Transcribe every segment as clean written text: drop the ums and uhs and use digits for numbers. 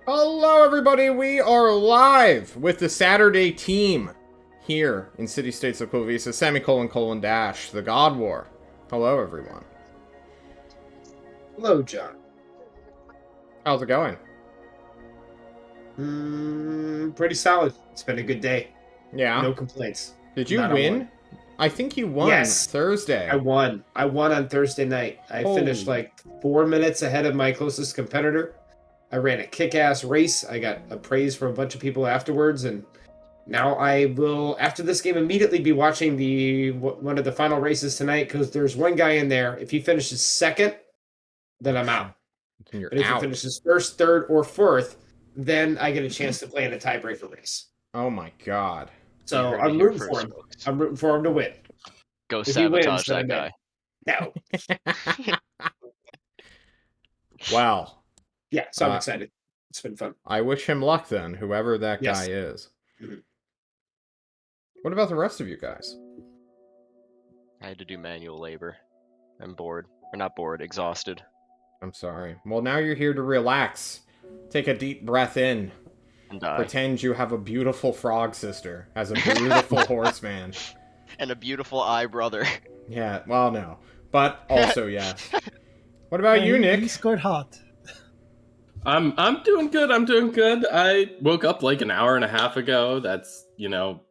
Hello, everybody. We are live with the Saturday team here in City States of Klovisa, semicolon, dash, the God War. Hello, everyone. Hello, John. How's it going? Pretty solid. It's been a good day. Yeah. No complaints. Did you Not win? I think you won Thursday. I won. I won on Thursday night. I finished like 4 minutes ahead of my closest competitor. I ran a kick-ass race. I got a praise from a bunch of people afterwards, and now I will, after this game, immediately be watching one of the final races tonight, because there's one guy in there. If he finishes second, then I'm out. You're But if out. he finishes first, third, or fourth, then I get a chance to play in a tiebreaker race. Oh my god. So I'm rooting for him. Folks. I'm rooting for him to win. Go if sabotage that guy. No. Wow. Yeah, so I'm excited. It's been fun. I wish him luck then, whoever that guy is. Mm-hmm. What about the rest of you guys? I had to do manual labor. I'm bored. Or not bored, exhausted. I'm sorry. Well, now you're here to relax. Take a deep breath in. And die. Pretend you have a beautiful frog sister as a beautiful horseman. And a beautiful eye brother. Yeah, well, no. But also, yes. What about you, Nick? He scored hot. I'm doing good. I'm doing good. I woke up like an hour and a half ago. That's,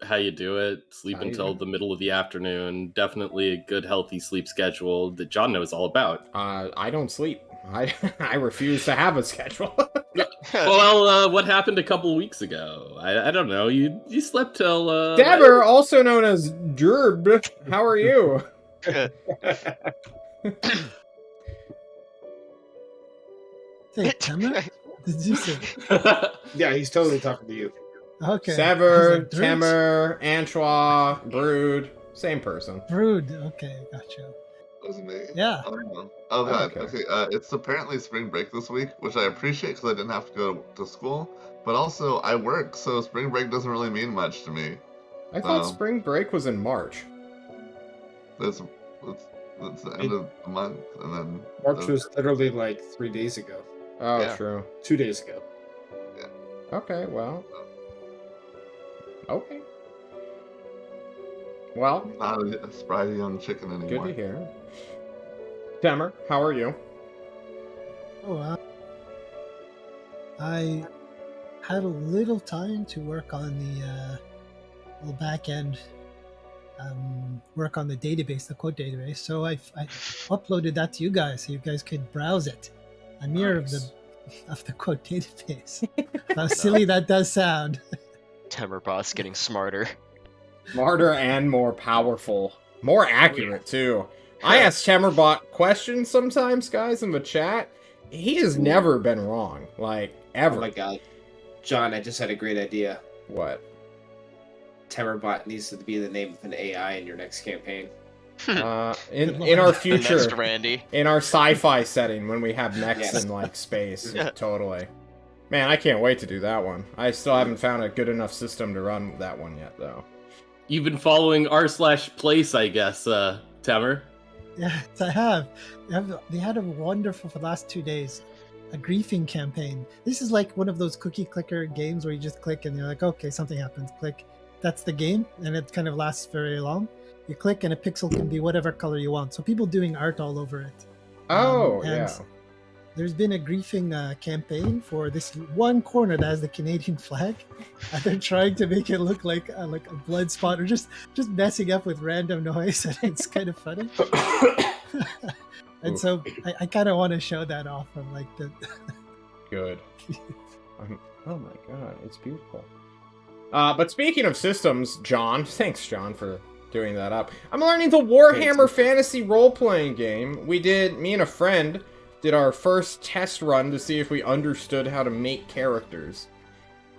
how you do it. Sleep until the middle of the afternoon. Definitely a good, healthy sleep schedule that John knows all about. I don't sleep. I refuse to have a schedule. Well, what happened a couple weeks ago? I don't know. You slept till... Dabber, also known as Derb. How are you? Hey, Tamer? Did you say? Yeah, he's totally talking to you. Okay. Sever, Tamer, Anchois, Brood, same person. Brood, okay, gotcha. That was me. Yeah. Oh god, okay. It's apparently spring break this week, which I appreciate because I didn't have to go to school, but also I work, so spring break doesn't really mean much to me. I thought spring break was in March. It's the end of the month, and then... March was literally like 3 days ago. Oh, yeah. True. 2 days ago. Yeah. Okay, well. Okay. Well. Not a spry young chicken anymore. Good to hear. Tamer, how are you? Oh, wow. I had a little time to work on the little back end, work on the database, the quote database. So I uploaded that to you guys, so you guys could browse it. A mirror Nice. of the quote database. How silly that does sound. Temerbot's getting smarter. Smarter and more powerful. More accurate, too. I ask Temerbot questions sometimes, guys, in the chat. He has never been wrong. Like, ever. Oh my god. John, I just had a great idea. What? Temerbot needs to be the name of an AI in your next campaign. In Good our lord. future, Next Randy. in our sci-fi setting, when we have mechs Yes. in, like, space. Yeah. Totally. Man, I can't wait to do that one. I still haven't found a good enough system to run that one yet, though. You've been following r/place, I guess, Temer. Yes, I have. They had a wonderful, for the last 2 days, a griefing campaign. This is like one of those cookie clicker games where you just click and you're like, okay, something happens. Click. That's the game, and it kind of lasts very long. You click and a pixel can be whatever color you want. So people doing art all over it. Oh, And yeah. There's been a griefing campaign for this one corner that has the Canadian flag, and they're trying to make it look like a blood spot, or just messing up with random noise, and it's kind of funny. And so I kind of want to show that off of like the. Good. Oh my god, it's beautiful. But speaking of systems, John, thanks, John, for doing that up. I'm learning the Warhammer Fantasy role-playing game. Me and a friend did our first test run to see if we understood how to make characters.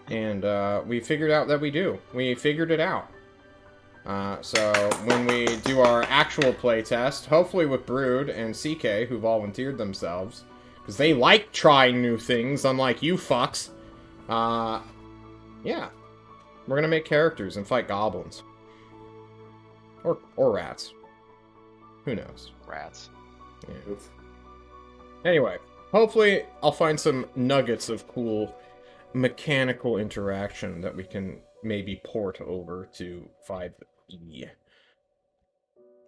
And we figured out that we do. We figured it out. So when we do our actual playtest, hopefully with Brood and CK, who volunteered themselves, because they like trying new things, unlike you fucks, yeah. We're gonna make characters and fight goblins. Or rats. Who knows? Rats. Yeah. Anyway, hopefully I'll find some nuggets of cool mechanical interaction that we can maybe port over to 5E.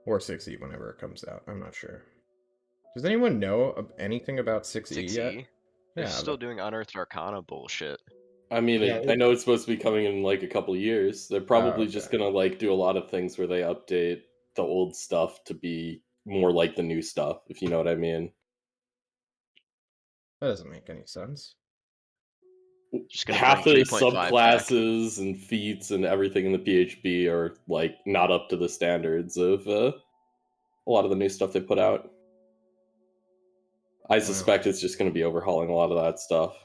Or 6E whenever it comes out. I'm not sure. Does anyone know anything about 6E yet? 6E? They're Yeah, still doing Unearthed Arcana bullshit. I mean, Yeah, I know it's supposed to be coming in like a couple of years. They're probably okay. just gonna like do a lot of things where they update the old stuff to be more like the new stuff, if you know what I mean. That doesn't make any sense. Just gonna Half bring the 3.5 back. subclasses and feats and everything in the PHB are like not up to the standards of a lot of the new stuff they put out. I suspect it's just going to be overhauling a lot of that stuff.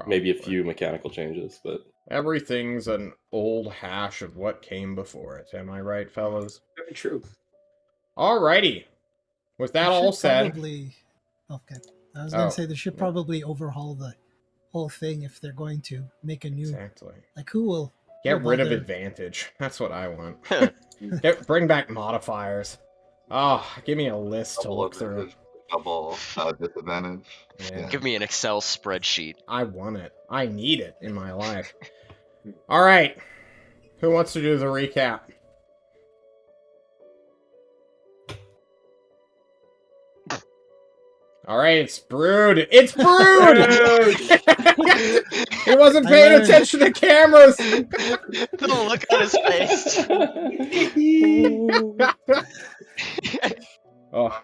Maybe a Probably. few mechanical changes, but Everything's an old hash of what came before it. Am I right, fellas? Very true. Alrighty. With that They all should said, probably. Okay, I was gonna Oh, say they should yeah. probably overhaul the whole thing if they're going to make a new. exactly. Like, who will Get rid of bother- advantage. That's what I want. Bring back modifiers. Oh, give me a list to Double look through. advantage, double disadvantage. Yeah. Give me an Excel spreadsheet. I want it. I need it in my life. All right. Who wants to do the recap? All right, it's Brood. It's Brood! He wasn't I paying learned. attention to cameras. The look on his face. Oh,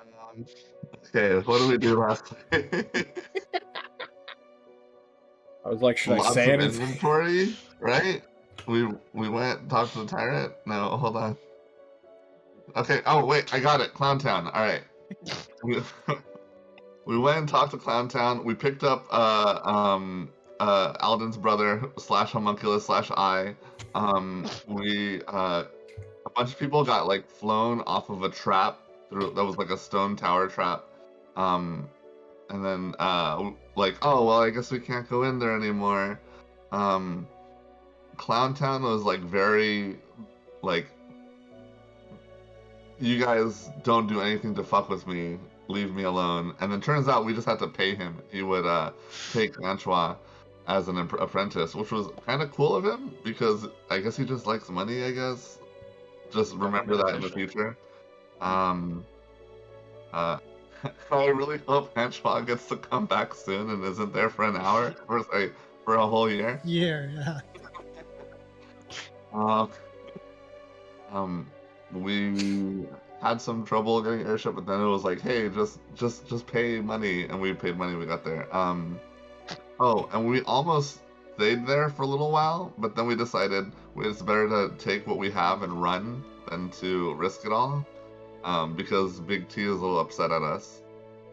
Okay, what did we do last week? I was like, should I Lots say of anything? inventory, right? We went and talked to the tyrant. No, hold on. Okay. Oh wait, I got it. Clowntown. All right. We went and talked to Clowntown. We picked up Alden's brother / homunculus / I. We a bunch of people got like flown off of a trap through that was like a stone tower trap. And then like, oh well, I guess we can't go in there anymore. Clowntown was like very like, you guys don't do anything to fuck with me, leave me alone. And then turns out we just had to pay him. He would take Antoine as an apprentice, which was kind of cool of him because I guess he just likes money. I guess just remember that in the future. I really hope Henchbot gets to come back soon and isn't there for an hour, or sorry, for a whole year. Yeah. Uh, we had some trouble getting airship, but then it was like, hey, just pay money, and we paid money. We got there. Oh, and we almost stayed there for a little while, but then we decided it's better to take what we have and run than to risk it all. Because Big T is a little upset at us.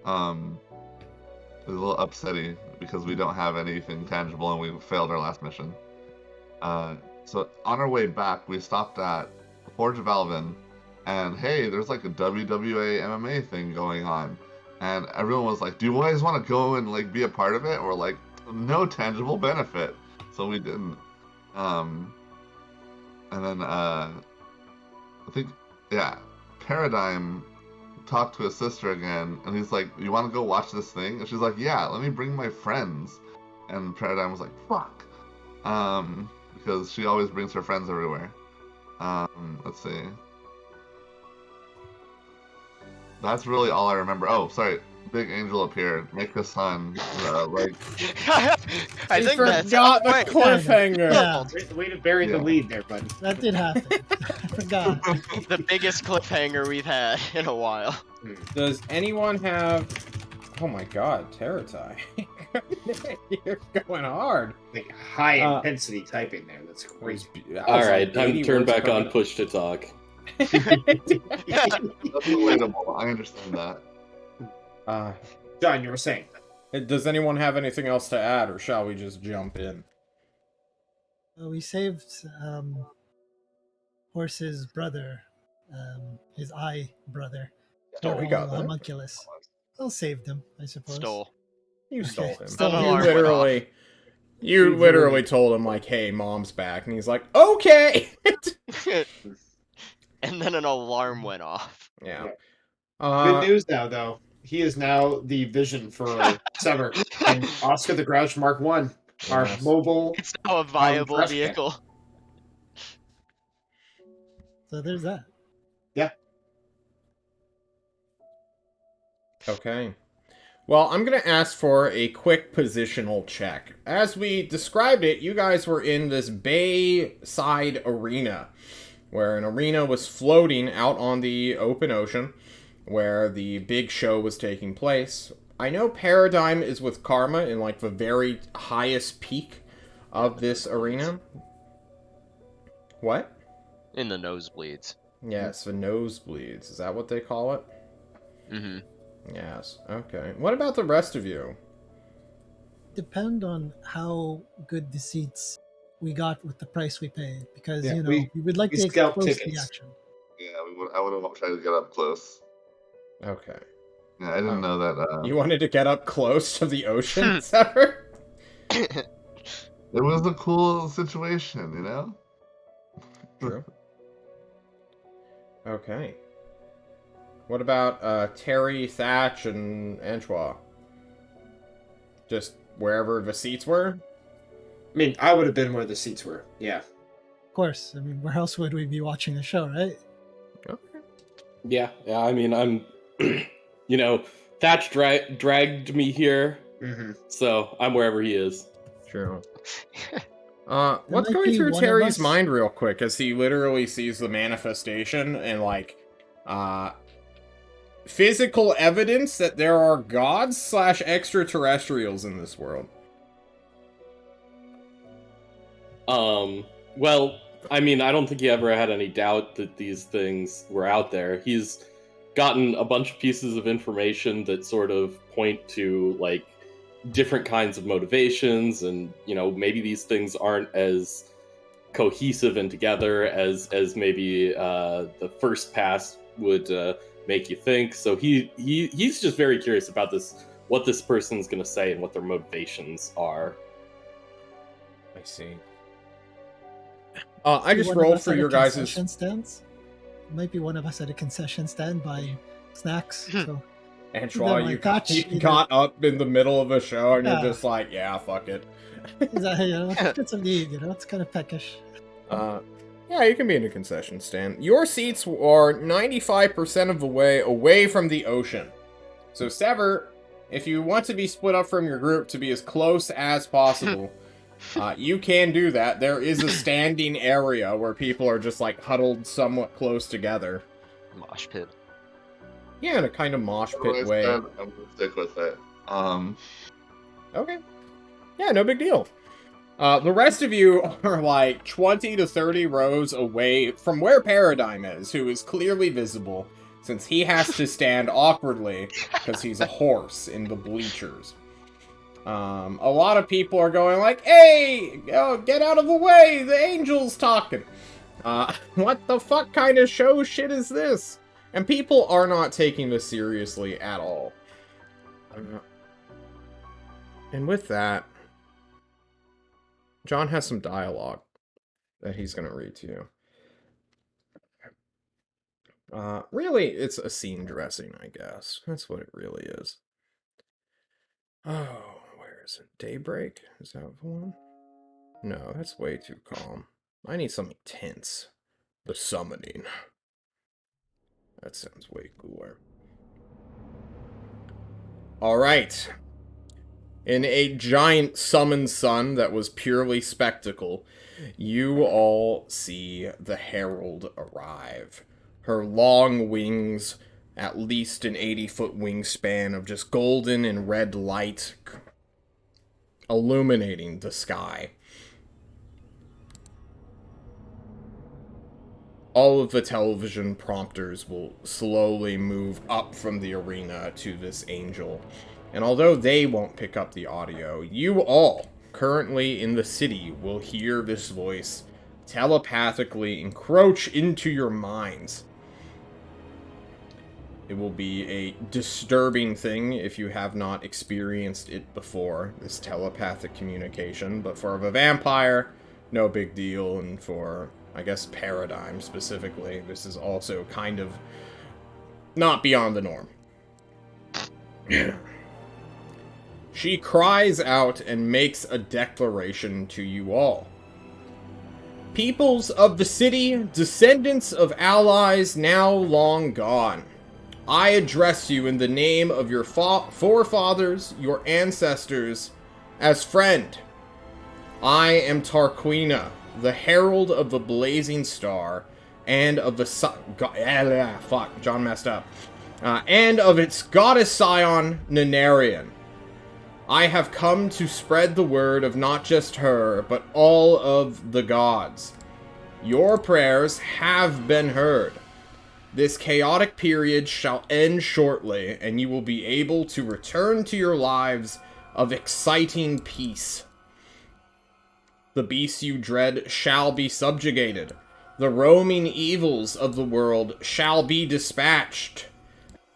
It's a little upsetty because we don't have anything tangible and we failed our last mission. So on our way back, we stopped at Forge of Alvin, and hey, there's like a WWA MMA thing going on, and everyone was like, "Do you guys want to go and like be a part of it?" And we're like, "No tangible benefit," so we didn't. And then I think Paradigm talked to his sister again, and he's like, "You want to go watch this thing?" And she's like, "Yeah, let me bring my friends." And Paradigm was like, "Fuck," because she always brings her friends everywhere. Let's see. That's really all I remember. Oh, sorry. Big Angel appeared. Make the sun. Like. I You think that's forgot the wait. cliffhanger. Yeah, Way to bury the Yeah. lead there, buddy. that did happen. I forgot. The biggest cliffhanger we've had in a while. Does anyone have... Oh my god, Terratai. You're going hard. Like high intensity typing there. That's crazy. All right, time to 80 turn words back per on minute. push to talk. That's relatable. I understand that. John, you were saying. Does anyone have anything else to add, or shall we just jump in? We saved Horse's brother, his eye brother. Oh, we got that. Homunculus. I'll save them, I suppose. Stole. You stole him. Stole An him. alarm went off. You literally told him, like, hey, mom's back. And he's like, okay! And then an alarm went off. Yeah. Good news now, though. He is now the vision for Sever and Oscar the Grouch Mark 1, our Yes. mobile. It's now a viable trash can. vehicle. So there's that. Okay. Well, I'm going to ask for a quick positional check. As we described it, you guys were in this bayside arena, where an arena was floating out on the open ocean, where the big show was taking place. I know Paradigm is with Karma in, like, the very highest peak of this arena. What? In the nosebleeds. Yes, the nosebleeds. Is that what they call it? Mm-hmm. Yes. Okay. What about the rest of you? Depend on how good the seats we got with the price we paid, because Yeah, we would like we to scalped expose the tickets. action. Yeah, I would have tried to get up close. Okay. Yeah, I didn't know that. You wanted to get up close to the ocean, Sever? It was a cool situation, you know? True. Okay. What about Terry, Thatch, and Antoine? Just wherever the seats were? I mean, I would have been where the seats were. Yeah. Of course. I mean, where else would we be watching the show, right? Okay. Yeah. I mean, I'm, Thatch dragged me here, Mm-hmm. so I'm wherever he is. True. What's might going be through one of Terry's us. mind real quick as he literally sees the manifestation and, like, physical evidence that there are gods / extraterrestrials in this world? Well, I mean, I don't think he ever had any doubt that these things were out there. He's gotten a bunch of pieces of information that sort of point to, like, different kinds of motivations, and, maybe these things aren't as cohesive and together as maybe the first pass would make you think. So he's just very curious about what this person's going to say and what their motivations are. I see. I just One of rolled us for at a your guys' concession stands. Might be one of us at a concession stand buying snacks. So Antoine, Then, you, like, Thatch, you either- got up in the middle of a show and Yeah. you're just like, yeah, fuck it. is that, it's a need, it's kind of peckish. Yeah, you can be in a concession stand. Your seats are 95% of the way away from the ocean. So Sever, if you want to be split up from your group to be as close as possible, you can do that. There is a standing area where people are just like huddled somewhat close together. Mosh pit. Yeah, in a kind of mosh pit Like I way. said, I'm gonna stick with it. Okay. Yeah, no big deal. The rest of you are like 20 to 30 rows away from where Paradigm is, who is clearly visible, since he has to stand awkwardly because he's a horse in the bleachers. A lot of people are going like, hey, get out of the way, the angel's talking. What the fuck kind of show shit is this? And people are not taking this seriously at all. And with that, John has some dialogue that he's going to read to you. Really, it's a scene dressing, I guess. That's what it really is. Oh, where is it? Daybreak? Is that the one? No, that's way too calm. I need something tense. The Summoning. That sounds way cooler. Alright. In a giant summoned sun that was purely spectacle, you all see the Herald arrive. Her long wings, at least an 80-foot wingspan of just golden and red light illuminating the sky. All of the television prompters will slowly move up from the arena to this angel. And although they won't pick up the audio, you all, currently in the city, will hear this voice telepathically encroach into your minds. It will be a disturbing thing if you have not experienced it before, this telepathic communication. But for the vampire, no big deal. And for, I guess, Paradigm specifically, this is also kind of not beyond the norm. She cries out and makes a declaration to you all. Peoples of the city, descendants of allies now long gone, I address you in the name of your forefathers, your ancestors, as friend. I am Tarquina, the herald of the blazing star, and of the John messed up. And of its goddess scion, Nenarian. I have come to spread the word of not just her, but all of the gods. Your prayers have been heard. This chaotic period shall end shortly, and you will be able to return to your lives of exciting peace. The beasts you dread shall be subjugated. The roaming evils of the world shall be dispatched.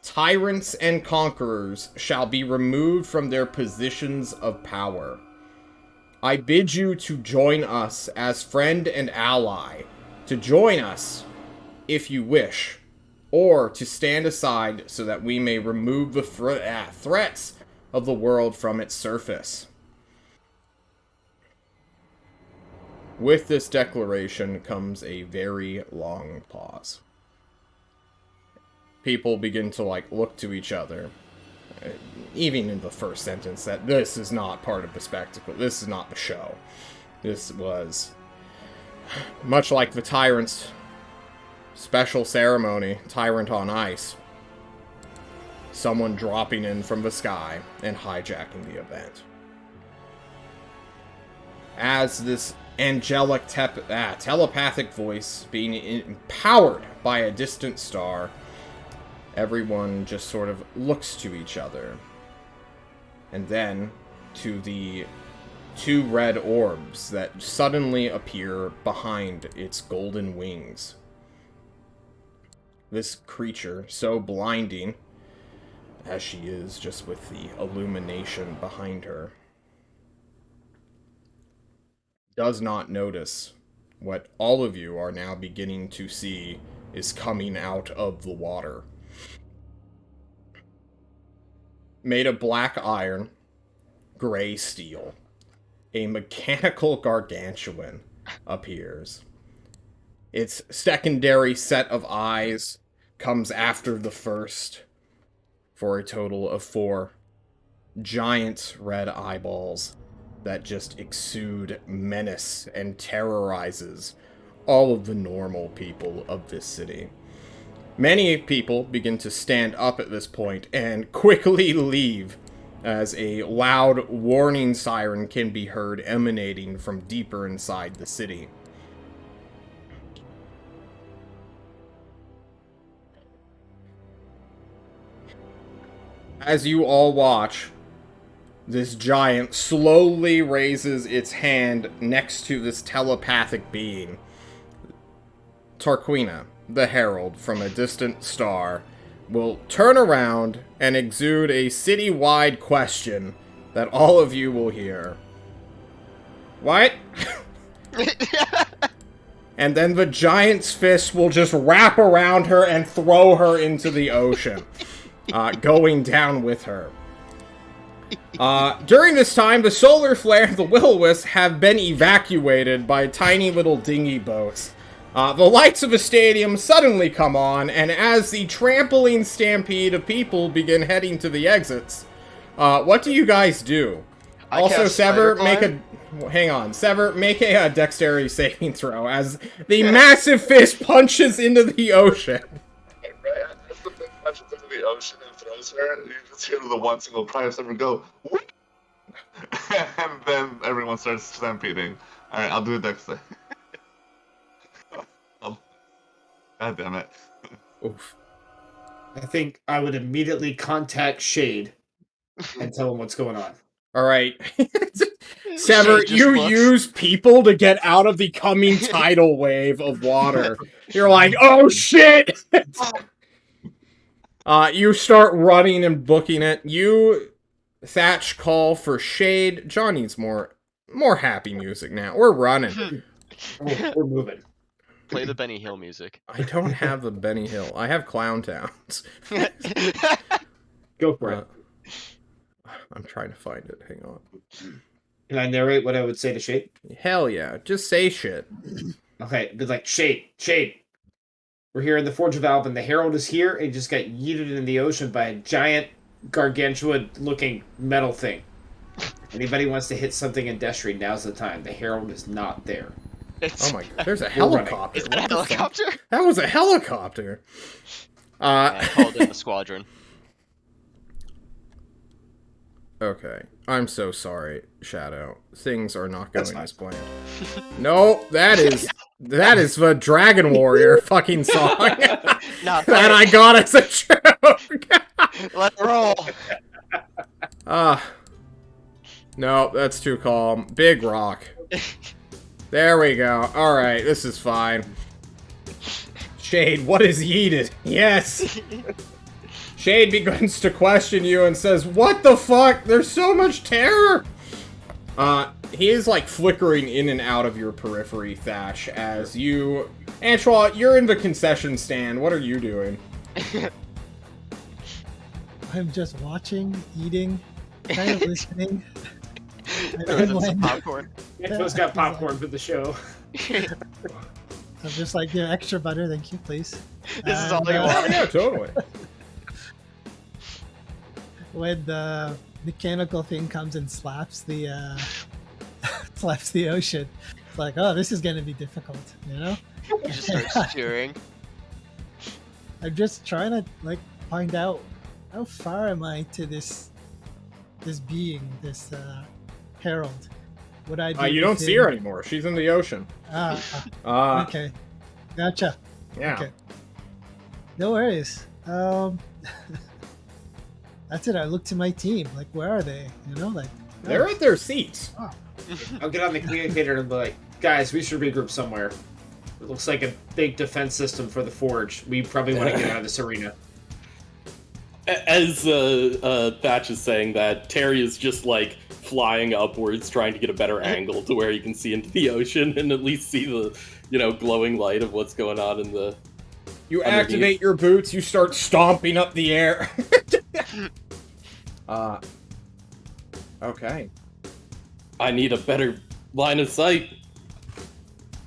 Tyrants and conquerors shall be removed from their positions of power. I bid you to join us as friend and ally, to join us, if you wish, or to stand aside so that we may remove the threats of the world from its surface. With this declaration comes a very long pause. People begin to, look to each other, even in the first sentence, that this is not part of the spectacle. This is not the show. This was much like the Tyrant's special ceremony, Tyrant on Ice. Someone dropping in from the sky and hijacking the event. As this angelic telepathic voice being empowered by a distant star, everyone just sort of looks to each other. And then to the two red orbs that suddenly appear behind its golden wings. This creature, so blinding, as she is just with the illumination behind her, does not notice what all of you are now beginning to see is coming out of the water. Made of black iron, gray steel, a mechanical gargantuan appears. Its secondary set of eyes comes after the first, for a total of 4 giant red eyeballs that just exude menace and terrorizes all of the normal people of this city. Many people begin to stand up at this point and quickly leave, as a loud warning siren can be heard emanating from deeper inside the city. As you all watch, this giant slowly raises its hand next to this telepathic being. Tarquina, the herald from a distant star, will turn around and exude a city-wide question that all of you will hear. What? And then the giant's fist will just wrap around her and throw her into the ocean, going down with her. During this time, the solar flare and the will-o-wisp have been evacuated by tiny little dinghy boats. The lights of the stadium suddenly come on, and as the trampling stampede of people begin heading to the exits, what do you guys do? Also, Sever, make a... Hang on. Sever, make a dexterity saving throw as the massive fist punches into the ocean. Right, as the fist punches into the ocean and throws her, you just hear the one single cry of Sever go, whoop! And then everyone starts stampeding. Alright, I'll do a dex save. God damn it. Oof. I think I would immediately contact Shade and tell him what's going on. Alright. Sever, you use people to get out of the coming tidal wave of water. You're like, oh shit! You start running and booking it. You, Thatch, call for Shade. John needs more happy music now. We're running. We're moving. Play the Benny Hill music. I don't have the Benny Hill. I have Clown Towns. Go for it. I'm trying to find it. Hang on. Can I narrate what I would say to Shade? Hell yeah. Just say shit. Okay, be like, Shade. We're here in the Forge of Alban. The Herald is here and just got yeeted in the ocean by a giant, gargantuan-looking metal thing. Anybody wants to hit something in Destry, now's the time. The Herald is not there. Oh my god, there's a helicopter. Is that a helicopter? That was a helicopter. I called in the squadron. Okay, I'm so sorry, Shadow. Things are not going as planned. No, that is the Dragon Warrior fucking song that I got as a joke. Let it roll. No, that's too calm. Big Rock. There we go. Alright, this is fine. Shade, what is yeeted? Yes! Shade begins to question you and says, what the fuck? There's so much terror! He is, like, flickering in and out of your periphery, Thatch, as you... Antoine, you're in the concession stand. What are you doing? I'm just watching, eating, kind of listening. Some popcorn. Antoine's got popcorn for the show. I'm just like, yeah, extra butter, thank you, please. This is all they want. Yeah, totally. When the mechanical thing comes and slaps the ocean, it's like, oh, this is gonna be difficult, you know? You just start cheering. I'm just trying to like find out how far am I to this being, this herald. Would I be you don't see her anymore. She's in the ocean. Okay. Gotcha. Yeah. Okay. No worries. That's it. I look to my team. Like, where are they? You know, like They're at their seats. Oh. I'll get on the communicator and be like, guys, we should regroup somewhere. It looks like a big defense system for the Forge. We probably want to get out of this arena. As Thatch is saying that, Terry is just like flying upwards, trying to get a better angle to where you can see into the ocean and at least see the, glowing light of what's going on in the. You activate your boots. You start stomping up the air. Okay. I need a better line of sight.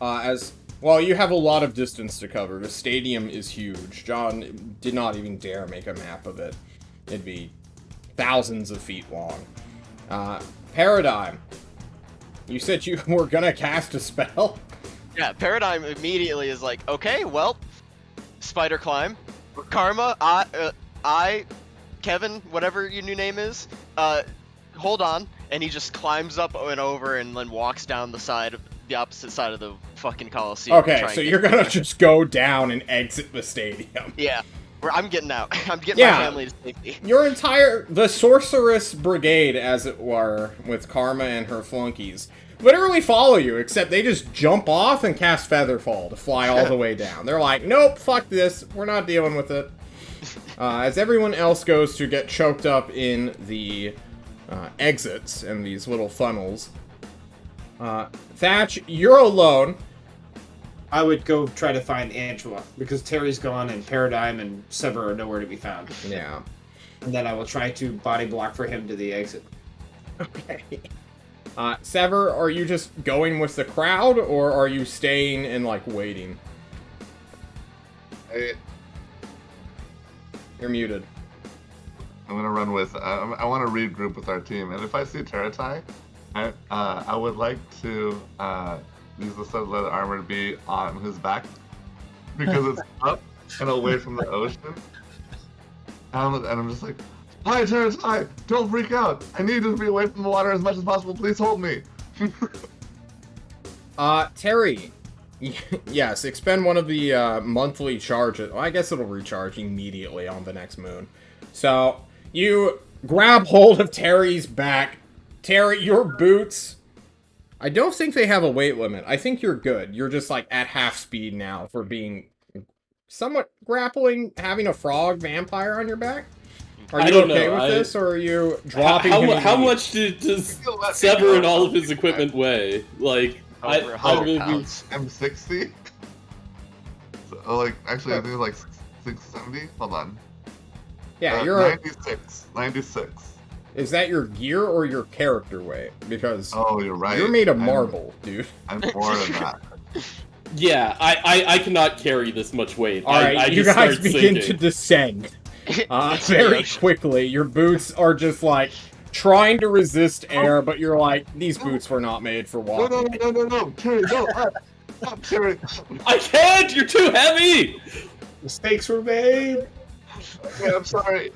You have a lot of distance to cover. The stadium is huge. John did not even dare make a map of it. It'd be thousands of feet long. Paradigm. You said you were gonna cast a spell? Yeah, Paradigm immediately is like, okay, well, spider climb. Karma, I, Kevin, whatever your new name is, hold on. And he just climbs up and over and then walks down the opposite side of the fucking Coliseum. Okay, so you're gonna just go down and exit the stadium. Yeah. I'm getting out. I'm getting my family to safety. The Sorceress Brigade, as it were, with Karma and her flunkies, literally follow you, except they just jump off and cast Featherfall to fly all the way down. They're like, nope, fuck this, we're not dealing with it. As everyone else goes to get choked up in the exits and these little funnels. Thatch, you're alone. I would go try to find Angela, because Terry's gone and Paradigm and Sever are nowhere to be found. Yeah. And then I will try to body block for him to the exit. Okay. Sever, are you just going with the crowd, or are you staying and, like, waiting? Hey, You're muted. I'm gonna run with. I want to regroup with our team, and if I see Teratai, I would like to use the set leather armor to be on his back because it's up and away from the ocean. And I'm just like, hi Teratai, don't freak out. I need you to be away from the water as much as possible. Please hold me. Terry. Yes, expend one of the monthly charges. Well, I guess it'll recharge immediately on the next moon. So, you grab hold of Terry's back. Terry, your boots... I don't think they have a weight limit. I think you're good. You're just, like, at half speed now for being somewhat grappling, having a frog vampire on your back. Are you okay with this, or are you dropping him? How much does Sever and all of his equipment weigh? Like, Over I really pounds. I'm 60. So, like, actually, I think it's like 670. Hold on. Yeah, you're 96. 96. Is that your gear or your character weight? Because oh, you're right. You're made of marble, dude. I'm more than that. Yeah, I cannot carry this much weight. Alright, I you just guys start begin sinking. to descend. Very quickly. Your boots are just like trying to resist air, but you're like, these boots were not made for walking. No, Terry, no, up, Terry. I can't! You're too heavy! Mistakes were made. Okay, I'm sorry.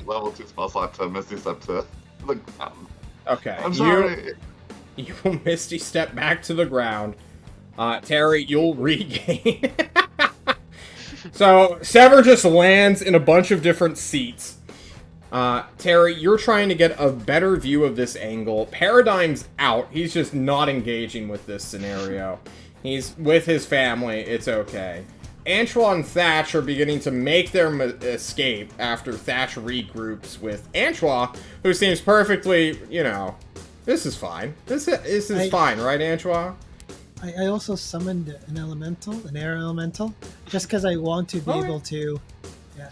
Level 2 spell slot to Misty Step to the ground. Okay, I'm sorry. You will Misty Step back to the ground. Terry, you'll regain. So, Sever just lands in a bunch of different seats. Terry, you're trying to get a better view of this angle. Paradigm's out. He's just not engaging with this scenario. He's with his family. It's okay. Antwa and Thatch are beginning to make their escape after Thatch regroups with Antwa, who seems perfectly, you know, this is fine. This is fine, right, Antwa? I also summoned an elemental, an air elemental, just because I want to be able to. Yeah.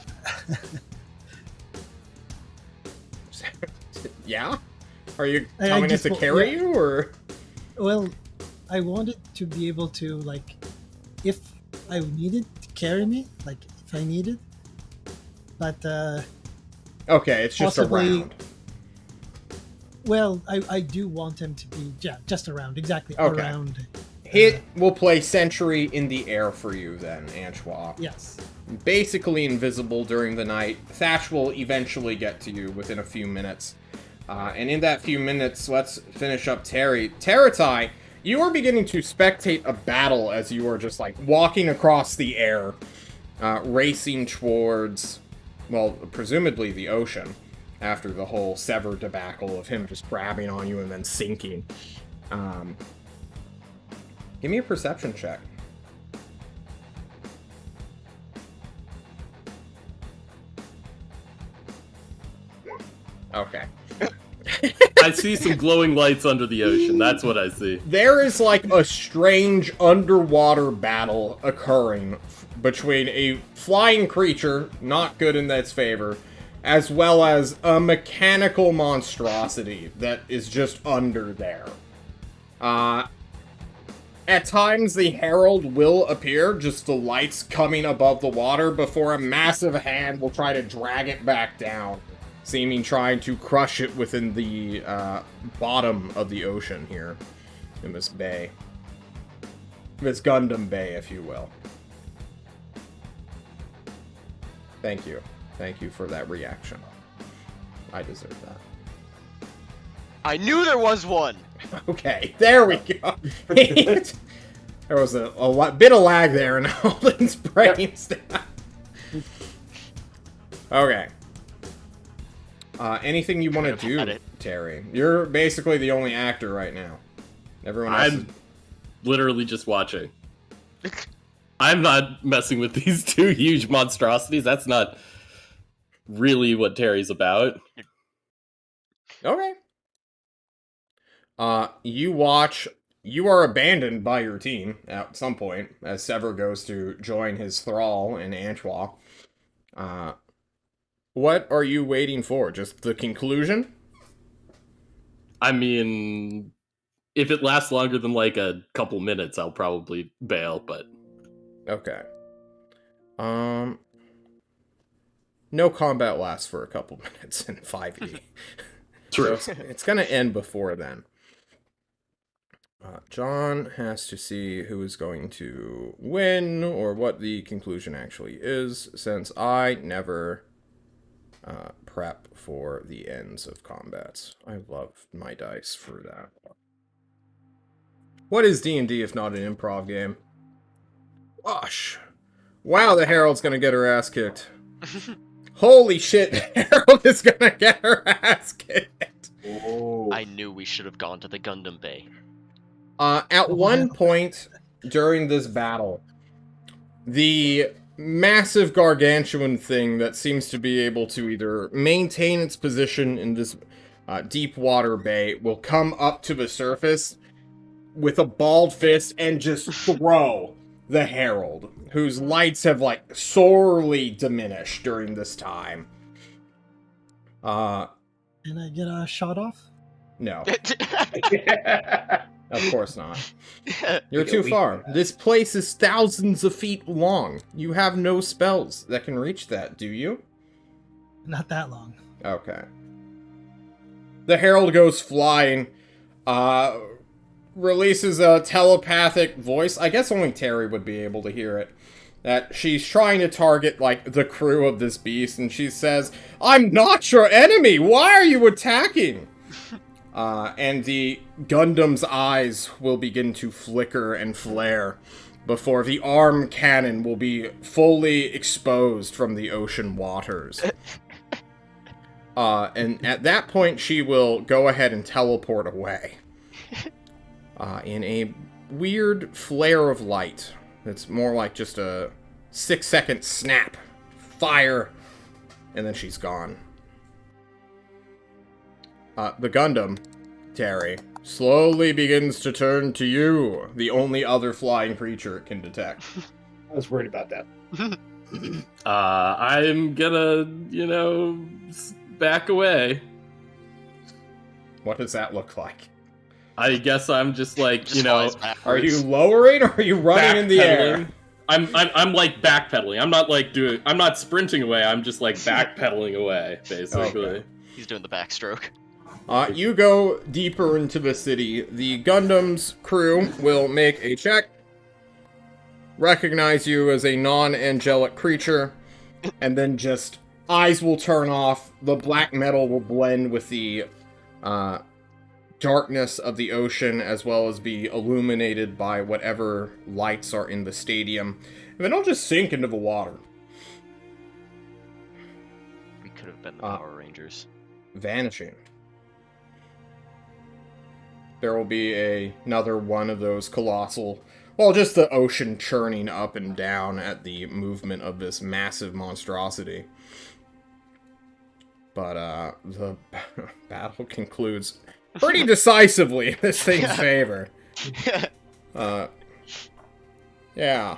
Yeah? Are you telling it to carry you, or? Well, I wanted to be able to, like, if I needed to carry me, like, if I needed. But, okay, it's just possibly, around. Well, I do want him to be, just around, exactly, around. Hit will play sentry in the air for you then, Antwa. Yes. Basically invisible during the night. Thatch will eventually get to you within a few minutes. And in that few minutes, let's finish up Terry. Teratai, you are beginning to spectate a battle as you are just, like, walking across the air, racing towards, well, presumably the ocean, after the whole Sever debacle of him just grabbing on you and then sinking. Give me a perception check. Okay. I see some glowing lights under the ocean. That's what I see. There is like a strange underwater battle occurring between a flying creature, not good in its favor, as well as a mechanical monstrosity that is just under there. At times, the herald will appear, just the lights coming above the water, before a massive hand will try to drag it back down, seeming trying to crush it within the bottom of the ocean here in this bay. This Gundam Bay, if you will. Thank you. Thank you for that reaction. I deserve that. I knew there was one! Okay, there we go. There was a bit of lag there in Alden's brains. Okay. Anything you want to do, Terry? You're basically the only actor right now. Everyone else I'm literally just watching. I'm not messing with these two huge monstrosities. That's not really what Terry's about. Okay. You are abandoned by your team at some point, as Sever goes to join his thrall in Antwa. What are you waiting for? Just the conclusion? I mean, if it lasts longer than like a couple minutes, I'll probably bail, but... Okay. No combat lasts for a couple minutes in 5e. True. So it's gonna end before then. John has to see who is going to win, or what the conclusion actually is, since I never prep for the ends of combats. I love my dice for that. What is D&D if not an improv game? Gosh. Wow, the Herald's gonna get her ass kicked. Holy shit, the Herald is gonna get her ass kicked. Oh. I knew we should have gone to the Gundam Bay. At one point during this battle, the massive gargantuan thing that seems to be able to either maintain its position in this deep water bay will come up to the surface with a balled fist and just throw the Herald, whose lights have, like, sorely diminished during this time. Can I get a shot off? No. Of course not. You're too far. This place is thousands of feet long. You have no spells that can reach that, do you? Not that long. Okay. The Herald goes flying, releases a telepathic voice. I guess only Terry would be able to hear it. That she's trying to target, like, the crew of this beast, and she says, "I'm not your enemy! Why are you attacking?" And the Gundam's eyes will begin to flicker and flare before the arm cannon will be fully exposed from the ocean waters. And at that point, she will go ahead and teleport away. In a weird flare of light. It's more like just a 6-second snap, fire, and then she's gone. The Gundam, Terry, slowly begins to turn to you, the only other flying creature it can detect. I was worried about that. I'm gonna, back away. What does that look like? I guess I'm just like, Just flies backwards. Are you lowering or are you running in the air? I'm like backpedaling. I'm not sprinting away. I'm just like backpedaling away, basically. Okay. He's doing the backstroke. You go deeper into the city. The Gundam's crew will make a check, recognize you as a non-angelic creature, and then just eyes will turn off. The black metal will blend with the darkness of the ocean, as well as be illuminated by whatever lights are in the stadium, and then it'll just sink into the water. We could have been the Power Rangers. Vanishing. There will be another one of those colossal, well, just the ocean churning up and down at the movement of this massive monstrosity. But the battle concludes pretty decisively in this thing's favor. Yeah.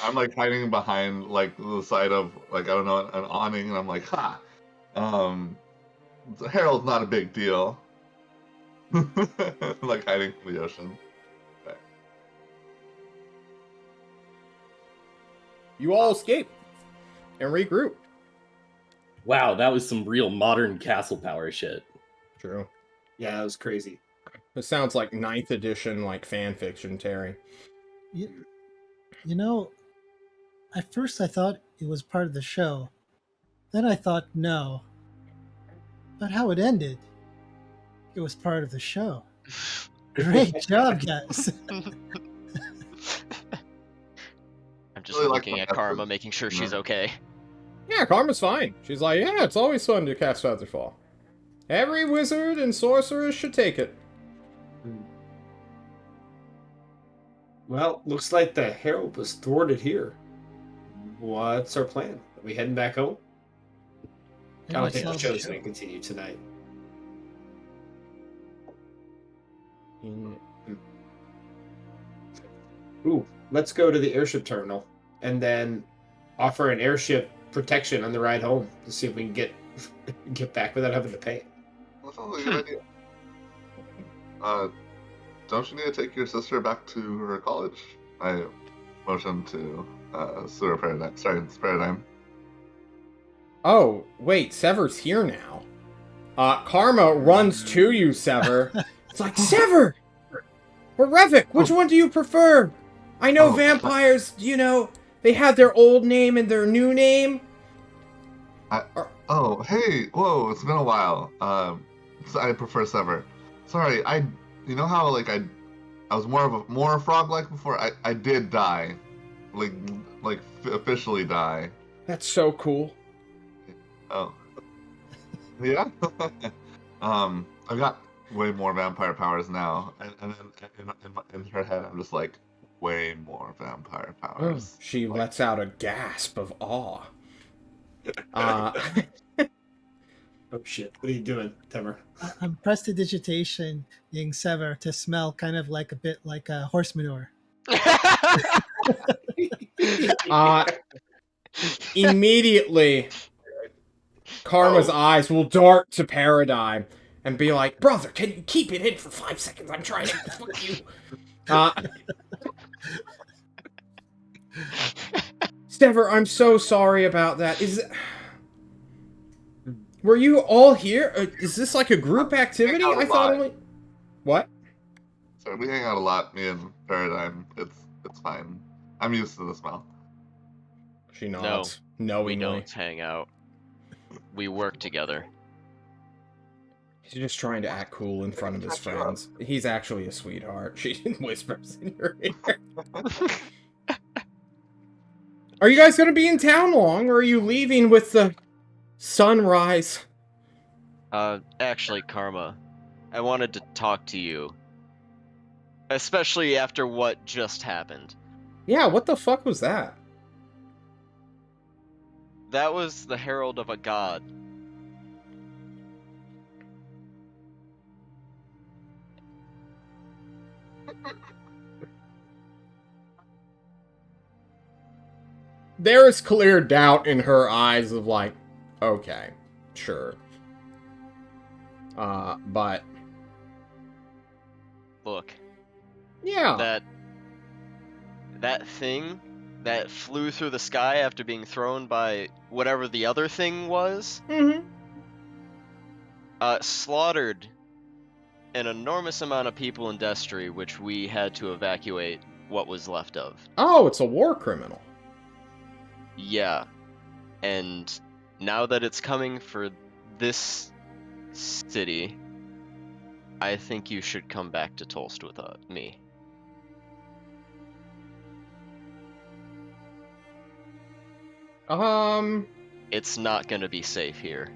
I'm like hiding behind like the side of like, I don't know, an awning, and I'm like, ha. The Herald's not a big deal. Like hiding from the ocean. Okay. You all escape and regroup. Wow, that was some real modern castle power shit. True. Yeah, that was crazy. This sounds like 9th edition, like fan fiction, Terry. You know, at first I thought it was part of the show. Then I thought no. But how it ended, it was part of the show. Great job, guys. I'm just Really like looking my at Karma, effort. making sure she's Yeah. okay. Yeah, Karma's fine. She's like, yeah, it's always fun to cast Featherfall. Every wizard and sorceress should take it. Well, looks like the Herald was thwarted here. What's our plan? Are we heading back home? I don't think the show's going to continue tonight. Ooh, let's go to the airship terminal and then offer an airship protection on the ride home to see if we can get back without having to pay. That sounds like a good idea. Don't you need to take your sister back to her college? I motioned to Sewer Paradigm. Sorry, it's Paradigm. Oh, wait, Sever's here now. Karma runs to you, Sever. It's like, Sever! Or Revik, which one do you prefer? I know vampires, you know, they have their old name and their new name. Oh, hey, whoa, it's been a while. I prefer Sever. Sorry, you know how, like, I was more frog-like before? I did die. Like, officially die. That's so cool. Oh. Yeah? I've got way more vampire powers now. And then in her head, I'm just like, way more vampire powers. She lets out a gasp of awe. Oh shit, what are you doing, Temer? I'm prestidigitation being Sever to smell kind of like a bit like a horse manure. Immediately, Karma's eyes will dart to Paradigm and be like, brother, can you keep it in for 5 seconds? I'm trying to fuck you. Sever, I'm so sorry about that. Were you all here? Is this like a group activity? I thought only... What? So we hang out a lot, me and Paradigm. It's fine. I'm used to the smell. She nods. Knowingly. We don't hang out. We work together. He's just trying to act cool in front of his friends. He's actually a sweetheart. She whispers in your ear. Are you guys going to be in town long, or are you leaving with the sunrise? Actually, Karma, I wanted to talk to you. Especially after what just happened. Yeah, what the fuck was that? That was the herald of a god. There is clear doubt in her eyes of like, okay, sure. But... Look. Yeah. That thing that flew through the sky after being thrown by whatever the other thing was, slaughtered an enormous amount of people in Destry, which we had to evacuate what was left of. Oh, it's a war criminal. Yeah. And now that it's coming for this city, I think you should come back to Tolst with me. It's not gonna be safe here.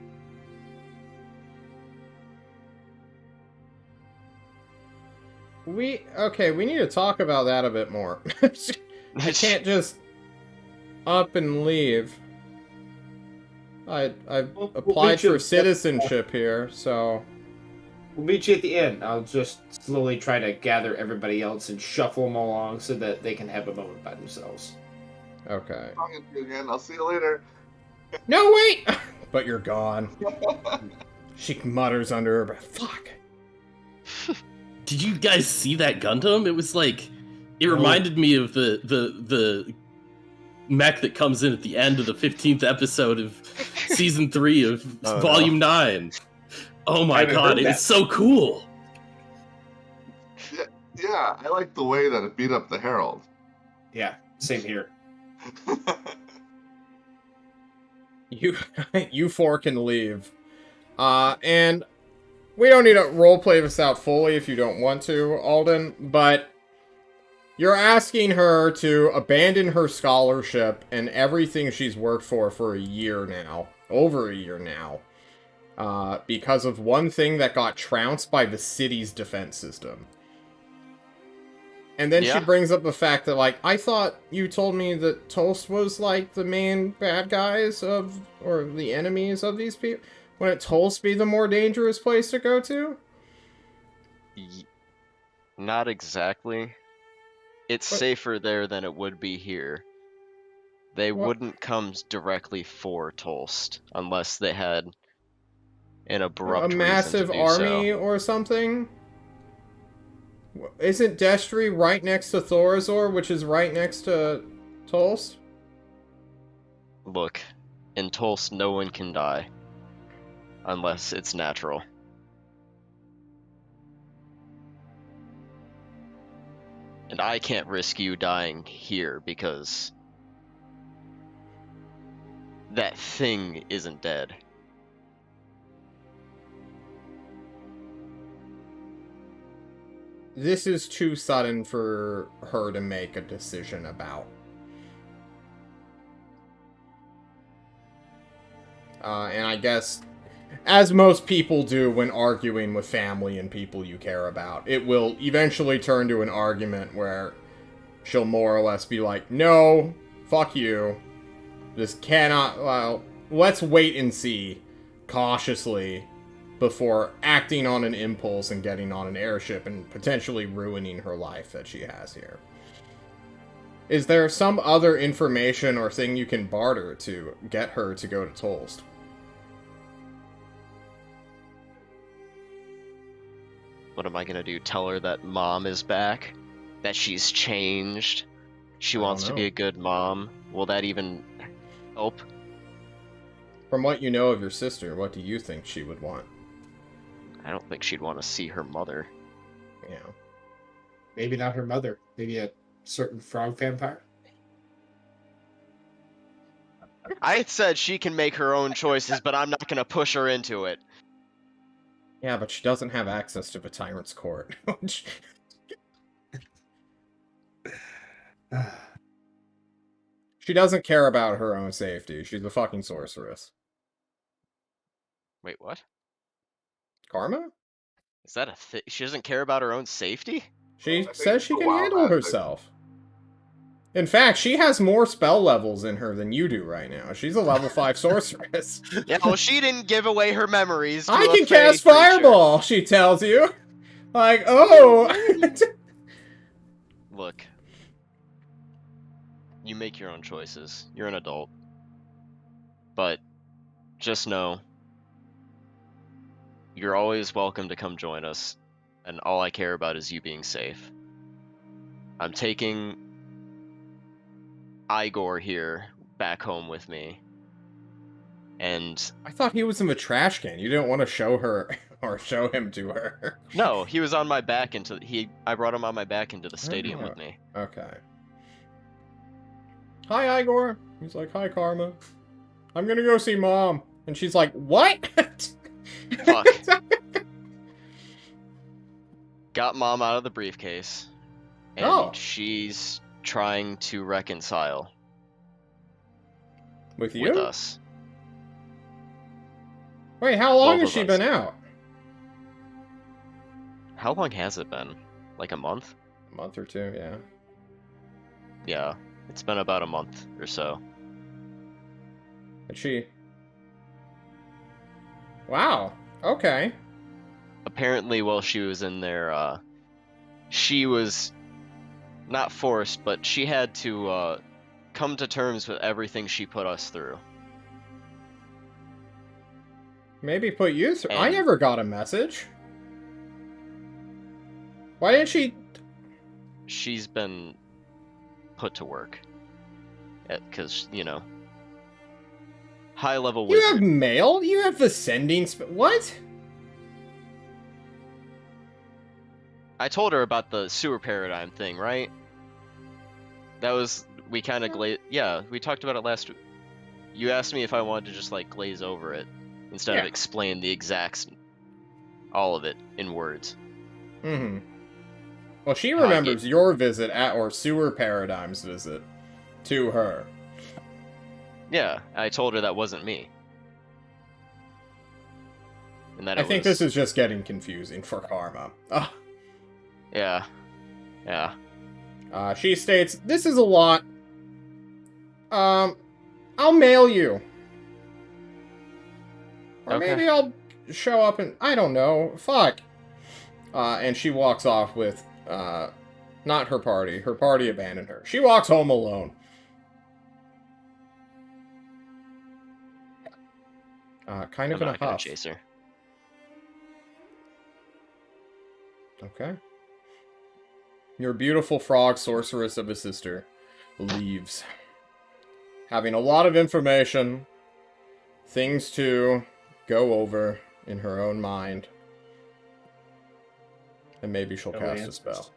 We need to talk about that a bit more. I can't just up and leave. I've applied for citizenship here, so... We'll meet you at the end. I'll just slowly try to gather everybody else and shuffle them along so that they can have a moment by themselves. Okay. Talking to you again. I'll see you later. No, wait! But you're gone. She mutters under her breath, fuck. Did you guys see that Gundam? It was like, it reminded me of the mech that comes in at the end of the 15th episode of season 3 of Volume 9. Oh my god, it was so cool. Yeah, I like the way that it beat up the Herald. Yeah, same here. You four can leave. And we don't need to roleplay this out fully if you don't want to, Alden, but you're asking her to abandon her scholarship and everything she's worked for a year now, over a year now, because of one thing that got trounced by the city's defense system. And then she brings up the fact that, like, I thought you told me that Tulst was, like, the main bad guys of, or the enemies of these people. Wouldn't Tulst be the more dangerous place to go to? Not exactly. It's safer there than it would be here. They wouldn't come directly for Tulst unless they had an abrupt a massive reason to do army so. or something? Isn't Destry right next to Thorazor, which is right next to Tulst? Look, in Tulst no one can die. Unless it's natural. And I can't risk you dying here because that thing isn't dead. This is too sudden for her to make a decision about. And I guess, as most people do when arguing with family and people you care about, it will eventually turn to an argument where she'll more or less be like, no, fuck you. This cannot, well, let's wait and see, cautiously, before acting on an impulse and getting on an airship and potentially ruining her life that she has here. Is there some other information or thing you can barter to get her to go to Tulst? What am I gonna do? Tell her that mom is back? That she's changed? She wants to be a good mom? Will that even help? From what you know of your sister, what do you think she would want? I don't think she'd want to see her mother. Yeah. Maybe not her mother. Maybe a certain frog vampire. I said she can make her own choices, but I'm not gonna push her into it. Yeah, but she doesn't have access to the Tyrant's Court. She doesn't care about her own safety. She's a fucking sorceress. Wait, what? Karma? Is that a thing? She doesn't care about her own safety? She says she can handle herself. In fact, she has more spell levels in her than you do right now. She's a level 5 sorceress. Yeah, well, she didn't give away her memories. I can cast Fireball, she tells you. Like, oh. Look. You make your own choices. You're an adult. But just know, you're always welcome to come join us, and all I care about is you being safe. I'm taking Igor here back home with me, and I thought he was in the trash can. You didn't want to show her or show him to her. No, he was on my back I brought him on my back into the stadium with me. Okay. Hi, Igor. He's like, hi, Karma. I'm gonna go see Mom. And she's like, what? Fuck. Got Mom out of the briefcase. And she's trying to reconcile. With you? With us. Wait, how long has she been out? How long has it been? Like a month? A month or two, yeah. Yeah. It's been about a month or so. And she... Wow. Okay. Apparently, while she was in there, she was not forced, but she had to come to terms with everything she put us through. Maybe put you through. I never got a message. Why didn't she? She's been put to work. Because, you know, high-level You wizard. have mail? You have ascending what? I told her about the sewer paradigm thing, right? That was, we kind of yeah, we talked about it last week. You asked me if I wanted to just, like, glaze over it instead of Yeah. explain the exact, all of it in words. Mm-hmm. Well, she How I remembers your visit or sewer paradigm's visit to her. Yeah, I told her that wasn't me. And that I it think was... this is just getting confusing for Karma. Yeah. Yeah. She states, "This is a lot. I'll mail you. Or Okay. maybe I'll show up and, I don't know, fuck." And she walks off with, not her party. Her party abandoned her. She walks home alone. Kind of I'm in a not gonna huff. chase her. Okay. Your beautiful frog sorceress of a sister leaves. Having a lot of information, things to go over in her own mind. And maybe she'll No cast answers. a spell.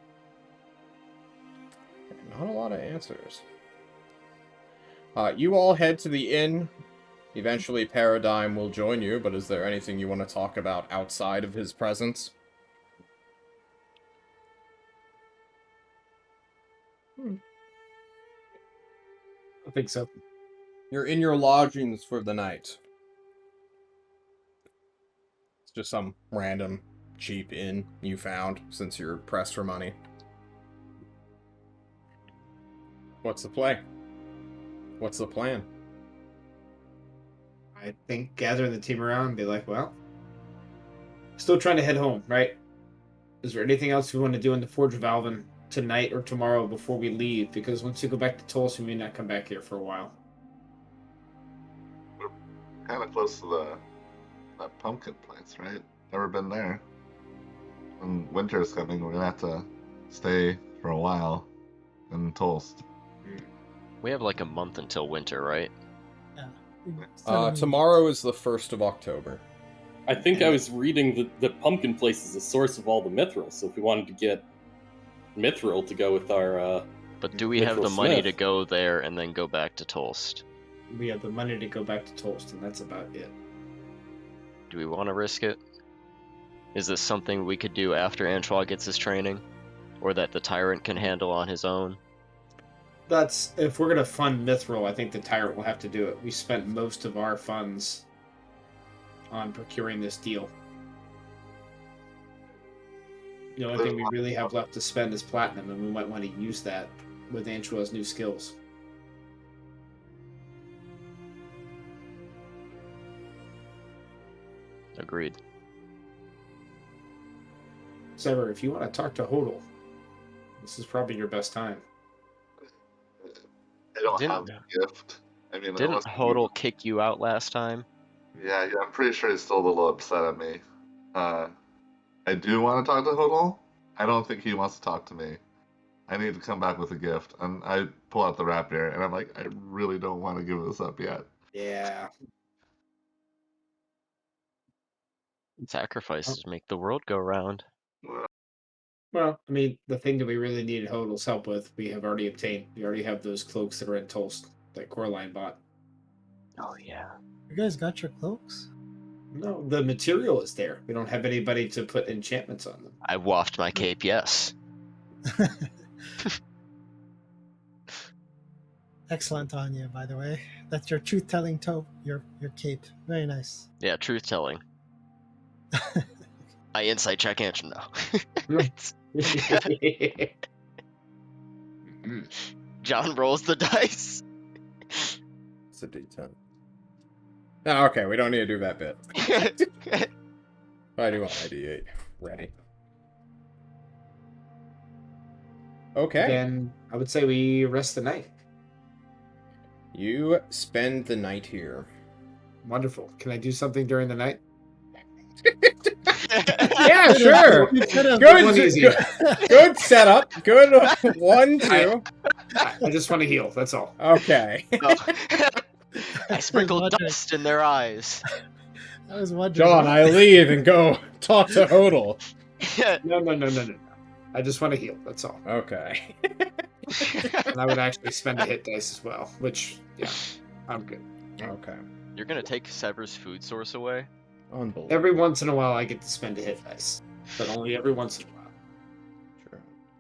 Not a lot of answers. You all head to the inn. Eventually Paradigm will join you, but is there anything you want to talk about outside of his presence? I think so. You're in your lodgings for the night. It's just some random cheap inn you found since you're pressed for money. What's the play? What's the plan? I think gathering the team around and be like, well, still trying to head home, right? Is there anything else we want to do in the Forge of Alvin tonight or tomorrow before we leave? Because once you go back to Tulsa, we may not come back here for a while. We're kind of close to that pumpkin place, right? Never been there. When winter's coming, we're gonna have to stay for a while in Tulst. We have like a month until winter, right? Tomorrow is the 1st of October. I think I was reading the pumpkin place is the source of all the mithril, so if we wanted to get mithril to go with our But do we have the Mithril money Smith. to go there and then go back to Tulst? We have the money to go back to Tulsa, and that's about it. Do we want to risk it? Is this something we could do after Antoine gets his training? Or that the Tyrant can handle on his own? That's if we're gonna fund Mithril, I think the Tyrant will have to do it. We spent most of our funds on procuring this deal. The only thing we really have left to spend is platinum, and we might want to use that with Anchoa's new skills. Agreed. Sever, if you want to talk to Hodel, this is probably your best time. I don't Didn't- have a gift. I mean, Didn't unless Hodel kick you out last time? Yeah, I'm pretty sure he's still a little upset at me. I do want to talk to Hodel. I don't think he wants to talk to me. I need to come back with a gift. And I pull out the rapier, and I'm like, I really don't want to give this up yet. Yeah. Sacrifices make the world go round. Well, I mean, the thing that we really needed Hodel's help with, we have already obtained. We already have those cloaks that are in Tulst that Coraline bought. Oh yeah. You guys got your cloaks? No, the material is there. We don't have anybody to put enchantments on them. I waft my cape, yes. Excellent on you, by the way. That's your truth-telling toe. Your cape. Very nice. Yeah, truth telling. I insight check answer now. John rolls the dice. It's a D10. Oh, okay, we don't need to do that bit. I do want my D8 ready. Okay. Then I would say we rest the night. You spend the night here. Wonderful. Can I do something during the night? Yeah, sure. We could have- One Good, easy. good setup. Good 1, 2. I just want to heal. That's all. Okay. Oh. I sprinkled wondering. dust in their eyes. I was wondering. John, I leave and go talk to Hodel. No. I just want to heal. That's all. Okay. And I would actually spend a hit dice as well, which, yeah, I'm good. Okay. You're gonna take Sever's food source away? Unbelievable. Every once in a while, I get to spend a hit dice, but only every once in a while. True.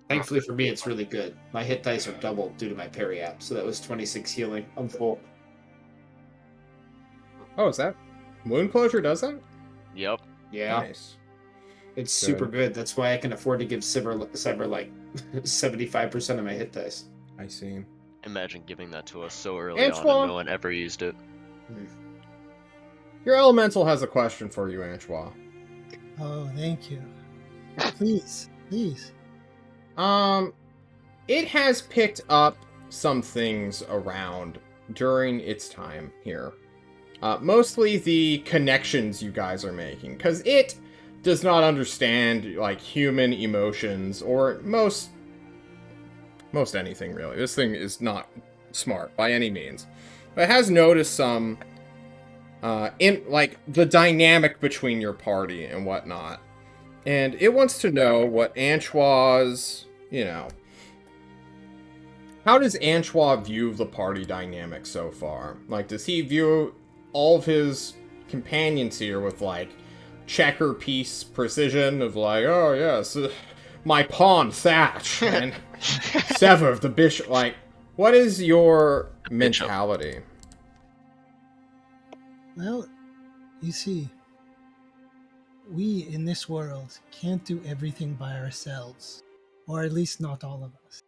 Thankfully for me, it's really good. My hit dice are doubled due to my parry app, so that was 26 healing. I'm full. Oh, is that wound closure does that? Yep. Yeah, Nice. it's super good. That's why I can afford to give Sever like 75% of my hit dice. I see. Imagine giving that to us so early on Antoine. and no one ever used it. Your elemental has a question for you, Anchois. Oh, thank you. Please. It has picked up some things around during its time here. Mostly the connections you guys are making, because it does not understand, like, human emotions, or most anything, really. This thing is not smart, by any means. But it has noticed some, the dynamic between your party and whatnot. And it wants to know what Anchois, how does Anchois view the party dynamic so far? Like, does he view all of his companions here with, like, checker piece precision of, like, oh, yes, my pawn Thatch, and Sever, the bishop, like, what is your mentality? Well, you see, we in this world can't do everything by ourselves, or at least not all of us.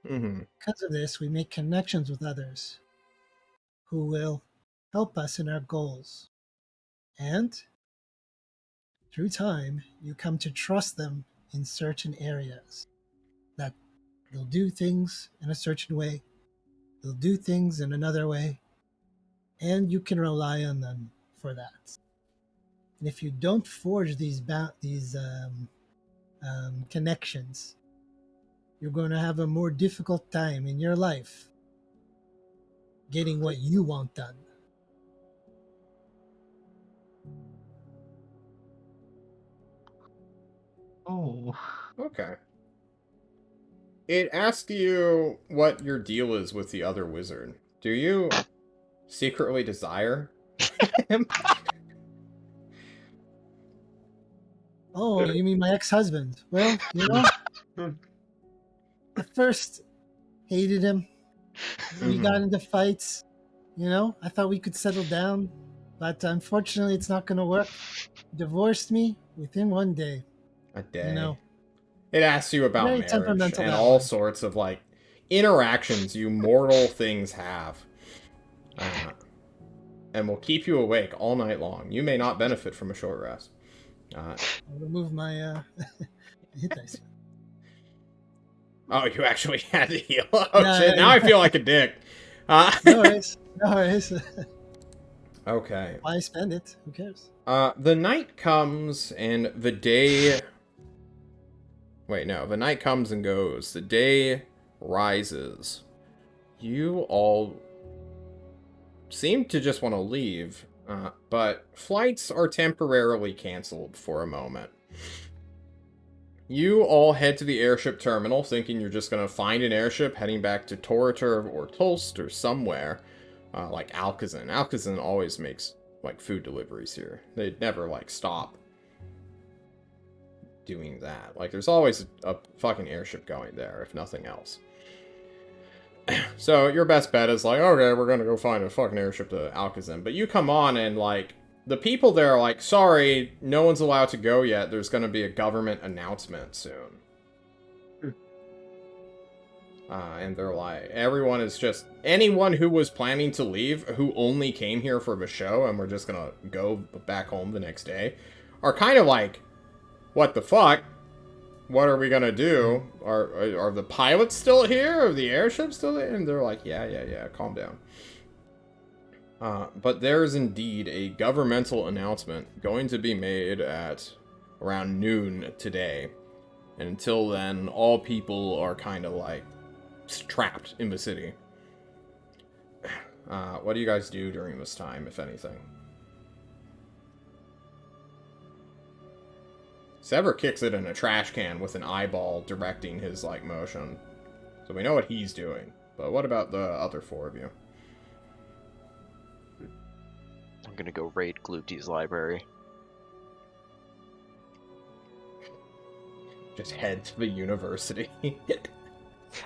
Mm-hmm. Because of this, we make connections with others who will help us in our goals. And through time, you come to trust them in certain areas. That they'll do things in a certain way, they'll do things in another way, and you can rely on them for that. And if you don't forge these connections, you're going to have a more difficult time in your life getting what you want done. Oh. Okay. It asks you what your deal is with the other wizard. Do you secretly desire him? Oh, you mean my ex-husband? Well, at first hated him. We got into fights. I thought we could settle down, but unfortunately, it's not going to work. Divorced me within one day. A day. You know, It asks you about very marriage temperamental, and that all one. sorts of, like, interactions you mortal things have. And will keep you awake all night long. You may not benefit from a short rest. I'll remove my hit dice. Oh, you actually had to heal. Oh, Yeah, shit. Now I feel like a dick. No worries. No worries. Okay. Why spend it? Who cares? The night comes and the day... Wait, no. The night comes and goes. The day rises. You all seem to just want to leave, but flights are temporarily canceled for a moment. You all head to the airship terminal, thinking you're just going to find an airship heading back to Torater or Tulst or somewhere, like Alkazan. Alkazan always makes, like, food deliveries here. They never, like, stop doing that. Like, there's always a fucking airship going there, if nothing else. So, your best bet is like, okay, we're gonna go find a fucking airship to Alkazan. But you come on and, like, the people there are like, sorry, no one's allowed to go yet. There's gonna be a government announcement soon. And they're like, everyone is just, anyone who was planning to leave, who only came here for the show and we're just gonna go back home the next day, are kind of like, what the fuck? What are we gonna do? Are the pilots still here? Are the airships still there? And they're like, yeah, calm down. But there is indeed a governmental announcement going to be made at around noon today. And until then, all people are kind of like trapped in the city. What do you guys do during this time, if anything? Sever kicks it in a trash can with an eyeball directing his, like, motion. So we know what he's doing. But what about the other four of you? I'm gonna go raid Gluti's library. Just head to the university.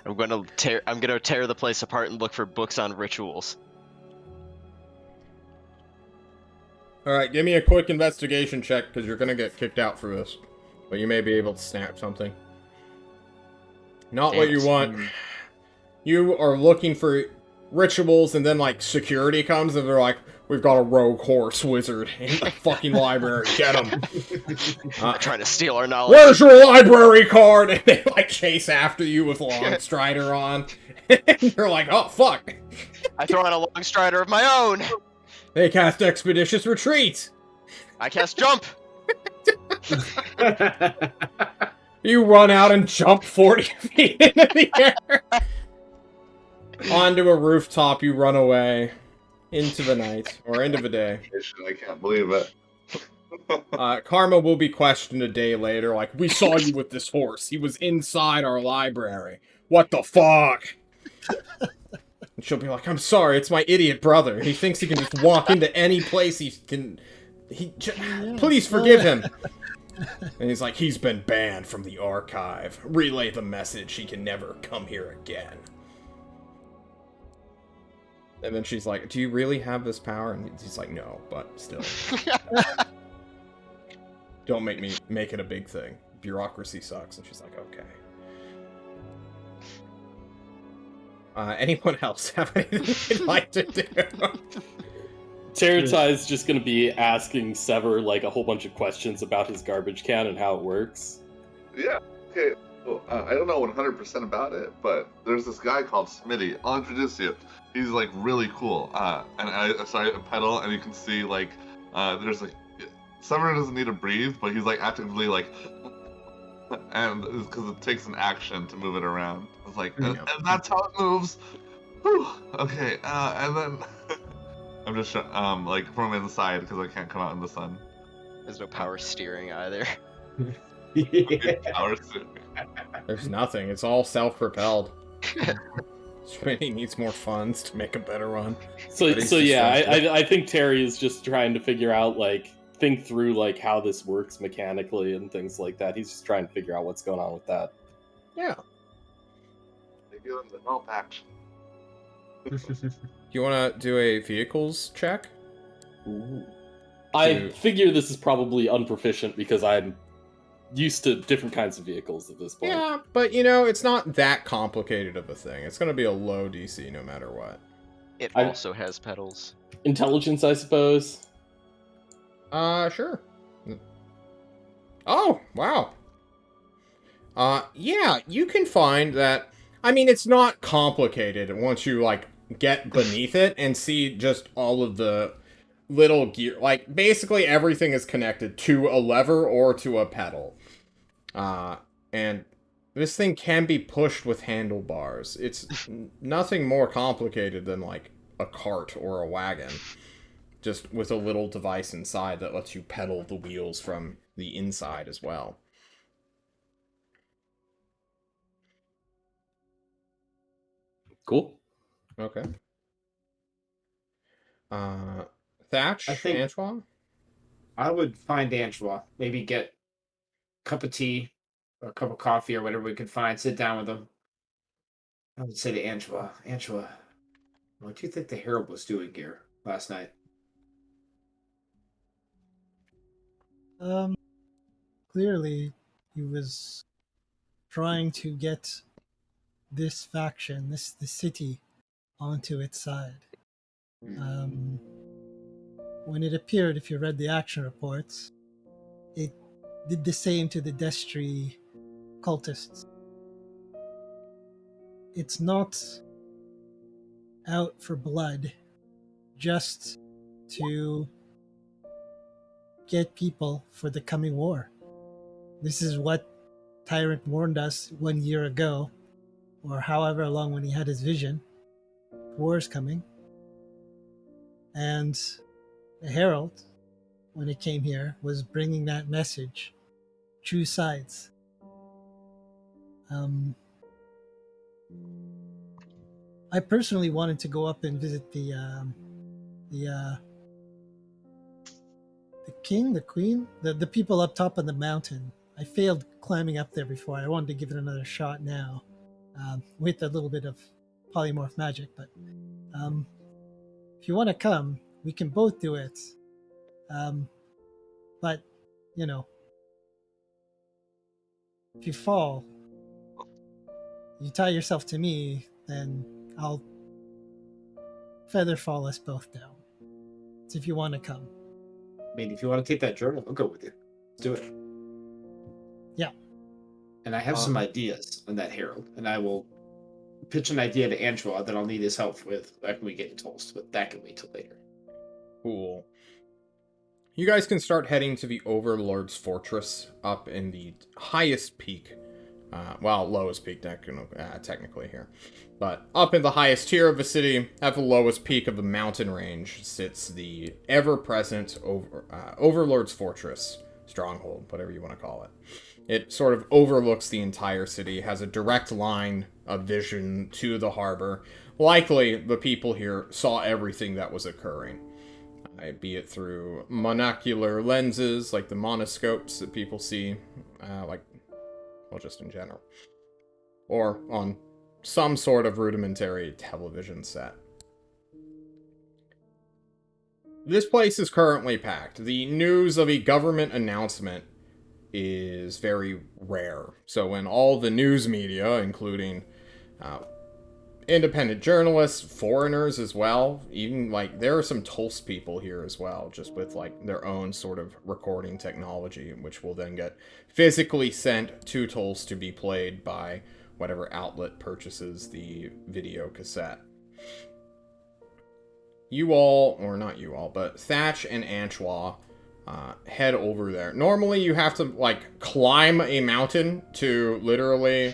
I'm gonna tear the place apart and look for books on rituals. Alright, give me a quick investigation check, because you're gonna get kicked out for this. But you may be able to snap something. Not what you want. You are looking for rituals, and then, like, security comes, and they're like, we've got a rogue horse wizard in the fucking library. Get him. Trying to steal our knowledge. Where's your library card? And they, like, chase after you with Long Strider on. And you're like, oh, fuck. I throw on a long strider of my own. They cast Expeditious Retreat. I cast jump. You run out and jump 40 feet into the air. Onto a rooftop, you run away. Into the night. Or into the day. I can't believe it. Karma will be questioned a day later, like, we saw you with this horse. He was inside our library. What the fuck? And she'll be like, I'm sorry, it's my idiot brother. He thinks he can just walk into any place he can... Please forgive him. And he's like, he's been banned from the archive. Relay the message, he can never come here again. And then she's like, do you really have this power? And he's like, no, but still. Don't make it a big thing. Bureaucracy sucks. And she's like, okay. Anyone else have anything they'd like to do? Teratai's just gonna be asking Sever like a whole bunch of questions about his garbage can and how it works. Yeah, okay. Well, I don't know 100% about it, but there's this guy called Smitty. I'll introduce you. He's like really cool. And I started to pedal, and you can see like there's like Sever doesn't need to breathe, but he's like actively like, and because it takes an action to move it around. It's like, and that's how it moves. Whew. Okay, and then I'm just like from inside because I can't come out in the sun. There's no power steering either. Power steering. There's nothing. It's all self-propelled. Smitty needs more funds to make a better one. So yeah, I think Terry is just trying to figure out think through how this works mechanically and things like that. He's just trying to figure out what's going on with that. Yeah. They give him the help action. Do you want to do a vehicles check? Ooh. I figure this is probably unproficient because I'm used to different kinds of vehicles at this point. Yeah, but it's not that complicated of a thing. It's going to be a low DC no matter what. It also has pedals. Intelligence, I suppose. Sure. Oh, wow. Yeah, you can find that. I mean, it's not complicated once you, get beneath it and see just all of the little gear. Basically everything is connected to a lever or to a pedal. And this thing can be pushed with handlebars. It's nothing more complicated than, a cart or a wagon. Just with a little device inside that lets you pedal the wheels from the inside as well. Cool. Okay. Thatch, I think Antoine? I would find Angela. Maybe get a cup of tea or a cup of coffee or whatever we could find. Sit down with them. I would say to Angela, what do you think the Herald was doing here last night? Clearly, he was trying to get this faction, the city, onto its side. When it appeared, if you read the action reports, it did the same to the Destry cultists. It's not out for blood, just to get people for the coming war. This is what Tyrant warned us 1 year ago, or however long when he had his vision. War is coming. And the Herald, when it came here, was bringing that message. Two sides. I personally wanted to go up and visit the king, the queen, the people up top on the mountain. I failed climbing up there before. I wanted to give it another shot now, with a little bit of polymorph magic. But if you want to come, we can both do it. But you know, if you fall, you tie yourself to me, then I'll feather fall us both down. So if you want to come. I mean, if you want to take that journal, I'll go with you. Let's do it. Yeah. And I have some ideas on that Herald, and I will pitch an idea to Angela that I'll need his help with after we get to Tulsa, but that can wait till later. Cool. You guys can start heading to the Overlord's Fortress up in the highest peak. Lowest peak technically here. But up in the highest tier of the city, at the lowest peak of the mountain range, sits the ever-present Overlord's Fortress. Stronghold, whatever you want to call it. It sort of overlooks the entire city, has a direct line of vision to the harbor. Likely, the people here saw everything that was occurring. Be it through monocular lenses, like the monoscopes that people see, just in general. Or on some sort of rudimentary television set. This place is currently packed. The news of a government announcement is very rare. So when all the news media, including independent journalists, foreigners as well, even there are some Tulsa people here as well, just with their own sort of recording technology, which will then get physically sent to Tulsa to be played by whatever outlet purchases the video cassette. You all, or not you all, but Thatch and Anchois head over there. Normally you have to climb a mountain to literally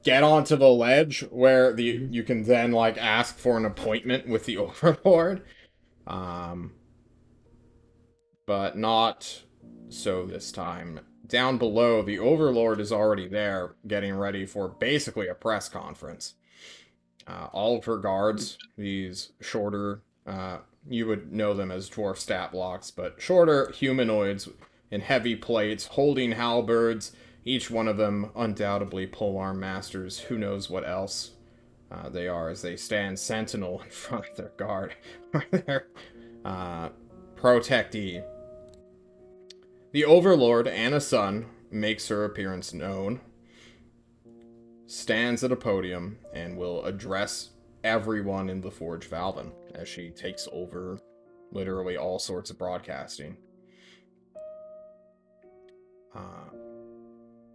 get onto the ledge where you can then ask for an appointment with the Overlord. But not so this time. Down below, the Overlord is already there, getting ready for basically a press conference. All of her guards, these shorter, you would know them as dwarf stat blocks, but shorter humanoids in heavy plates, holding halberds, each one of them undoubtedly polearm masters, who knows what else they are, as they stand sentinel in front of their guard, or their protectee. The Overlord, Anna Sun, makes her appearance known, stands at a podium, and will address everyone in the Forge Valvin as she takes over literally all sorts of broadcasting.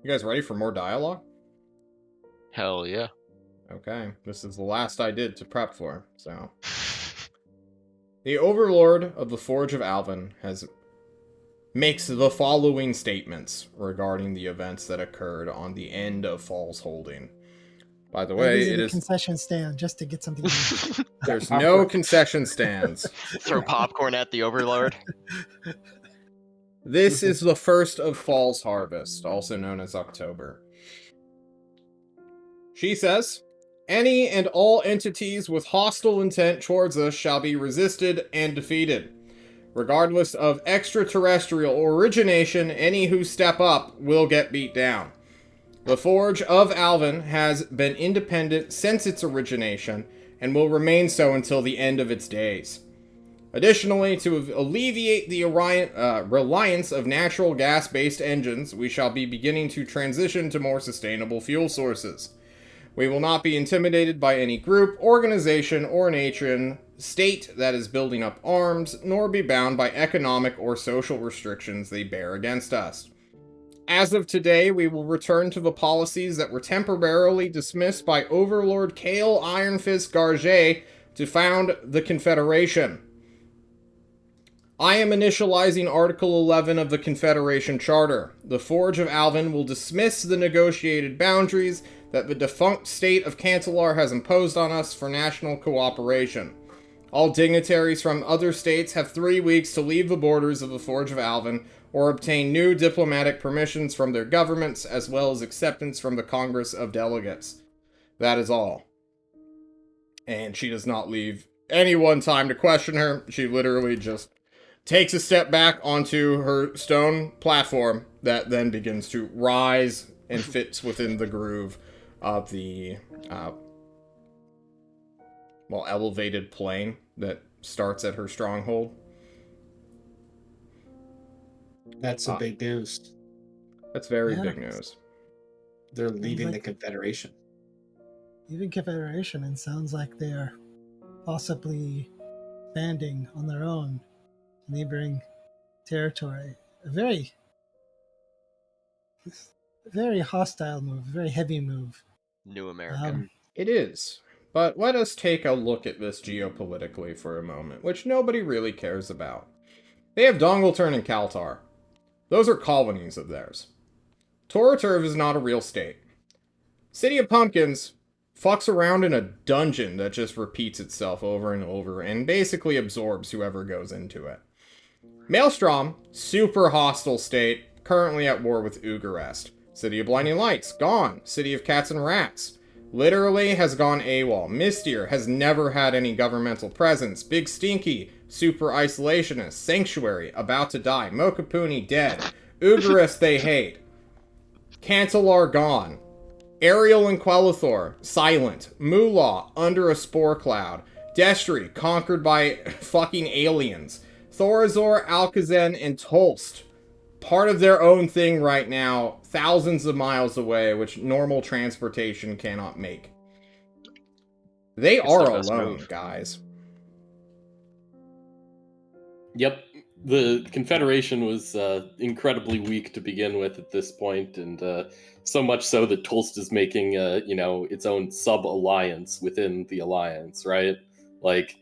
You guys ready for more dialogue? Hell yeah. Okay, this is the last I did to prep for, so. The Overlord of the Forge of Alvin makes the following statements regarding the events that occurred on the end of Fall's Holding. By the way, it is concession stand just to get something. There's no concession stands. Throw popcorn at the Overlord. This is the first of Fall's harvest, also known as October. She says, any and all entities with hostile intent towards us shall be resisted and defeated. Regardless of extraterrestrial origination, any who step up will get beat down. The Forge of Alvin has been independent since its origination, and will remain so until the end of its days. Additionally, to alleviate the reliance of natural gas-based engines, we shall be beginning to transition to more sustainable fuel sources. We will not be intimidated by any group, organization, or nation, state that is building up arms, nor be bound by economic or social restrictions they bear against us. As of today, we will return to the policies that were temporarily dismissed by Overlord Kale Ironfist Garget to found the Confederation. I am initializing Article 11 of the Confederation Charter. The Forge of Alvin will dismiss the negotiated boundaries that the defunct state of Cantelar has imposed on us for national cooperation. All dignitaries from other states have 3 weeks to leave the borders of the Forge of Alvin or obtain new diplomatic permissions from their governments, as well as acceptance from the Congress of Delegates. That is all. And she does not leave anyone time to question her. She literally just takes a step back onto her stone platform that then begins to rise and fits within the groove of the elevated plane that starts at her stronghold. That's a big news. That's very big news. They're leaving the Confederation. Even Confederation, and sounds like they're possibly banding on their own, neighboring territory. A very hostile move, very heavy move. New America. It is. But let us take a look at this geopolitically for a moment, which nobody really cares about. They have Dongleturn and Kaltar. Those are colonies of theirs. Toraturv is not a real state. City of Pumpkins fucks around in a dungeon that just repeats itself over and over and basically absorbs whoever goes into it. Maelstrom, super hostile state, currently at war with Ugarest. City of Blinding Lights, gone. City of Cats and Rats, literally has gone AWOL. Mistyr has never had any governmental presence. Big Stinky, super isolationist. Sanctuary, about to die. Mokapuni, dead. Ugarest, they hate. Cantelar, gone. Ariel and Quelithor, silent. Moolah, under a spore cloud. Destry, conquered by fucking aliens. Thorazor, Alkazen, and Tolst, part of their own thing right now, thousands of miles away, which normal transportation cannot make. They are alone, guys. Yep. The Confederation was incredibly weak to begin with at this point, and so much so that Tolst is making, its own sub-alliance within the alliance, right? Like,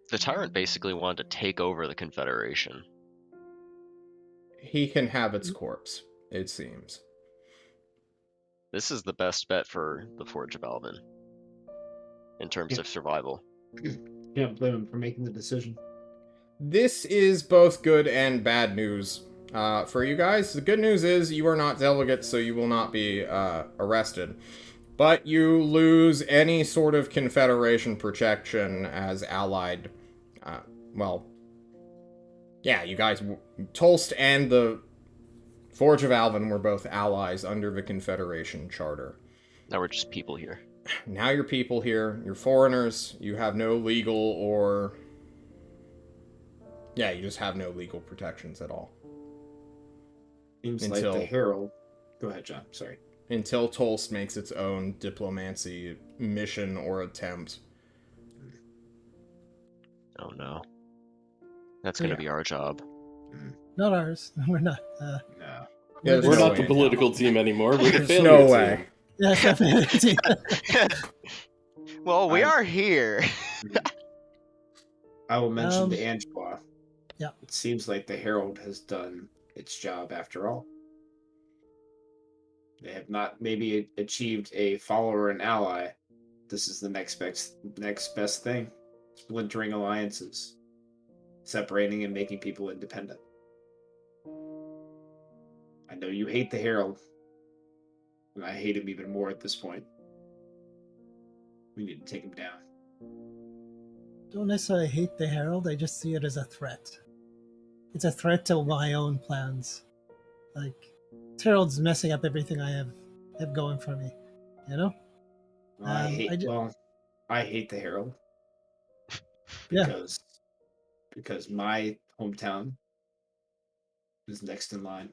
The Tyrant basically wanted to take over the Confederation. He can have its corpse, it seems. This is the best bet for the Forge of Alvin in terms of survival. Can't blame him for making the decision. This is both good and bad news for you guys. The good news is you are not delegates, so you will not be arrested. But you lose any sort of Confederation protection as allied. You guys, Tolst and the Forge of Alvin were both allies under the Confederation Charter. Now we're just people here. Now you're people here. You're foreigners. You have no legal or... Yeah, you just have no legal protections at all. Seems like the Herald... Go ahead, John. Sorry. Until Tolst makes its own diplomacy mission or attempt. Oh no. That's going to be our job. Not ours. We're not. No. Yeah, we're not the political team anymore. We're the There's failure no team. way. Yeah, definitely. Well, we are here. I will mention to Angela. Yeah. It seems like the Herald has done its job after all. They have not maybe achieved a follower and ally. This is the next best thing. Splintering alliances. Separating and making people independent. I know you hate the Herald. And I hate him even more at this point. We need to take him down. Don't necessarily hate the Herald, I just see it as a threat. It's a threat to my own plans. Like, Herald's messing up everything I have going for me. You know? I hate the Herald. Because my hometown is next in line.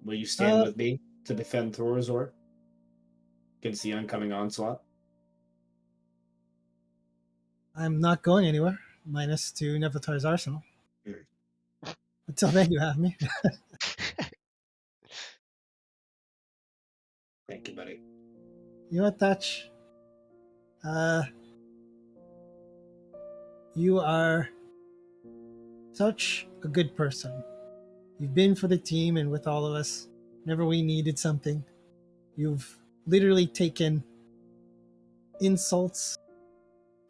Will you stand with me to defend Thorazor against the oncoming onslaught? I'm not going anywhere, minus to Nevatar's arsenal. Until then, you have me. Thank you, buddy. You know what, Thatch? You are such a good person. You've been for the team and with all of us whenever we needed something. You've literally taken insults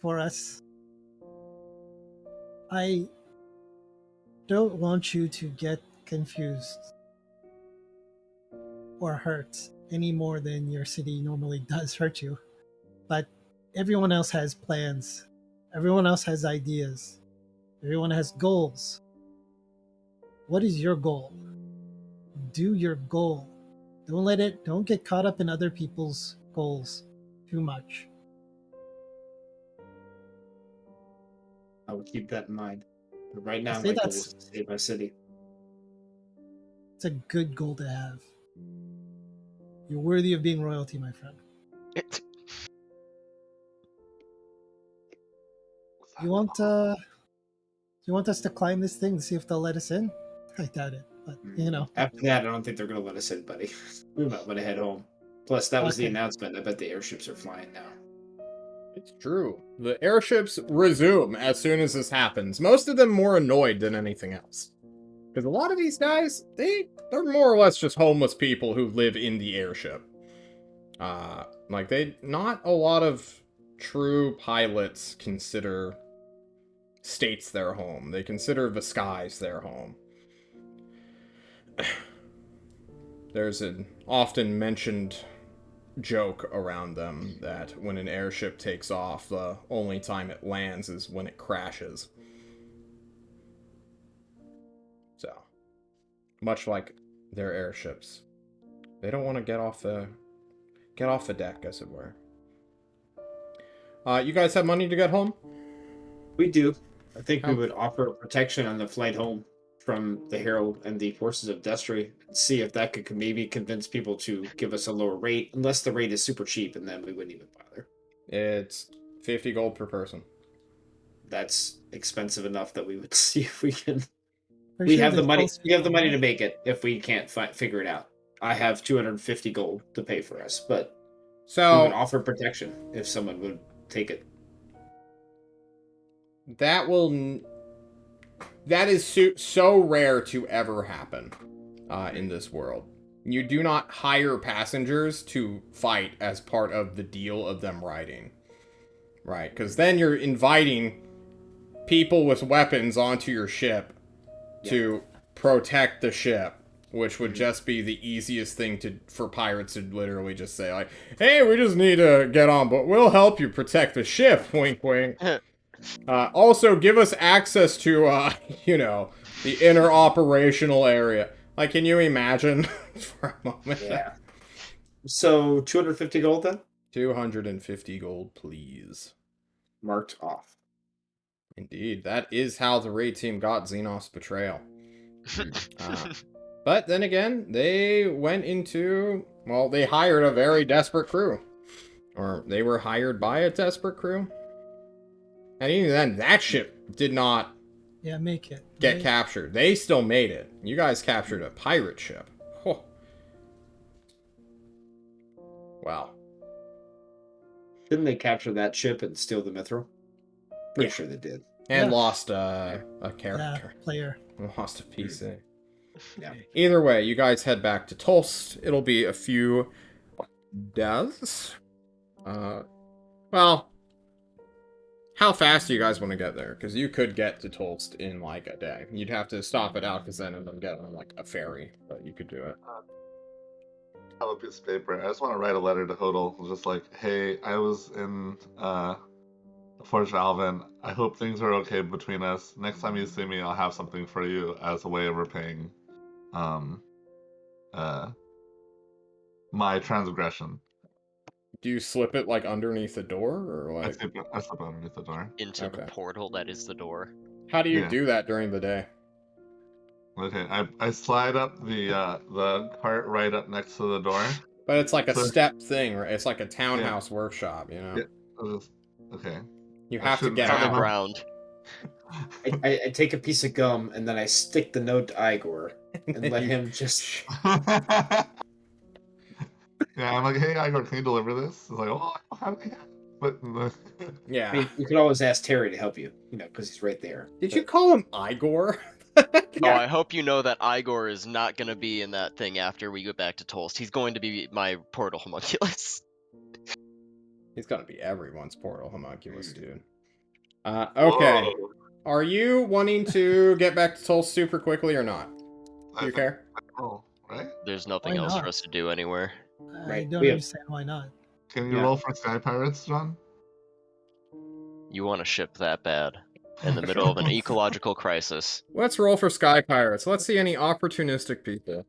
for us. I don't want you to get confused or hurt any more than your city normally does hurt you. But everyone else has plans. Everyone else has ideas. Everyone has goals. What is your goal? Do your goal. Don't get caught up in other people's goals too much. I would keep that in mind. But right now, I say my goal that's- is to save my city. It's a good goal to have. You're worthy of being royalty, my friend. You want us to climb this thing to see if they'll let us in? I doubt it, but you know. After that, I don't think they're going to let us in, buddy. We might want to head home. Plus, that was the Okay. announcement. I bet the airships are flying now. It's true. The airships resume as soon as this happens. Most of them more annoyed than anything else. Because a lot of these guys, they're more or less just homeless people who live in the airship. Not a lot of true pilots consider states their home. They consider the skies their home. There's an often mentioned joke around them that when an airship takes off, the only time it lands is when it crashes. So, much like their airships, they don't want to get off the deck, as it were. You guys have money to get home? We do. I think we How- would offer protection on the flight home from the Herald and the forces of Destry and see if that could maybe convince people to give us a lower rate, unless the rate is super cheap, and then we wouldn't even bother. It's 50 gold per person. That's expensive enough that we would see if we can. For We sure have the there's money. close We have the people, money to right? make it if we can't figure it out. I have 250 gold to pay for us, but we would So, offer protection if someone would take it. that is so rare to ever happen in this world. You do not hire passengers to fight as part of the deal of them riding. Right, because then you're inviting people with weapons onto your ship to protect the ship, which would just be the easiest thing for pirates to literally just say, like, hey, we just need to get on, but we'll help you protect the ship, wink wink. Also, give us access to, the inner operational area. Like, can you imagine for a moment? Yeah. So 250 gold then? 250 gold, please. Marked off. Indeed, that is how the raid team got Xenos betrayal. But then again, they went into, they hired a very desperate crew. Or they were hired by a desperate crew. And even then, that ship did not Yeah, make it. get right? captured. They still made it. You guys captured a pirate ship. Oh. Wow. Didn't they capture that ship and steal the mithril? Pretty Yeah. sure they did. And Yeah. lost a Yeah, character. player. Lost a PC. Yeah. Either way, you guys head back to Tulst. It'll be a few days. How fast do you guys want to get there? Because you could get to Tulst in like a day. You'd have to stop it out because then I'm getting on like a ferry, but you could do it. I have a piece of paper. I just want to write a letter to Hodel. Just like, hey, I was in Forge Alvin. I hope things are okay between us. Next time you see me, I'll have something for you as a way of repaying my transgression. Do you slip it like underneath the door or I like? slip underneath the door. Into the Okay. portal that is the door. How do you Yeah. do that during the day? Okay, I slide up the cart right up next to the door. But it's like a So- step thing, right? It's like a townhouse workshop, you know? Yeah. Okay. You I have to shouldn't get Common out. ground. I take a piece of gum and then I stick the note to Igor and let him just. Yeah, I'm like, hey Igor, can you deliver this? It's like, oh, how do I? But Yeah. I mean, you could always ask Terry to help you, because he's right there. Did you call him Igor? Oh, I hope you know that Igor is not going to be in that thing after we get back to Tolst. He's going to be my portal homunculus. He's gonna be everyone's portal homunculus, dude. Okay. Whoa. Are you wanting to get back to Tulsa super quickly or not? Do you care? Oh, right? There's nothing Why else not? for us to do anywhere. I Right, don't we have- understand why not. Can you Yeah. roll for Sky Pirates, John? You want a ship that bad in the middle of an ecological crisis. Let's roll for Sky Pirates. Let's see any opportunistic people.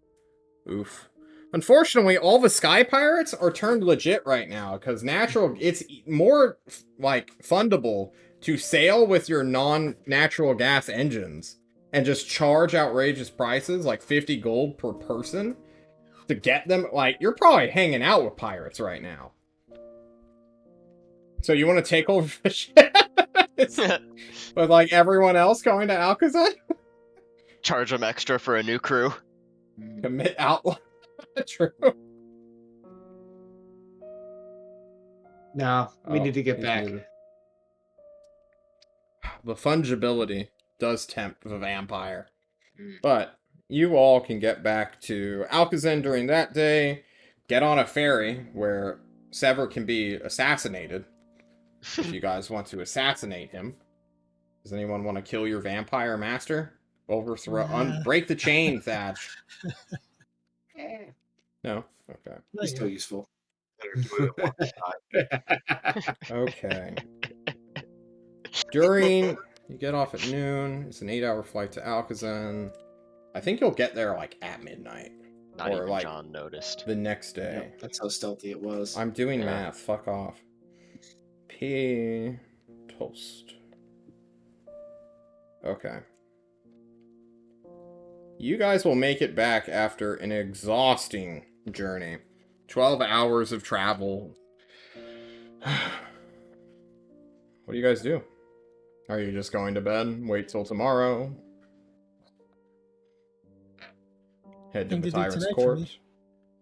Oof. Unfortunately, all the Sky Pirates are turned legit right now, because it's more, fundable to sail with your non-natural gas engines and just charge outrageous prices, like 50 gold per person, to get them. You're probably hanging out with pirates right now. So you want to take over the ship? With, everyone else going to Alcazar? Charge them extra for a new crew. Commit outlaw. True. No, we need to get he's back. muted. The fungibility does tempt the vampire. But you all can get back to Alcazar during that day, get on a ferry where Sever can be assassinated. If you guys want to assassinate him. Does anyone want to kill your vampire master? Overthrow, break the chain, Thatch. No? Okay. He's still useful. Better do it at one shot. Okay. You get off at noon. It's an 8-hour flight to Alcazar. I think you'll get there, at midnight. Not Or, even John noticed. The next day. Yep, that's how stealthy it was. I'm doing Yeah. math. Fuck off. P... Toast. Okay. You guys will make it back after an exhausting journey. 12 hours of travel. What do you guys do? Are you just going to bed? Wait till tomorrow? Head to Thing the to do Tyrant's tonight for me. corpse?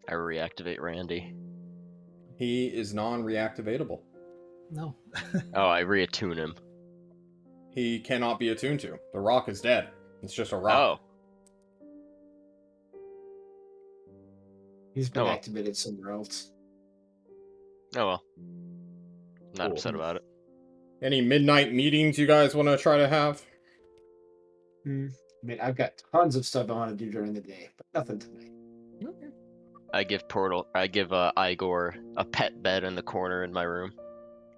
I reactivate Randy. He is non-reactivatable. No. Oh, I reattune him. He cannot be attuned to. The rock is dead. It's just a rock. Oh, He's been Oh, well. activated somewhere else. oh well. Not Cool. upset about it. Any midnight meetings you guys want to try to have? I mean, I've got tons of stuff I want to do during the day, but nothing tonight. I give Igor a pet bed in the corner in my room.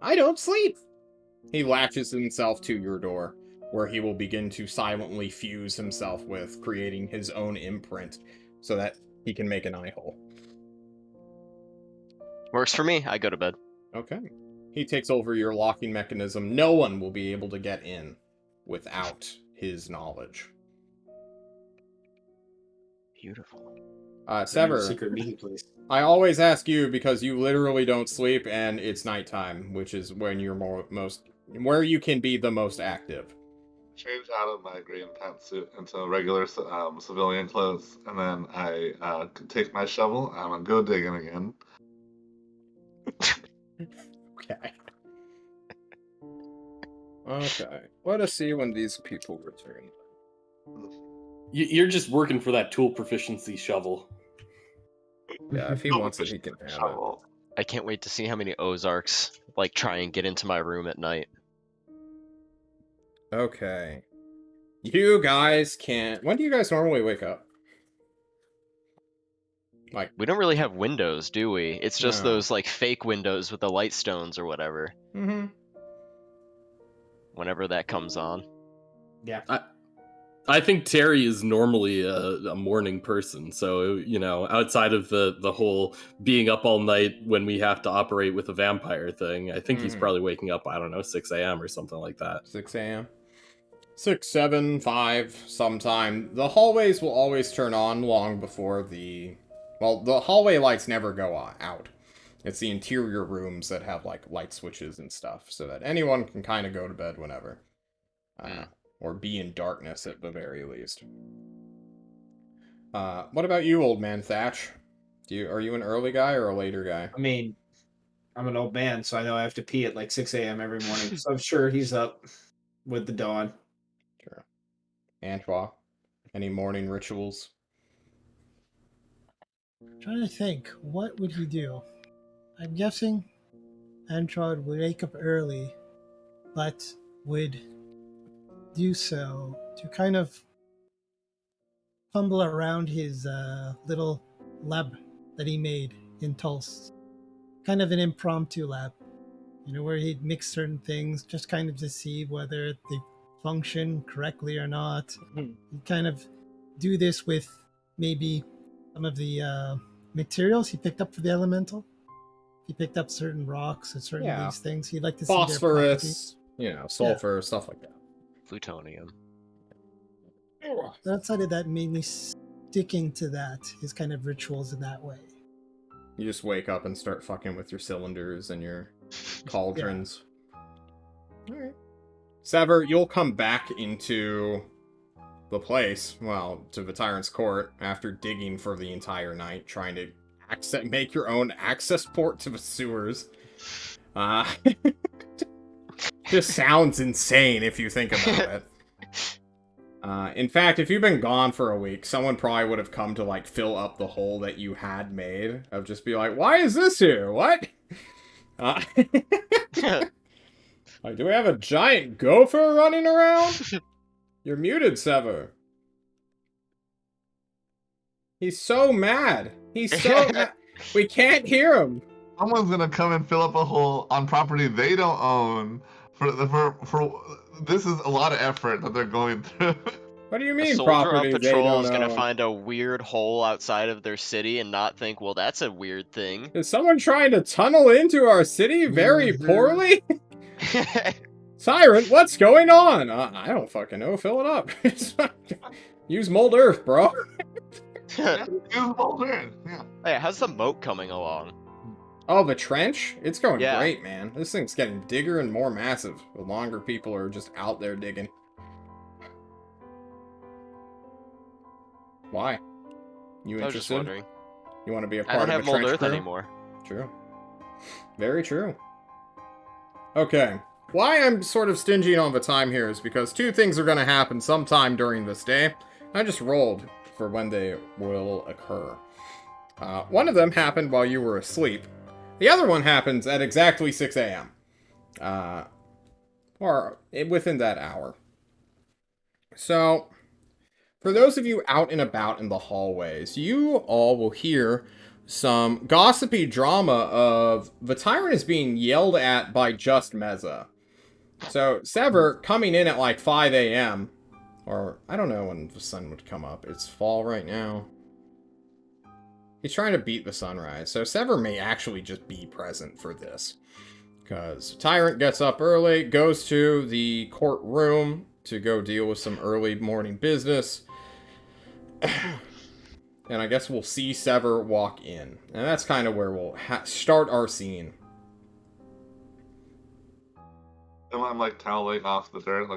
I don't sleep. He latches himself to your door, where he will begin to silently fuse himself with, creating his own imprint, so that he can make an eye hole. Works for me. I go to bed. Okay. He takes over your locking mechanism. No one will be able to get in without his knowledge. Beautiful. Sever, Secret meeting place. I always ask you because you literally don't sleep and it's nighttime, which is when you're where you can be the most active. Change out of my green pantsuit into regular civilian clothes, and then I take my shovel and I'm gonna go digging again. Okay. Okay. Let us see when these people return. You're just working for that tool proficiency shovel. Yeah, if he wants it, he can have it. Shovel. I can't wait to see how many Ozarks try and get into my room at night. Okay. You guys can't... When do you guys normally wake up? We don't really have windows, do we? It's just No. those fake windows with the light stones or whatever. Mm-hmm. Whenever that comes on. Yeah. I think Terry is normally a morning person, so outside of the whole being up all night when we have to operate with a vampire thing, I think he's probably waking up, I don't know, 6 a.m. or something like that. 6 a.m. 6, 7, 5, sometime. The hallways will always turn on long before the hallway lights never go out. It's the interior rooms that have light switches and stuff, so that anyone can kind of go to bed whenever. Or be in darkness at the very least. What about you, old man Thatch? Are you an early guy or a later guy? I mean, I'm an old man, so I know I have to pee at like 6 a.m. every morning. So I'm sure he's up with the dawn. Sure. Antoine, any morning rituals? Trying to think, what would he do? I'm guessing Antrod would wake up early, but would do so to kind of fumble around his little lab that he made in Tulsa. Kind of an impromptu lab, where he'd mix certain things just kind of to see whether they function correctly or not. He'd kind of do this with maybe some of the materials he picked up for the elemental. He picked up certain rocks and certain of these things. He'd like to see their phosphorus, sulfur, stuff like that. Plutonium. But outside of that, mainly sticking to that, his kind of rituals in that way. You just wake up and start fucking with your cylinders and your cauldrons. Yeah. Alright. Sever, you'll come back into the place, to the Tyrant's Court, after digging for the entire night, trying to make your own access port to the sewers. Just sounds insane if you think about it. In fact, if you've been gone for a week, someone probably would have come to, fill up the hole that you had made. Of just be like, why is this here? What? Do we have a giant gopher running around? You're muted, Sever. He's so mad. He's so mad. We can't hear him. Someone's gonna come and fill up a hole on property they don't own. For this is a lot of effort that they're going through. What do you mean, a soldier on property they patrol don't is gonna own? find a weird hole outside of their city and not think, well, that's a weird thing. Is someone trying to tunnel into our city very poorly? Tyrant, what's going on? I don't fucking know. Fill it up. Use mold earth, bro. Use mold earth. Yeah. Hey, how's the moat coming along? Oh, the trench? It's going Yeah. great, man. This thing's getting bigger and more massive the longer people are just out there digging. Why? You I was just interested? wondering. You want to be a I part don't of have a mold trench earth crew? anymore. True. Very true. Okay. Why I'm sort of stingy on the time here is because two things are going to happen sometime during this day. I just rolled for when they will occur. One of them happened while you were asleep. The other one happens at exactly 6 a.m. Or within that hour. So, for those of you out and about in the hallways, you all will hear some gossipy drama of the Tyrant is being yelled at by just Meza. So, Sever, coming in at 5 a.m., or I don't know when the sun would come up. It's fall right now. He's trying to beat the sunrise, so Sever may actually just be present for this. Because Tyrant gets up early, goes to the courtroom to go deal with some early morning business. And I guess we'll see Sever walk in. And that's kind of where we'll start our scene. And I'm toweling off the dirt,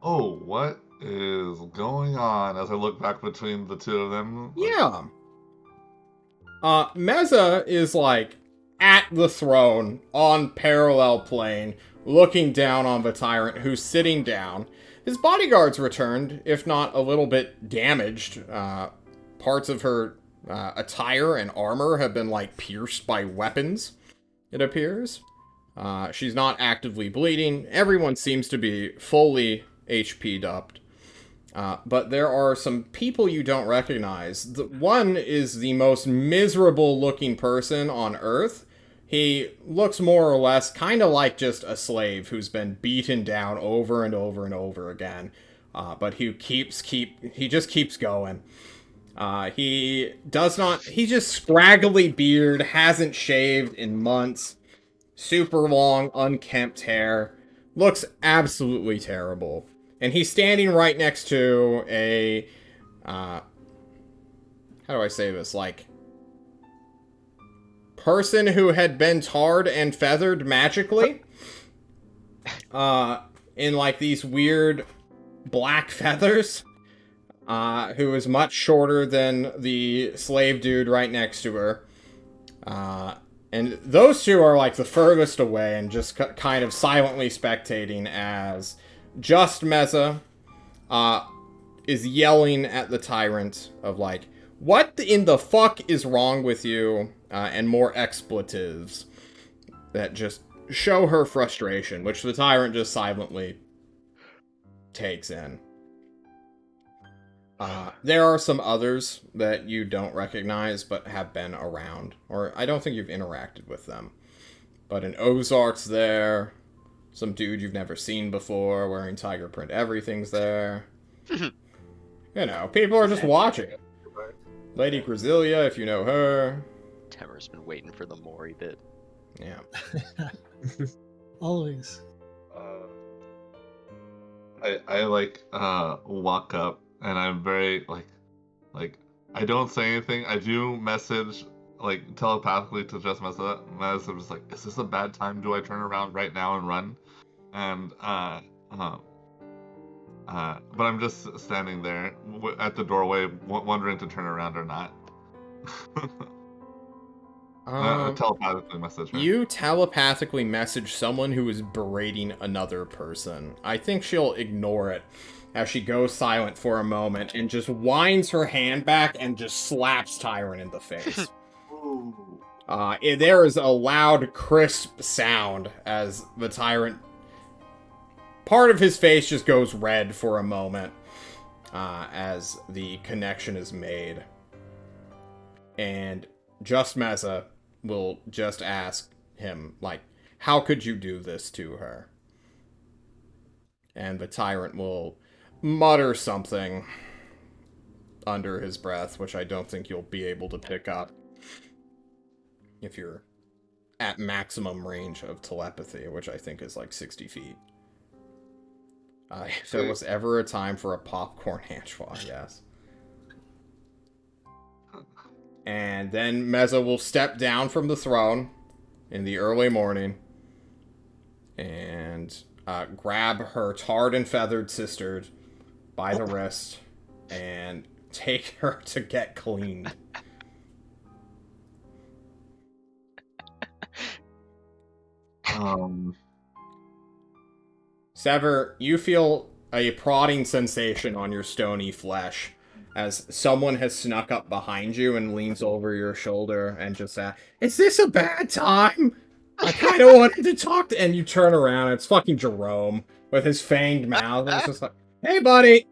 oh, what is going on? As I look back between the two of them. Yeah. Meza is at the throne on parallel plane, looking down on the Tyrant, who's sitting down. His bodyguards returned, if not a little bit damaged. Parts of her attire and armor have been pierced by weapons, it appears. She's not actively bleeding. Everyone seems to be fully HP'd up. But there are some people you don't recognize. One is the most miserable looking person on Earth. He looks more or less kind of like just a slave who's been beaten down over and over and over again. But he just keeps going. He just scraggly beard, hasn't shaved in months. Super long, unkempt hair. Looks absolutely terrible. And he's standing right next to a, how do I say this? Person who had been tarred and feathered magically. In these weird black feathers. Who is much shorter than the slave dude right next to her. And those two are like the furthest away and just kind of silently spectating as Just Meza is yelling at the tyrant of like, what in the fuck is wrong with you? And more expletives that just show her frustration, which the tyrant just silently takes in. There are some others that you don't recognize but have been around, or I don't think you've interacted with them. But an Ozark's there, some dude you've never seen before wearing tiger print everything's there. You know, people are just watching. Lady Grasilia, if you know her. Temer's been waiting for the Mori bit. Yeah. Always. I like walk up and I'm very like I don't say anything. I do message like telepathically to just message. I'm just like, is this a bad time? Do I turn around right now and run? And but I'm just standing there at the doorway, wondering to turn around or not. Telepathically message her. You telepathically message someone who is berating another person. I think she'll ignore it as she goes silent for a moment and just winds her hand back and just slaps Tyrant in the face. There is a loud, crisp sound as the Tyrant... Part of his face just goes red for a moment as the connection is made. And Just Meza will just ask him, like, how could you do this to her? And the Tyrant will mutter something under his breath, which I don't think you'll be able to pick up if you're at maximum range of telepathy, which I think is like 60 feet. If there was ever a time for a popcorn anchois, yes. And then Meza will step down from the throne in the early morning and grab her tarred and feathered sister by the wrist and take her to get cleaned. Sever, you feel a prodding sensation on your stony flesh as someone has snuck up behind you and leans over your shoulder and just says, is this a bad time? I kind of wanted to talk to... And you turn around, and it's fucking Jerome with his fanged mouth, and it's just like, hey, buddy!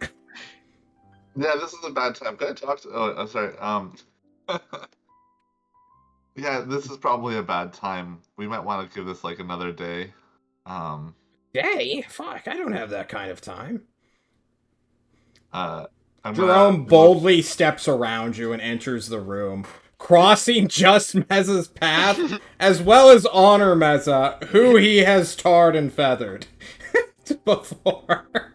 Yeah, this is a bad time. Can I talk to... Oh, I'm sorry. Yeah, this is probably a bad time. We might want to give this, like, another day. Day? Fuck, I don't have that kind of time. Jerome boldly steps around you and enters the room, crossing Just Meza's path, as well as Honor Meza, who he has tarred and feathered before.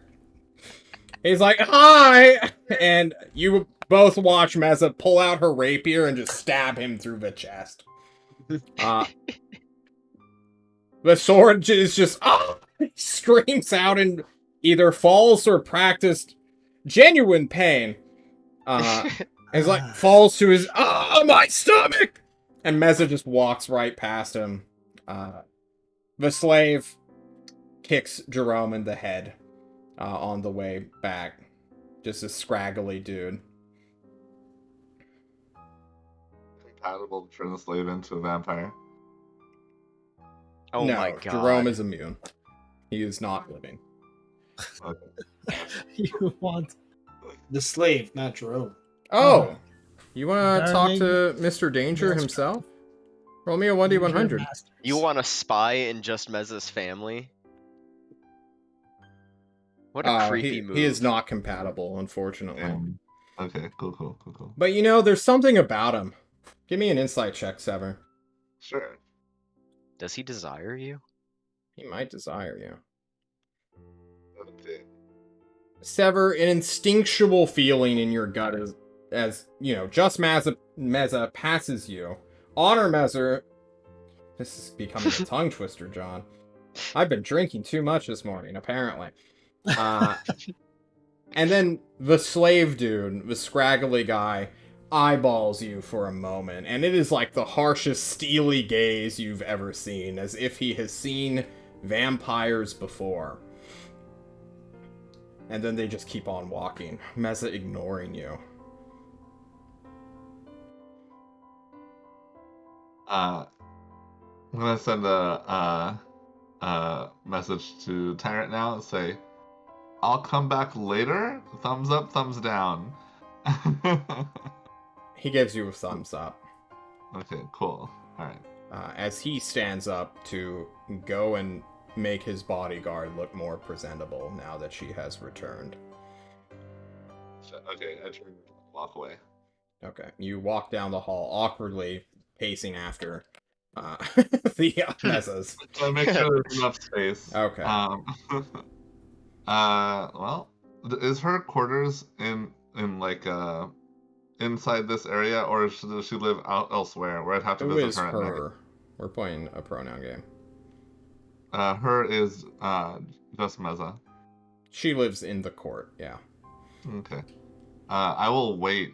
He's like, hi! And you both watch Meza pull out her rapier and just stab him through the chest. The sword is just, screams out and either falls or practiced genuine pain. He's like, falls to his, my stomach! And Meza just walks right past him. The slave kicks Jerome in the head on the way back. Just a scraggly dude. Compatible to turn the slave into a vampire. Oh no, my god. Jerome is immune. He is not living. Okay. You want The slave, not Jerome. Oh! You want to talk Darling. to Mr. Danger Yes. himself? Roll me a 1d100. Masters. You want to spy in Just Meza's family? What a creepy move. He is not compatible, unfortunately. Okay, cool. But you know, there's something about him. Give me an insight check, Sever. Sure. Does he desire you? He might desire you. 17. Sever, an instinctual feeling in your gut as you know, Just Meza passes you. Honor Meza... This is becoming a tongue twister, John. I've been drinking too much this morning, apparently. And then the slave dude, the scraggly guy, eyeballs you for a moment, and it is like the harshest steely gaze you've ever seen, as if he has seen vampires before. And then they just keep on walking, Meza ignoring you. I'm gonna send a message to Tyrant now and say, "I'll come back later. Thumbs up, thumbs down." He gives you a thumbs up. Okay, cool. All right. As he stands up to go and make his bodyguard look more presentable now that she has returned. Okay, I turn and walk away. Okay, you walk down the hall awkwardly, pacing after the Mezas. So I make sure there's enough space. Okay. Well, is her quarters in like inside this area, or does she live out elsewhere where I'd have to Who visit is her? her? We're playing a pronoun game. Her is just Meza. She lives in the court, yeah. Okay. I will wait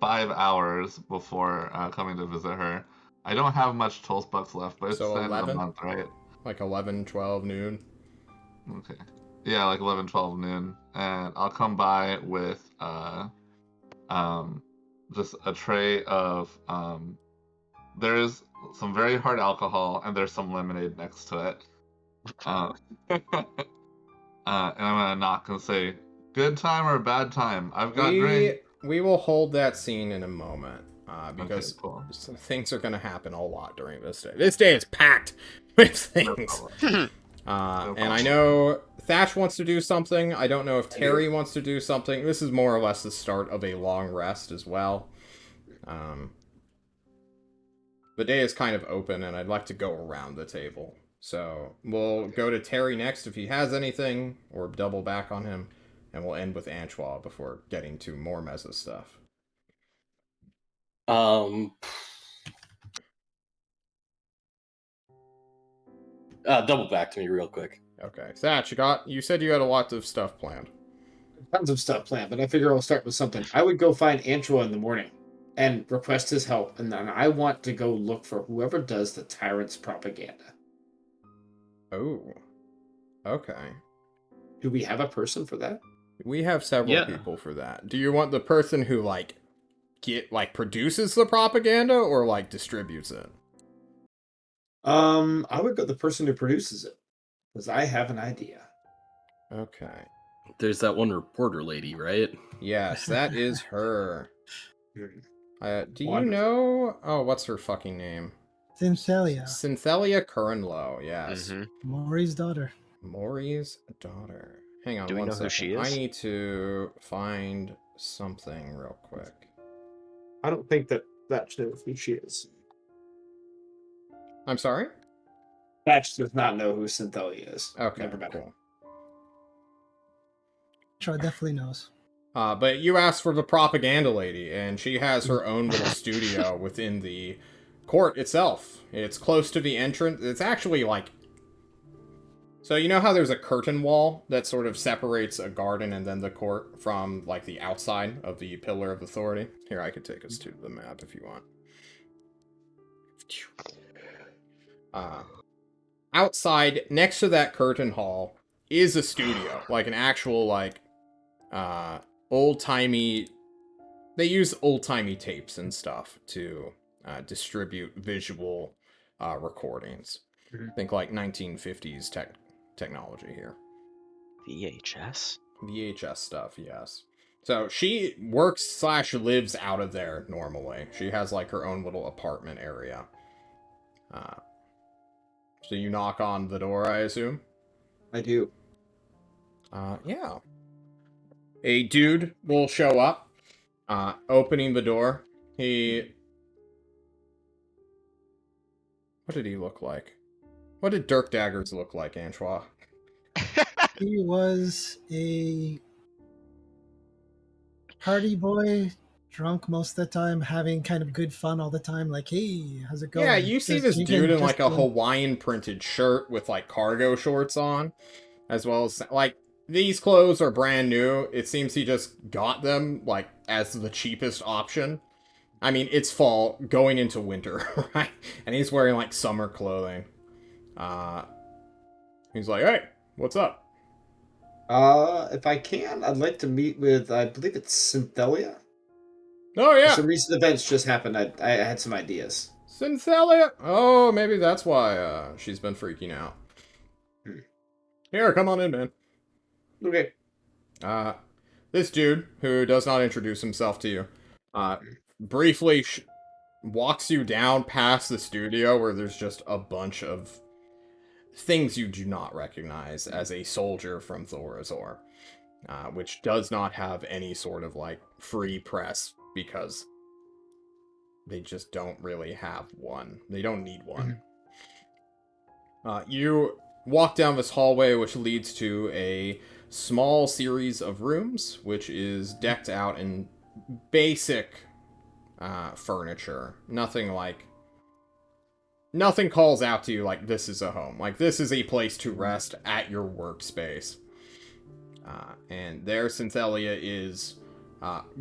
5 hours before coming to visit her. I don't have much Toast bucks left, but it's So the end of the 11? month, right? Like 11, 12, noon. Okay. Yeah, like 11, 12 noon. And I'll come by with just a tray of there's some very hard alcohol and there's some lemonade next to it. And I'm gonna knock and say, "Good time or bad time? I've got drink." We will hold that scene in a moment, because Okay, cool. things are going to happen a lot during this day. This day is packed with things. And I know Thatch wants to do something. I don't know if Terry wants to do something. This is more or less the start of a long rest as well. The day is kind of open, and I'd like to go around the table. So we'll go to Terry next if he has anything, or double back on him. And we'll end with Antoine before getting to more Meza stuff. Double back to me real quick. Okay. Thatch, you said you had a lot of stuff planned. Tons of stuff planned, but I figure I'll start with something. I would go find Antoine in the morning and request his help, and then I want to go look for whoever does the tyrant's propaganda. Oh. Okay. Do we have a person for that? We have several people for that. Do you want the person who, produces the propaganda or, distributes it? I would go the person who produces it, because I have an idea. Okay. There's that one reporter lady, right? Yes, that is her. Do you Wonderful. know... Oh, what's her fucking name? Synthelia, Synthelia Curranlow, yes. Maury's daughter. Maury's daughter. Hang on Do we one know who second. she is? I need to find something real quick. I don't think that knows who she is. I'm sorry? Thatch does not know who Synthelia is. Okay, Never met her. cool. Troy definitely knows. But you asked for the propaganda lady, and she has her own little studio within the court itself. It's close to the entrance. It's actually so you know how there's a curtain wall that sort of separates a garden and then the court from, the outside of the Pillar of Authority? Here, I could take us to the map if you want. Outside, next to that curtain hall, is a studio. An actual, old-timey... They use old-timey tapes and stuff to distribute visual recordings. Think 1950s technology here. VHS? VHS stuff, yes. So she works/lives out of there normally. She has her own little apartment area. So you knock on the door, I assume? I do. Yeah. A dude will show up, opening the door. What did he look like? What did Dirk Daggers look like, Antoine? He was a party boy, drunk most of the time, having kind of good fun all the time. Hey, how's it going? Yeah, you see this You dude can in a Hawaiian printed shirt with cargo shorts on, as well as these clothes are brand new. It seems he just got them, like, as the cheapest option. I mean, it's fall, going into winter, right? And he's wearing, like, summer clothing. He's like, hey, what's up? If I can, I'd like to meet with, I believe it's Synthelia. Oh, yeah. Some recent events just happened. I had some ideas. Synthelia? Oh, maybe that's why she's been freaking out. Here, come on in, man. Okay. This dude, who does not introduce himself to you, briefly walks you down past the studio where there's just a bunch of things you do not recognize as a soldier from Thorazor, which does not have any sort of, like, free press because they just don't really have one. They don't need one. You walk down this hallway, which leads to a small series of rooms, which is decked out in basic furniture. Nothing calls out to you like this is a home. Like, this is a place to rest at your workspace. And there, Synthelia is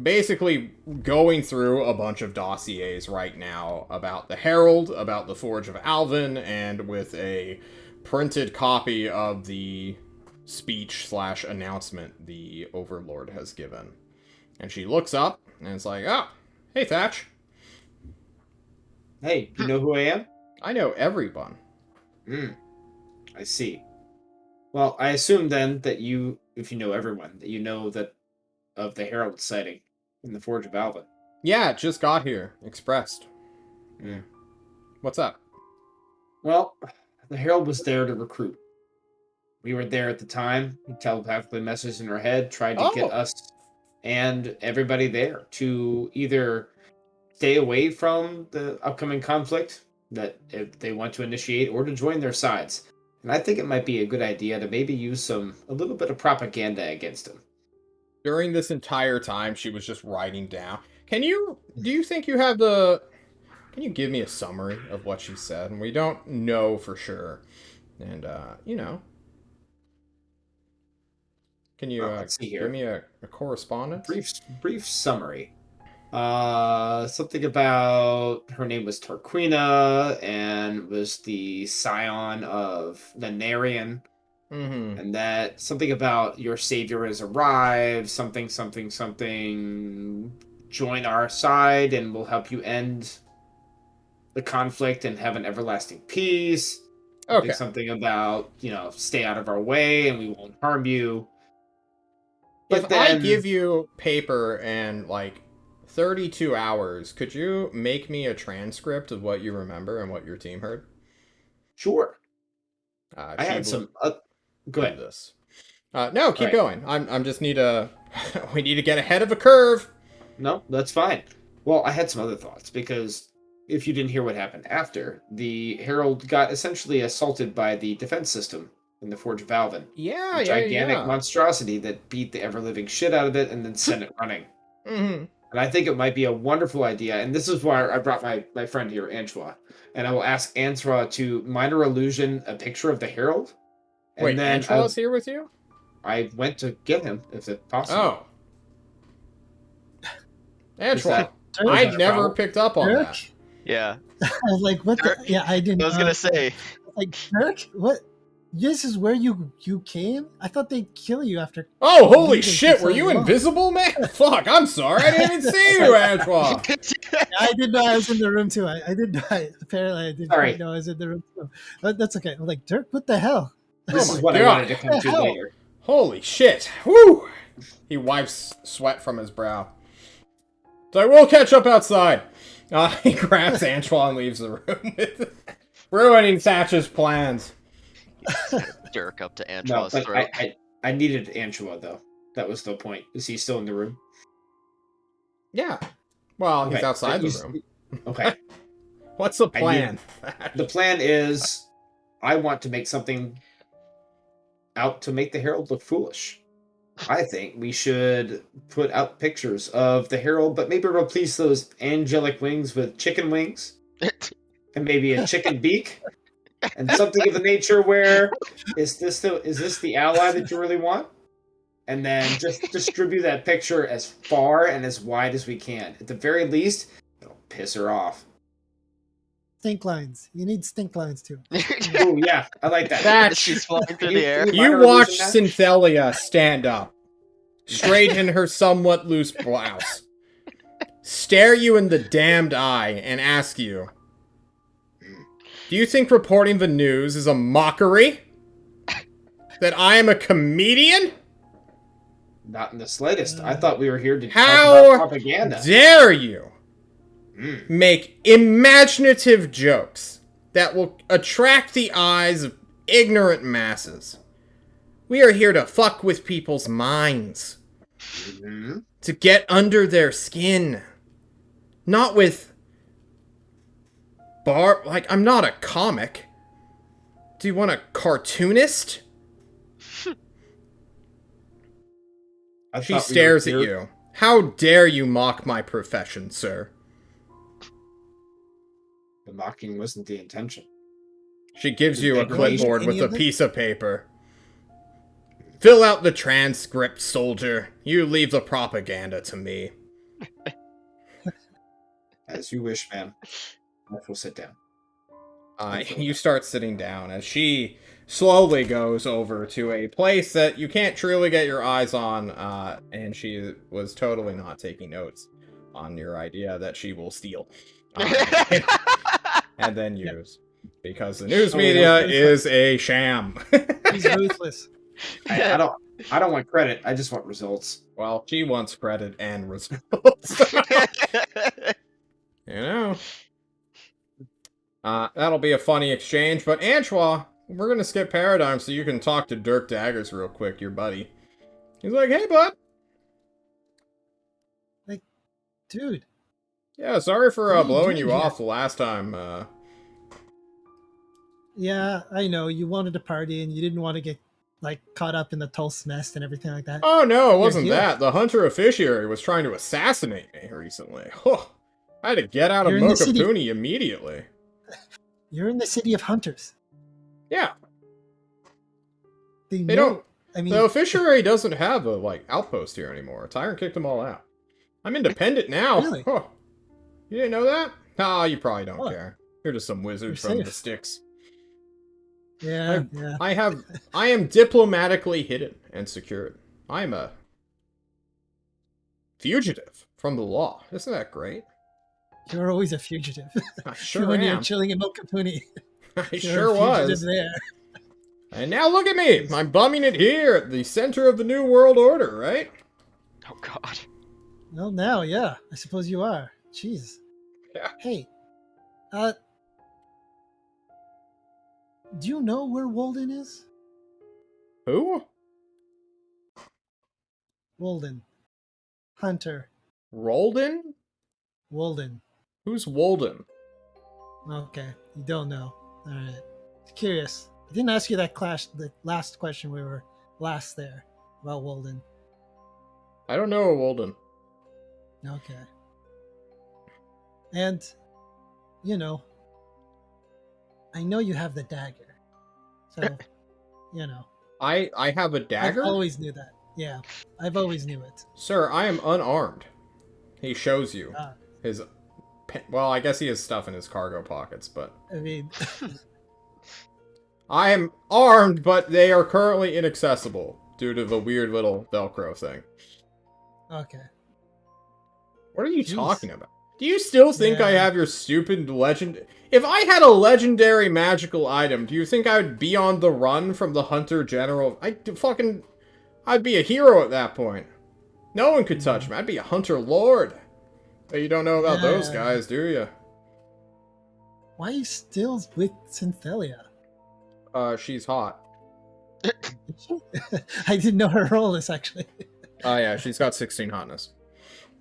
basically going through a bunch of dossiers right now about the Herald, about the Forge of Alvin, and with a printed copy of the speech/announcement the Overlord has given. And she looks up, and it's like, oh, hey, Thatch. Hey, you know who I am? I know everyone. I see. Well, I assume then that you, if you know everyone, that you know that of the Herald sighting in the Forge of Alvin. Yeah, it just got here. Expressed. Yeah. What's up? Well, the Herald was there to recruit. We were there at the time. He telepathically messaged in her head, tried to get us and everybody there to either stay away from the upcoming conflict that if they want to initiate, or to join their sides. And I think it might be a good idea to maybe use a little bit of propaganda against them. During this entire time, she was just writing down. Do you think you have can you give me a summary of what she said? And we don't know for sure. And, can you let's see here. give me a correspondence? Brief summary. Something about her name was Tarquina and was the scion of Nenarian. And that something about your savior has arrived, something, join our side and we'll help you end the conflict and have an everlasting peace. Okay. Something about, stay out of our way and we won't harm you. But if then, I give you paper and, 32 hours, could you make me a transcript of what you remember and what your team heard? Sure. I had some... Go ahead. This. No, keep going. I'm just we need to get ahead of the curve. No, that's fine. Well, I had some other thoughts, because if you didn't hear what happened after, the Herald got essentially assaulted by the defense system in the Forge of Alvin. Yeah, a gigantic monstrosity that beat the ever-living shit out of it and then sent it running. And I think it might be a wonderful idea, and this is why I brought my friend here, Antois, and I will ask Antois to minor illusion a picture of the Herald. And wait, then Antois here with you? I went to get him, if it's possible. Oh. Antois, I'd never picked up on that. Yeah. I was like, what the? Yeah, I didn't. I was going to say. Like, Dirk? What? This is where you came? I thought they'd kill you after... Oh, holy shit, were you invisible, man? Fuck, I'm sorry, I didn't even see you, Antoine. I didn't know I was in the room, too. I didn't know. Apparently, I didn't know I was in the room, too. But that's okay. I'm like, Dirk, what the hell? This is what I wanted to come to later. Holy shit. Woo! He wipes sweat from his brow. So we'll catch up outside. He grabs Antoine and leaves the room, ruining Thatch's plans. Dirk up to Antoine's throat. I needed Antoine, though. That was the point. Is he still in the room? Yeah. Well, he's outside the room. Okay. What's the plan? The plan is I want to make something out to make the Herald look foolish. I think we should put out pictures of the Herald, but maybe replace those angelic wings with chicken wings. And maybe a chicken beak. And something of the nature where, is this the ally that you really want? and then just distribute that picture as far and as wide as we can. At the very least, it'll piss her off. Stink lines. You need stink lines too. Oh yeah, I like that. That She's flying through Can the air. can You minor watch illusion that? Synthelia stand up, straighten her somewhat loose blouse, stare you in the damned eye, and ask you, do you think reporting the news is a mockery? That I am a comedian? Not in the slightest. I thought we were here to talk How about propaganda. dare you Mm. make imaginative jokes that will attract the eyes of ignorant masses? We are here to fuck with people's minds. Mhm. To get under their skin. Not with... Like, I'm not a comic. Do you want a cartoonist? I She thought we were stares at here- you. How dare you mock my profession, sir? The mocking wasn't the intention. She gives you a Did they clipboard any with of a this? piece of paper. Fill out the transcript, soldier. You leave the propaganda to me. As you wish, ma'am. I will sit down. You start sitting down as she slowly goes over to a place that you can't truly get your eyes on, and she was totally not taking notes on your idea that she will steal. And then use. Because the news media is a sham. He's ruthless. I don't want credit. I just want results. Well, she wants credit and results. You know. That'll be a funny exchange, but Antoine, we're gonna skip Paradigm so you can talk to Dirk Daggers real quick, your buddy. He's like, hey, bud. Dude, Yeah, sorry for What are you blowing doing you here? off the last time. yeah, I know. You wanted to party and you didn't want to get like caught up in the toast mess and everything like that. Oh, no, it You're wasn't here. that. The Hunter Officiary was trying to assassinate me recently. Huh. I had to get out You're of in the city. Mokapuni immediately. You're in the city of hunters. Yeah, They They know. don't- I mean, the Officiary doesn't have a, outpost here anymore. Tyrant kicked them all out. I'm independent now. Really? Huh. You didn't know that? Ah, you probably don't What? care. You're just some wizard You're from the safe. sticks. yeah, yeah. I am diplomatically hidden and secured. I'm a fugitive from the law. Isn't that great? You're always a fugitive. I sure when you're am. chilling in Mokapuni. I You're sure a fugitive was. there. And now look at me. I'm bumming it here at the center of the New World Order, right? Oh god. Well, now, yeah. I suppose you are. Jeez. Yeah. Hey, do you know where Walden is? Who? Walden. Hunter. Rolden? Walden. Who's Walden? Okay, you don't know. All right. Curious. I didn't ask you that the last question we were last there about Walden. I don't know a Walden. Okay. And, you know, I know you have the dagger. So, you know. I have a dagger? I've always knew that. Yeah, I've always knew it. Sir, I am unarmed. He shows you Ah. his... Well, I guess he has stuff in his cargo pockets, but... I mean, I am armed, but they are currently inaccessible due to the weird little Velcro thing. okay. What are you Jeez. talking about? Do you still think I Yeah. have your stupid legend? If I had a legendary magical item, do you think I would be on the run from the Hunter General? I'd be a hero at that point. No one could touch me. I'd be a Hunter Lord. But you don't know about those Yeah. guys, do you? Why are you still with Synthelia? She's hot. I didn't know her role is actually. Oh yeah, she's got 16 hotness.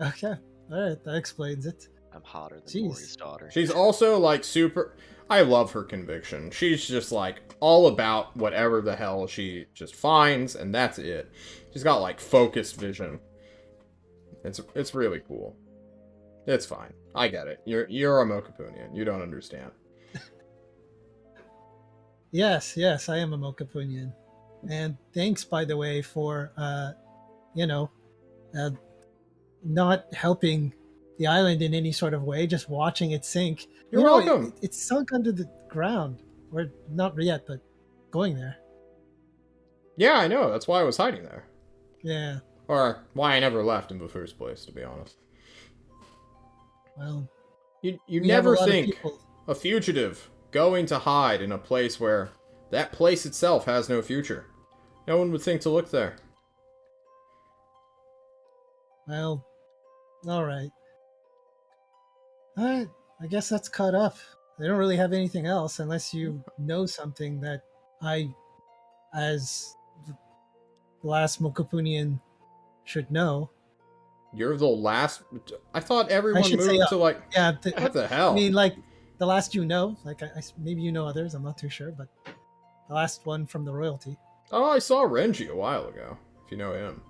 Okay. Alright, that explains it. I'm hotter than Jeez. Maury's daughter. She's also like super. I love her conviction. She's just like all about whatever the hell she just finds, and that's it. She's got like focused vision. It's really cool. It's fine. I get it. You're a Mokapunian. You don't understand. Yes, I am a Mokapunian. And thanks, by the way, for you know, uh, not helping the island in any sort of way, just watching it sink. You're you know, welcome. It's sunk under the ground. Or not yet, but going there. Yeah, I know. That's why I was hiding there. Yeah. Or why I never left in the first place, to be honest. Well, You we have a never lot of think people. a fugitive going to hide in a place where that place itself has no future. No one would think to look there. Well, all right. All right. I guess that's caught up. They don't really have anything else unless you know something that I, as the last Mokopunian, should know. You're the last. I thought I everyone should moved say, to like. yeah. What the I hell? mean, like the last you know, like maybe you know others. I'm not too sure, but the last one from the royalty, Oh, I saw Renji a while ago. If you know him.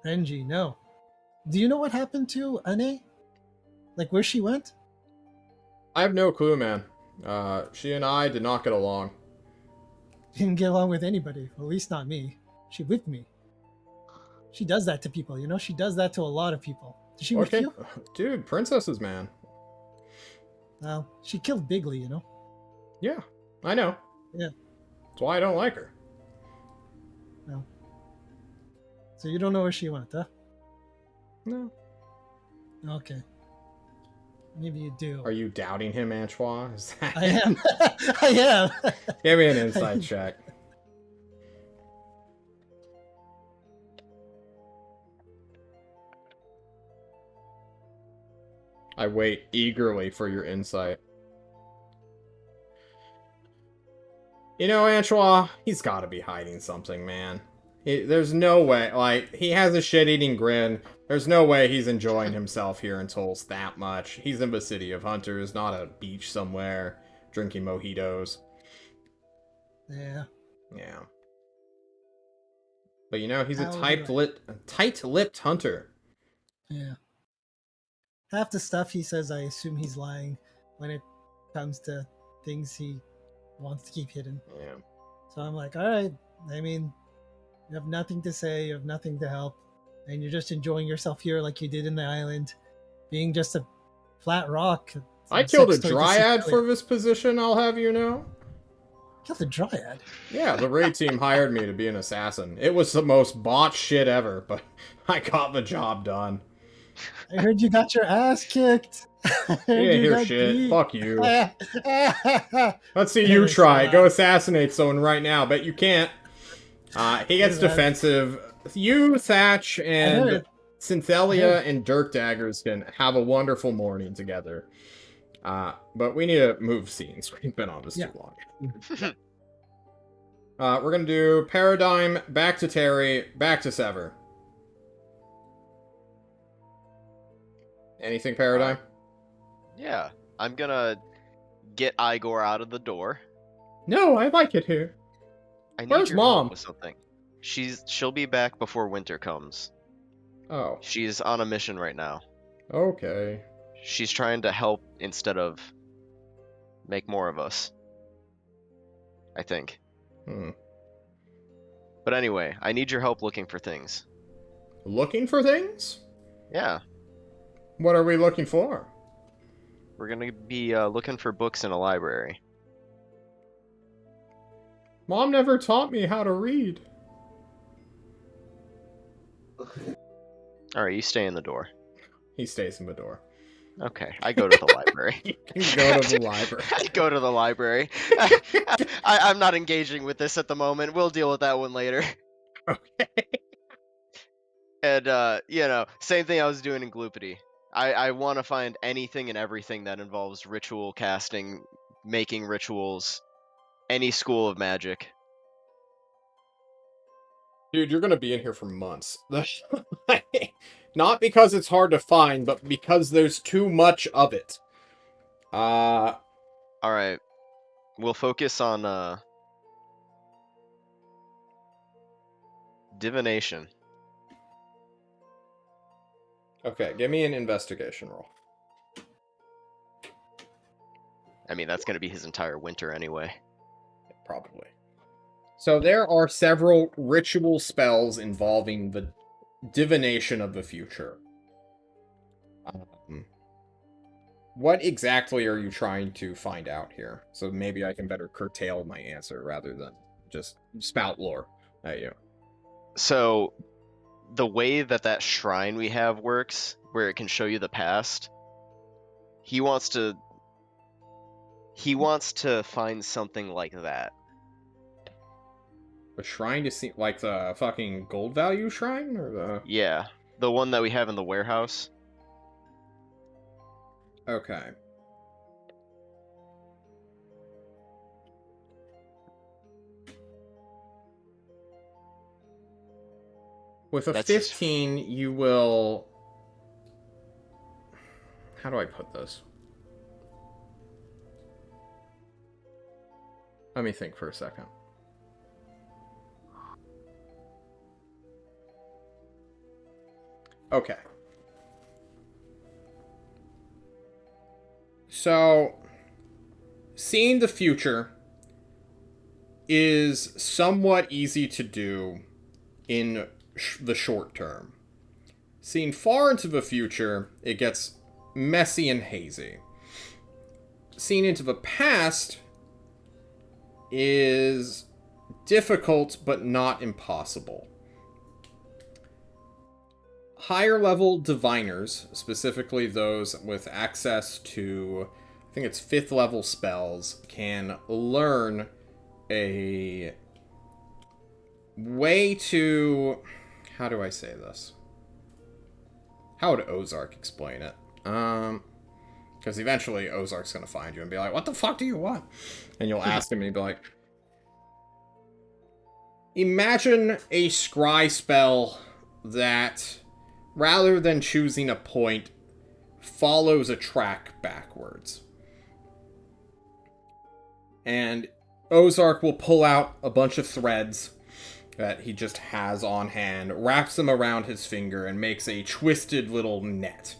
Renji. No. Do you know what happened to Ane? Like where she went? I have no clue, man. She and I did not get along. Didn't get along with anybody. At least not me. She whipped me. She does that to people, you know? She does that to a lot of people. Did she whip Okay, you? dude, princesses, man. No. She killed Bigly, you know? Yeah, I know. Yeah. That's why I don't like her. No. So you don't know where she went, huh? No. Okay. Maybe you do. Are you doubting him, Antoine? Is that... I am. I am. Give me an insight check. I wait eagerly for your insight. You know, Antoine, he's got to be hiding something, man. There's no way. Like, he has a shit-eating grin. There's no way he's enjoying himself here in Tulsa that much. He's in the city of Hunters, not a beach somewhere, drinking mojitos. Yeah. Yeah. But you know, he's a How do tight-lipped hunter. Yeah. Half the stuff he says, I assume he's lying when it comes to things he wants to keep hidden. Yeah. So I'm like, all right. I mean, you have nothing to say, you have nothing to help, and you're just enjoying yourself here like you did in the island, being just a flat rock. I killed a dryad for this position, I'll have you know. Killed a dryad? Yeah, the raid team hired me to be an assassin. It was the most botched shit ever, but I got the job done. I heard you got your ass kicked. You didn't hear shit. Beat. Fuck you. Let's see you try. Go assassinate someone right now. Bet you can't. He gets defensive. You, Thatch, and Synthelia and Dirk Daggers can have a wonderful morning together. But we need to move scenes. We've been on this too long. We're gonna do Paradigm, back to Terry, back to Sever. Anything, Paradigm? Yeah, I'm gonna get Igor out of the door. No, I like it here. I need Where's your help Mom? with something. She'll be back before winter comes. Oh, She's on a mission right now. okay. She's trying to help instead of make more of us. I think. But anyway, I need your help looking for things. Looking for things? Yeah, What are we looking for? we're gonna be looking for books in a library. Mom never taught me how to read. Alright, you stay in the door. He stays in the door. Okay, I go to the library. You go to the library. I go to the library. I'm not engaging with this at the moment. We'll deal with that one later. Okay. And, same thing I was doing in Gloopity. I want to find anything and everything that involves ritual casting, making rituals, any school of magic. Dude, you're gonna be in here for months. Not because it's hard to find, but because there's too much of it. Alright, we'll focus on, divination. Okay, give me an investigation roll. I mean, that's going to be his entire winter anyway. Probably. So there are several ritual spells involving the divination of the future. What exactly are you trying to find out here? So maybe I can better curtail my answer rather than just spout lore at you. So, the way that shrine we have works, where it can show you the past, he wants to find something like that. A shrine to see, like the fucking gold value shrine, or the? Yeah, the one that we have in the warehouse. Okay. With a 15, you will... How do I put this? Let me think for a second. Okay. So, seeing the future is somewhat easy to do in the short term. Seeing far into the future, it gets messy and hazy. Seeing into the past is difficult but not impossible. Higher level diviners, specifically those with access to, I think it's 5th level spells, can learn a way to... How do I say this? How would Ozark explain it? Because eventually Ozark's going to find you and be like, what the fuck do you want? And you'll ask him and he'll be like, imagine a scry spell that, rather than choosing a point, follows a track backwards. And Ozark will pull out a bunch of threads that he just has on hand, wraps them around his finger, and makes a twisted little net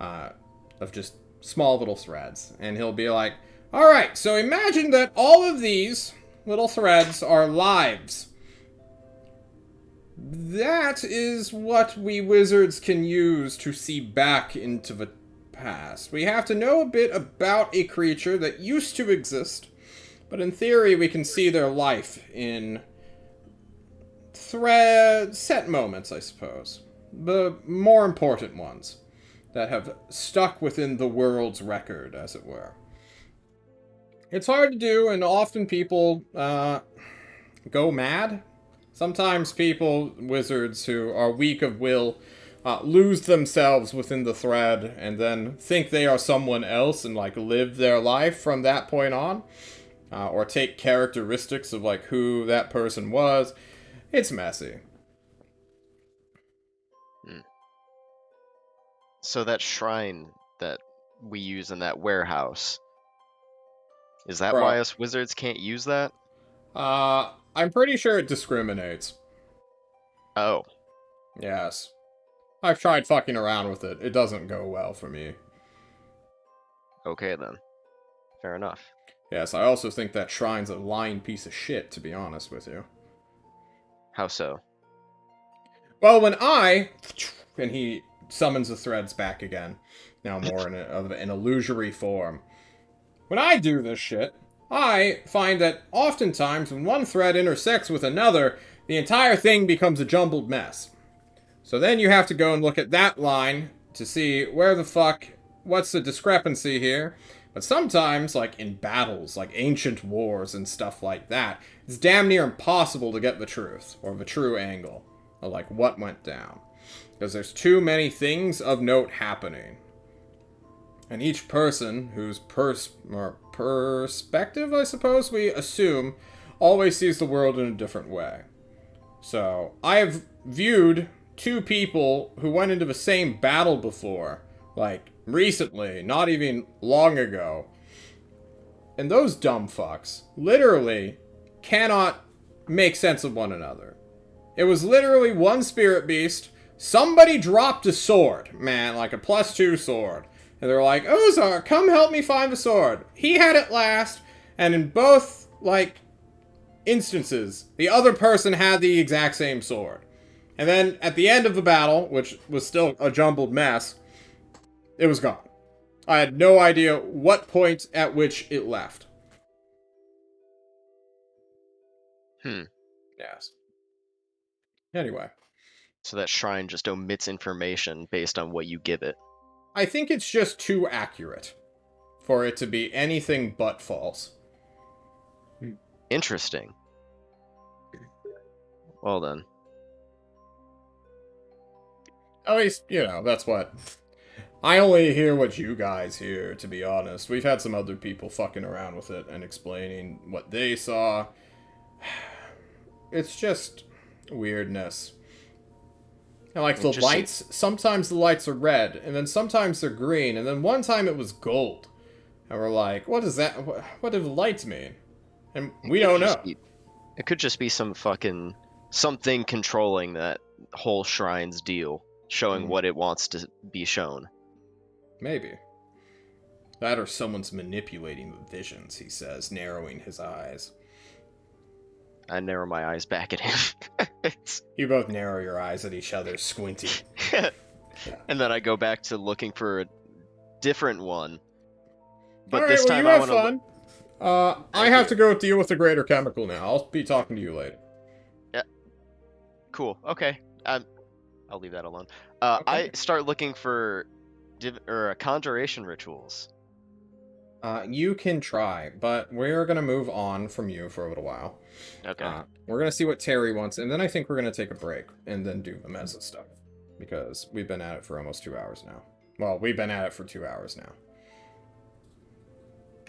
of just small little threads. And he'll be like, alright, so imagine that all of these little threads are lives. That is what we wizards can use to see back into the past. We have to know a bit about a creature that used to exist, but in theory we can see their life in set moments, I suppose. The more important ones that have stuck within the world's record, as it were. It's hard to do, and often people go mad. Sometimes people, wizards who are weak of will, lose themselves within the thread and then think they are someone else and like live their life from that point on. Or take characteristics of like who that person was. It's messy. So that shrine that we use in that warehouse, is that why us wizards can't use that? I'm pretty sure it discriminates. Oh. Yes. I've tried fucking around with it. It doesn't go well for me. Okay then. Fair enough. Yes, I also think that shrine's a lying piece of shit, to be honest with you. How so? Well, when and he summons the threads back again, now more in an illusory form. When I do this shit, I find that oftentimes when one thread intersects with another, the entire thing becomes a jumbled mess. So then you have to go and look at that line to see where the fuck, what's the discrepancy here. But sometimes, like in battles, like ancient wars and stuff like that, it's damn near impossible to get the truth, or the true angle, of like what went down. Because there's too many things of note happening. And each person whose perspective, I suppose we assume, always sees the world in a different way. So, I have viewed two people who went into the same battle before, like, recently, not even long ago. And those dumb fucks literally cannot make sense of one another. It was literally one spirit beast. Somebody dropped a sword, man, like a +2 sword. And they're like, Ozark, come help me find the sword. He had it last, and in both, like, instances, the other person had the exact same sword. And then at the end of the battle, which was still a jumbled mess, it was gone. I had no idea what point at which it left. Yes. Anyway. So that shrine just omits information based on what you give it. I think it's just too accurate for it to be anything but false. Interesting. Well then. At least, that's what... I only hear what you guys hear, to be honest. We've had some other people fucking around with it and explaining what they saw. It's just weirdness. And like the lights, sometimes the lights are red, and then sometimes they're green, and then one time it was gold. And we're like, what is that? What do the lights mean? And we don't know. It could just be some fucking... something controlling that whole shrine's deal, showing what it wants to be shown. Maybe. That or someone's manipulating the visions, he says, narrowing his eyes. I narrow my eyes back at him. You both narrow your eyes at each other, squinty. Yeah. And then I go back to looking for a different one. But this time I want to... fun. I have to go deal with the greater chemical now. I'll be talking to you later. Yeah. Cool. Okay. I'll leave that alone. Okay. I start looking for conjuration rituals. You can try, but we're gonna move on from you for a little while. Okay. We're gonna see what Terry wants, and then I think we're gonna take a break and then do the Meza stuff. Because we've been at it for almost 2 hours now. Well, we've been at it for 2 hours now.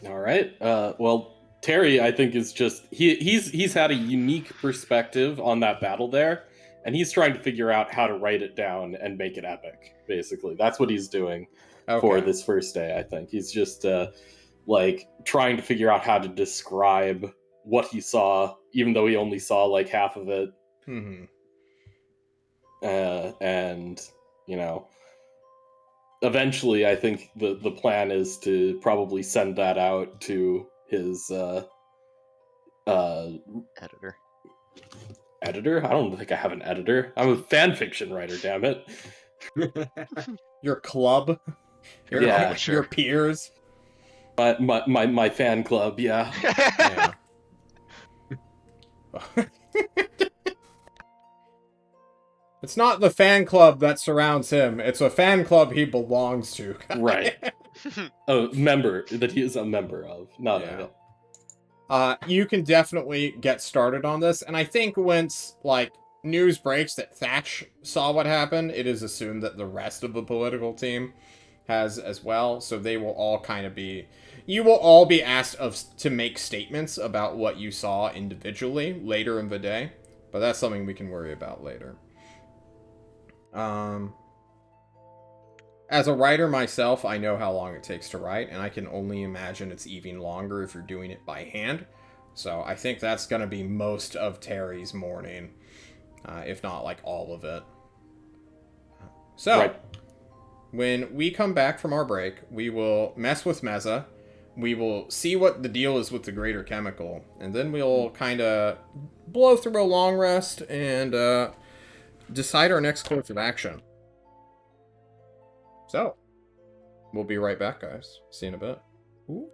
All right. Well, Terry, I think is just he's had a unique perspective on that battle there, and he's trying to figure out how to write it down and make it epic. Basically, that's what he's doing for this first day. I think he's just like trying to figure out how to describe what he saw, even though he only saw like half of it. Mm-hmm. And eventually, I think the plan is to probably send that out to his editor. Editor? I don't think I have an editor. I'm a fan fiction writer. Damn it! Your club, your peers, my fan club. Yeah. Yeah. It's not the fan club that surrounds him. It's a fan club he belongs to. Right. A member that he is a member of. Not of it. You can definitely get started on this, and I think once, news breaks that Thatch saw what happened, it is assumed that the rest of the political team has as well, so they will all kind of be... You will all be asked to make statements about what you saw individually later in the day, but that's something we can worry about later. As a writer myself, I know how long it takes to write, and I can only imagine it's even longer if you're doing it by hand. So I think that's going to be most of Terry's morning, if not all of it. So, when we come back from our break, we will mess with Meza, we will see what the deal is with the greater chemical, and then we'll kind of blow through a long rest and decide our next course of action. So, we'll be right back, guys. See you in a bit. Ooh.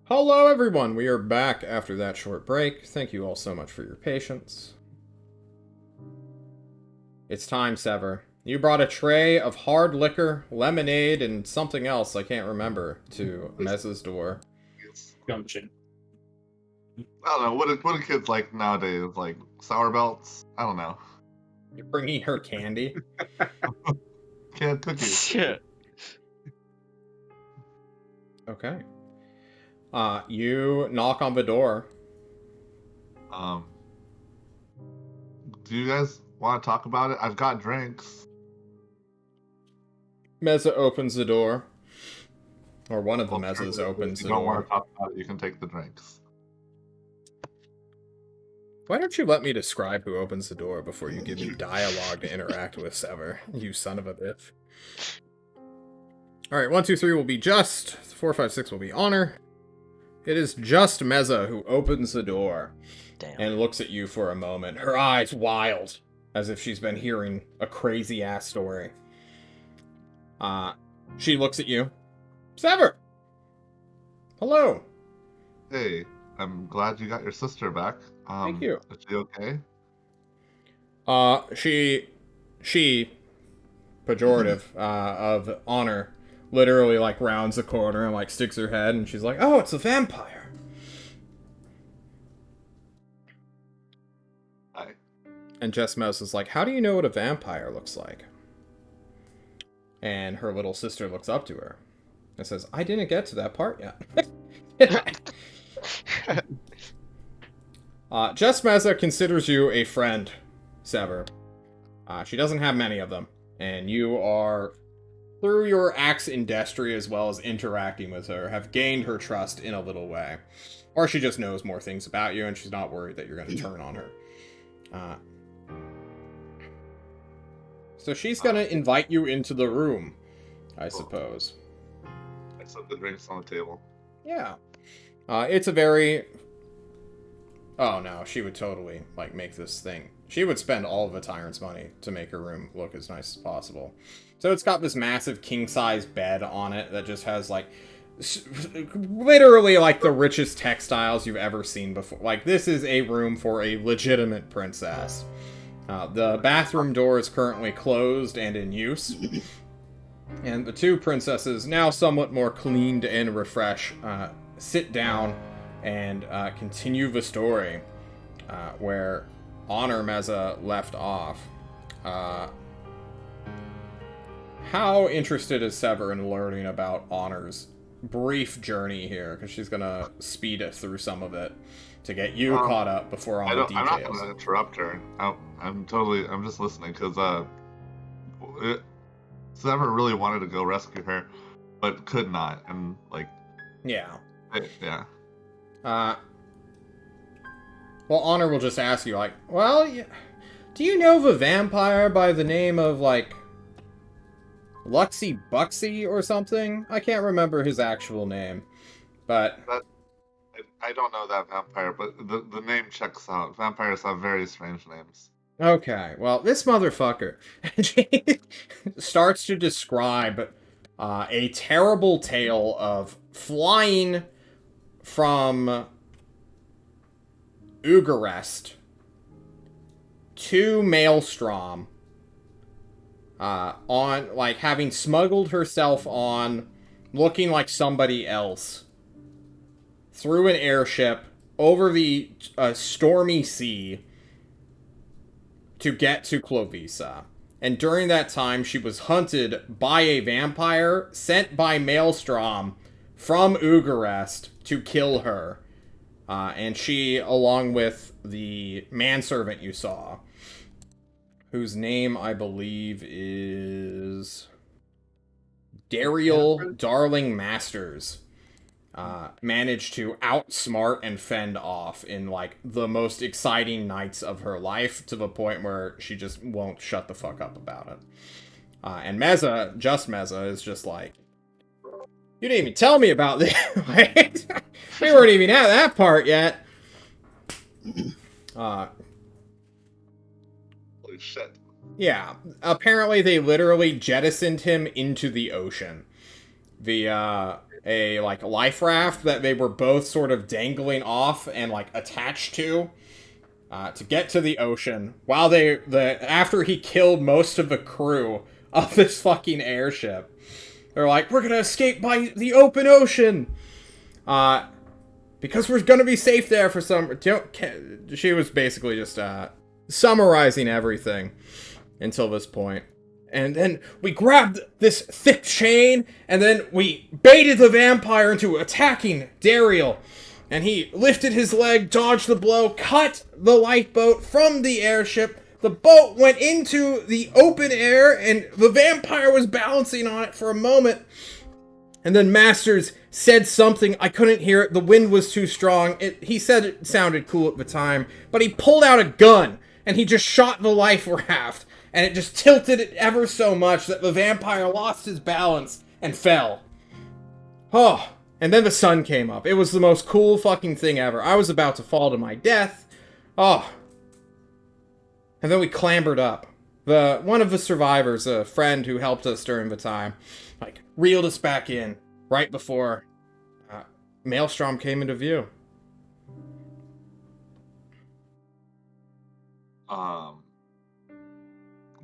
Hello, everyone. We are back after that short break. Thank you all so much for your patience. It's time, Sever. You brought a tray of hard liquor, lemonade, and something else I can't remember to Mez's door. Gumption. I don't know. What do kids like nowadays? Like sour belts? I don't know. You're bringing her candy? Canned cookies. Shit. Okay. You knock on the door. Do you guys want to talk about it? I've got drinks. Meza opens the door. Or one of the Mezas Alternatively, opens if the you don't want door. to talk about it, you can take the drinks. Why don't you let me describe who opens the door before you give me dialogue to interact with Sever, you son of a bitch. Alright, 1, 2, 3 will be Just. 4, 5, 6 will be Honor. It is just Meza who opens the door. Damn. And looks at you for a moment, her eyes wild, as if she's been hearing a crazy-ass story. She looks at you. Sever! Hello! Hey, I'm glad you got your sister back. Thank you. Is she okay? She, pejorative, of Honor, literally, like, rounds the corner and, like, sticks her head, and she's like, oh, it's a vampire! Hi. And Jess Mouse is like, how do you know what a vampire looks like? And her little sister looks up to her and says, I didn't get to that part yet. Jess Meza considers you a friend, Sever. She doesn't have many of them. And you are, through your acts in Destry as well as interacting with her, have gained her trust in a little way. Or she just knows more things about you and she's not worried that you're going to turn on her. So she's going to invite you into the room, I suppose. I set the drinks on the table. Yeah. It's a very... Oh, no, she would totally, like, make this thing. She would spend all of the tyrant's money to make her room look as nice as possible. So it's got this massive king-size bed on it that just has, like, literally, like, the richest textiles you've ever seen before. Like, this is a room for a legitimate princess. The bathroom door is currently closed and in use. And the two princesses, now somewhat more cleaned and refreshed, sit down and continue the story where Honor Meza left off. How interested is Sever in learning about Honor's brief journey here? Because she's going to speed it through some of it to get you caught up before all the details. I'm not going to interrupt her. I'm just listening because Sever really wanted to go rescue her, but could not, and like. Yeah. Yeah. Well, Honor will just ask you, like, well, do you know of a vampire by the name of, like, Luxy Buxy or something? I can't remember his actual name, but... I don't know that vampire, but the name checks out. Vampires have very strange names. Okay, well, this motherfucker starts to describe a terrible tale of flying from Ugarest to Maelstrom, on, like, having smuggled herself on, looking like somebody else, through an airship, over the stormy sea, to get to Klovisa. And during that time, she was hunted by a vampire sent by Maelstrom from Ugarest to kill her. And she, along with the manservant you saw, whose name I believe is Dariel Darling Masters, managed to outsmart and fend off in, like, the most exciting nights of her life, to the point where she just won't shut the fuck up about it. And Meza, just Meza, is just like, you didn't even tell me about this. We weren't even at that part yet. Holy shit. Yeah, apparently they literally jettisoned him into the ocean. a like life raft that they were both sort of dangling off and like attached to get to the ocean while after he killed most of the crew of this fucking airship. They're like, we're gonna escape by the open ocean because we're gonna be safe there for some. She was basically just summarizing everything until this point. And then we grabbed this thick chain, and then we baited the vampire into attacking Dariel. And he lifted his leg, dodged the blow, cut the lifeboat from the airship. The boat went into the open air, and the vampire was balancing on it for a moment. And then Masters said something. I couldn't hear it. The wind was too strong. He said it sounded cool at the time, but he pulled out a gun, and he just shot the life raft. And it just tilted it ever so much that the vampire lost his balance and fell. Oh, and then the sun came up. It was the most cool fucking thing ever. I was about to fall to my death. Oh. And then we clambered up. One of the survivors, a friend who helped us during the time, like, reeled us back in right before Maelstrom came into view.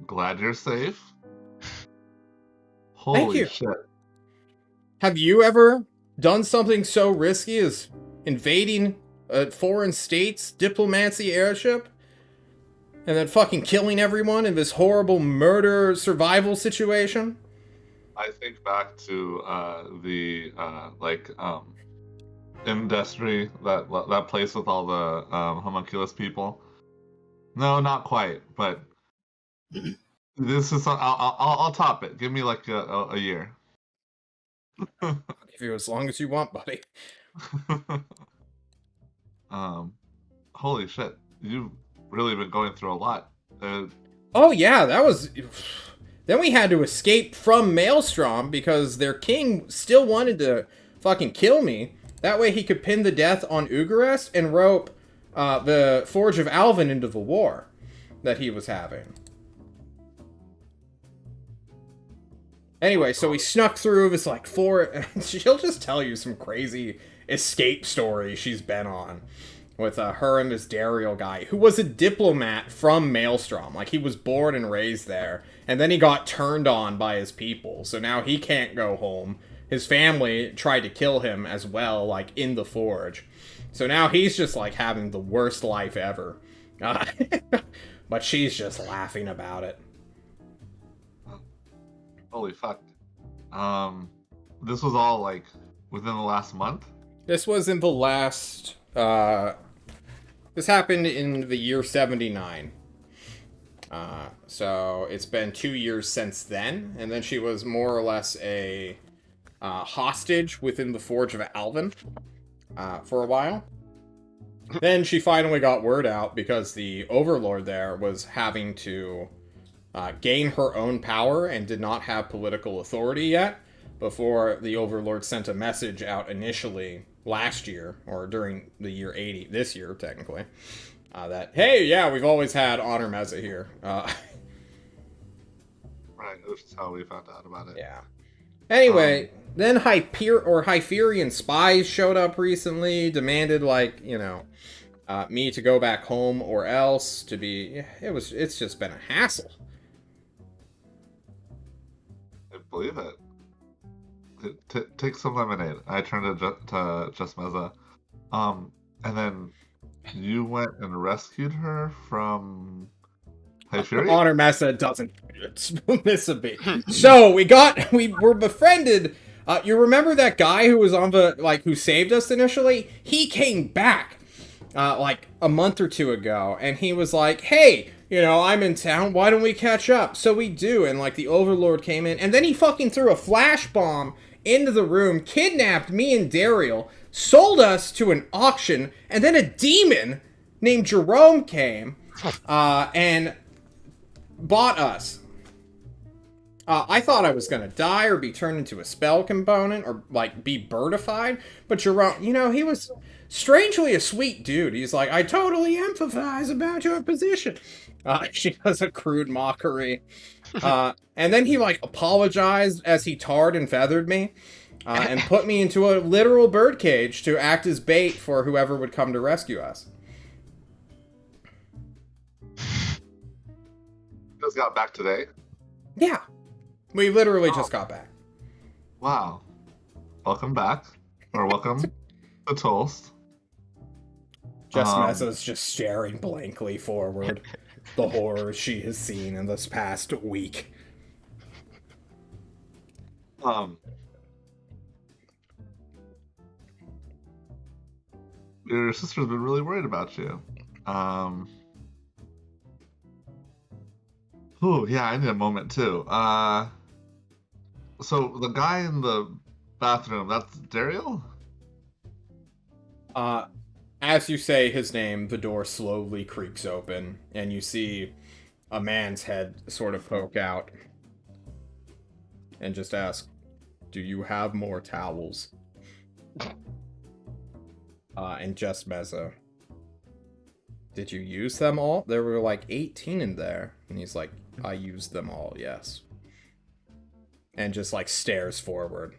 Glad you're safe. Thank you. Holy shit. Have you ever done something so risky as invading a foreign state's diplomacy airship? And then fucking killing everyone in this horrible murder survival situation? I think back to the industry, that place with all the homunculus people. No, not quite, but this is I'll top it. Give me like a year. I'll give you as long as you want, buddy. Holy shit, you've really been going through a lot. Oh yeah, that was. Then we had to escape from Maelstrom because their king still wanted to fucking kill me. That way he could pin the death on Ugarest and rope the Forge of Alvin into the war that he was having. Anyway, so we snuck through this like she'll just tell you some crazy escape story she's been on with her and this Dariel guy who was a diplomat from Maelstrom. Like, he was born and raised there, and then he got turned on by his people, so now he can't go home. His family tried to kill him as well, like, in the Forge. So now he's just, like, having the worst life ever. But she's just laughing about it. Holy fuck. This was all, like, within the last month? This was in the last... this happened in the year 79. So it's been 2 years since then, and then she was more or less a hostage within the Forge of Alvin for a while. Then she finally got word out because the Overlord there was having to gain her own power and did not have political authority yet before the Overlord sent a message out initially last year, or during the year 80, this year technically, that, hey, yeah, we've always had Honor Meza here. Right, this is how we found out about it. Yeah. Anyway, then Hyperion spies showed up recently, demanded, like, you know, me to go back home or else to be... It's just been a hassle. I believe it. Take some lemonade. I turned to Just Meza. And then you went and rescued her from Hyperion? Honor Meza doesn't miss a beat. So we were befriended. You remember that guy who was on who saved us initially? He came back like a month or two ago, and he was like, hey, you know, I'm in town, why don't we catch up? So we do, and like the Overlord came in, and then he fucking threw a flash bomb into the room, kidnapped me and Dariel, sold us to an auction, and then a demon named Jerome came and bought us. I thought I was gonna die or be turned into a spell component or like be birdified, but Jerome, you know, he was strangely a sweet dude. He's like, I totally empathize about your position. She does a crude mockery. And then he like apologized as he tarred and feathered me. and put me into a literal birdcage to act as bait for whoever would come to rescue us. You just got back today? Yeah. We literally just got back. Wow. Welcome back. Or welcome to Toast. Messa's just staring blankly forward. The horrors she has seen in this past week. Your sister's been really worried about you. Oh, yeah, I need a moment too. So the guy in the bathroom, that's Daryl? As you say his name, the door slowly creaks open, and you see a man's head sort of poke out. And just ask, do you have more towels? And just Meza, did you use them all? There were like 18 in there. And he's like, I used them all, yes. And just like stares forward.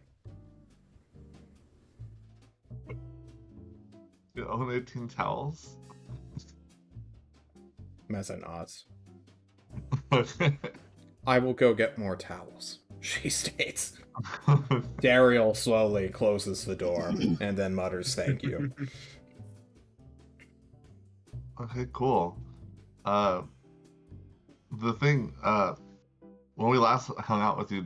You own 18 towels? Meza nods. I will go get more towels, she states. Daryl slowly closes the door and then mutters thank you. Okay, cool. The thing, when we last hung out with you,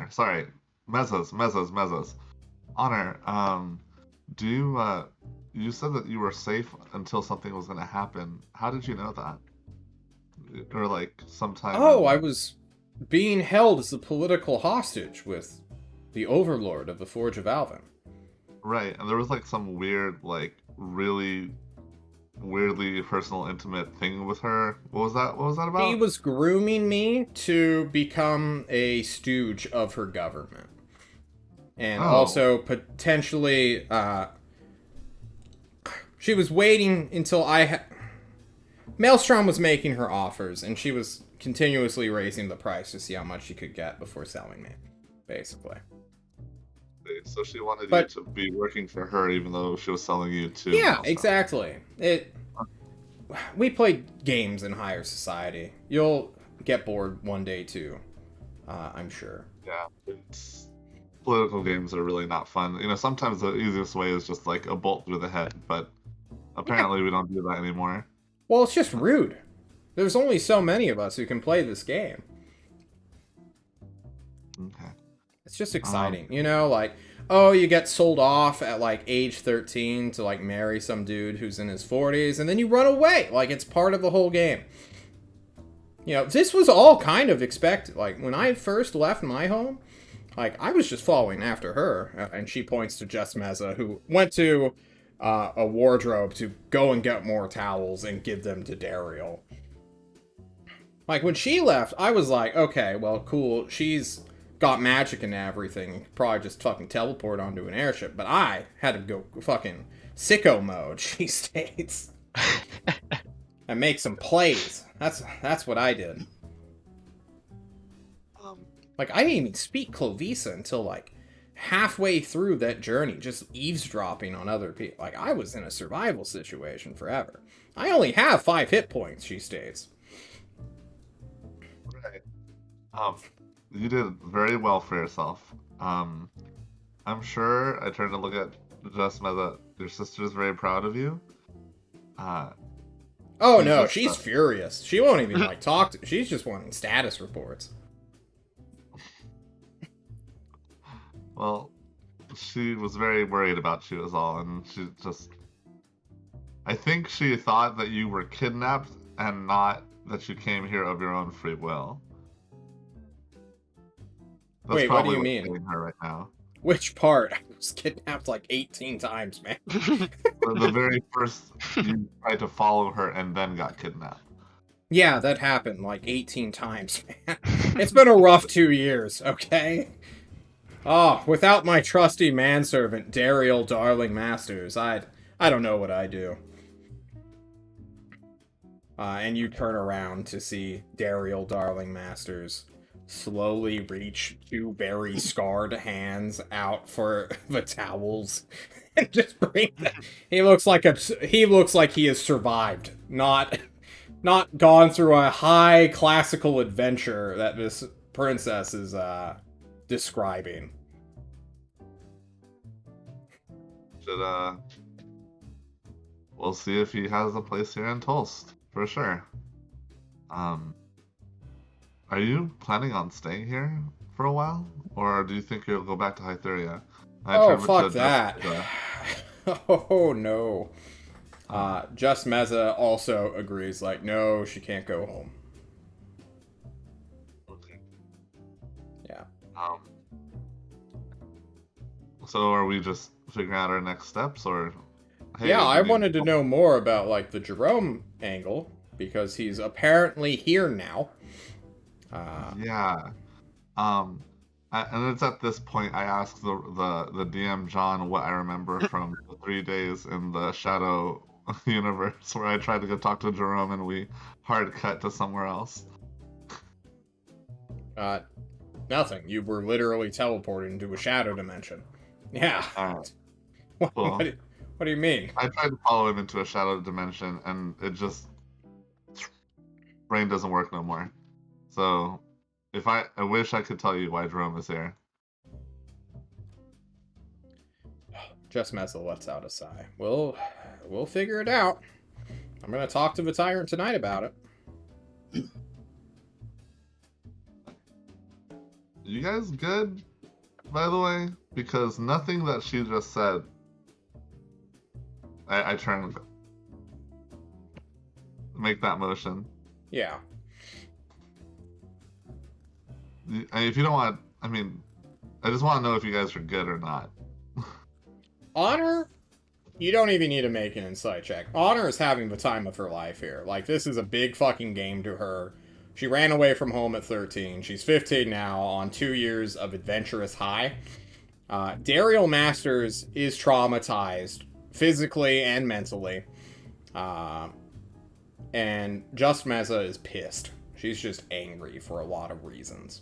sorry, Mezzas. Honor, do you said that you were safe until something was gonna happen. How did you know that? Or like sometime... I was being held as a political hostage with the overlord of the Forge of Alvin. Right, and there was like some weird, like really weirdly personal, intimate thing with her. What was that about? He was grooming me to become a stooge of her government. And also potentially, she was waiting until Maelstrom was making her offers, and she was continuously raising the price to see how much she could get before selling me, basically. So she wanted you to be working for her, even though she was selling you to... Yeah, Maelstrom. exactly. We played games in higher society. You'll get bored one day, too. I'm sure. Yeah, political games are really not fun. You know, sometimes the easiest way is just like a bolt through the head, but apparently we don't do that anymore. Well, it's just rude. There's only so many of us who can play this game. Okay. It's just exciting, you know, like, you get sold off at like age 13 to like marry some dude who's in his 40s, and then you run away. Like, it's part of the whole game. You know, this was all kind of expected. Like, when I first left my home, like, I was just following after her, and she points to Just Meza, who went to a wardrobe to go and get more towels and give them to Daryl. Like, when she left, I was like, okay, well, cool, she's got magic and everything, probably just fucking teleport onto an airship, but I had to go fucking sicko mode, she states. And make some plays. That's what I did. Like, I didn't even speak Klovisa until, like, halfway through that journey, just eavesdropping on other people. Like, I was in a survival situation forever. I only have 5 hit points, she states. Right. You did very well for yourself. I'm sure I turned to look at Just Meza. Your sister's very proud of you. Oh no, she's furious. She won't even, like, talk to... She's just wanting status reports. Well, she was very worried about you is all, and she just... I think she thought that you were kidnapped and not that you came here of your own free will. That's Wait, what do you mean? Her right now. Which part? I was kidnapped like 18 times, man. The very first, you tried to follow her and then got kidnapped. Yeah, that happened like 18 times, man. It's been a rough 2 years, okay? Oh, without my trusty manservant, Daryl Darling Masters, I don't know what I'd do. And you turn around to see Daryl Darling Masters slowly reach two very scarred hands out for the towels and just bring them. He looks like he has survived, not gone through a high classical adventure that this princess is describing. Should we'll see if he has a place here in Tulst for sure. Are you planning on staying here for a while, or do you think you'll go back to Hytheria? Oh, fuck that. Oh, no. Just Meza also agrees, like, no, she can't go home. Okay. Yeah. So are we just figuring out our next steps, or? Hey, Yeah, I wanted to know more about, like, the Jerome angle, because he's apparently here now. Yeah. And it's at this point I ask the DM John what I remember from the 3 days in the Shadow universe where I tried to go talk to Jerome and we hard cut to somewhere else. Nothing. You were literally teleported into a shadow dimension. Yeah. Alright. What, Cool. what do you mean? I tried to follow him into a shadow dimension and it just brain doesn't work no more. So I wish I could tell you why Jerome is here. Just Meza lets out a sigh. We'll figure it out. I'm gonna talk to the tyrant tonight about it. You guys good, by the way? Because nothing that she just said. I turned. Make that motion. Yeah. If you don't want, I mean, I just want to know if you guys are good or not. Honor, you don't even need to make an insight check. Honor is having the time of her life here. Like, this is a big fucking game to her. She ran away from home at 13. She's 15 now, on 2 years of adventurous high. Dariel Masters is traumatized, physically and mentally. And Just Meza is pissed. She's just angry for a lot of reasons.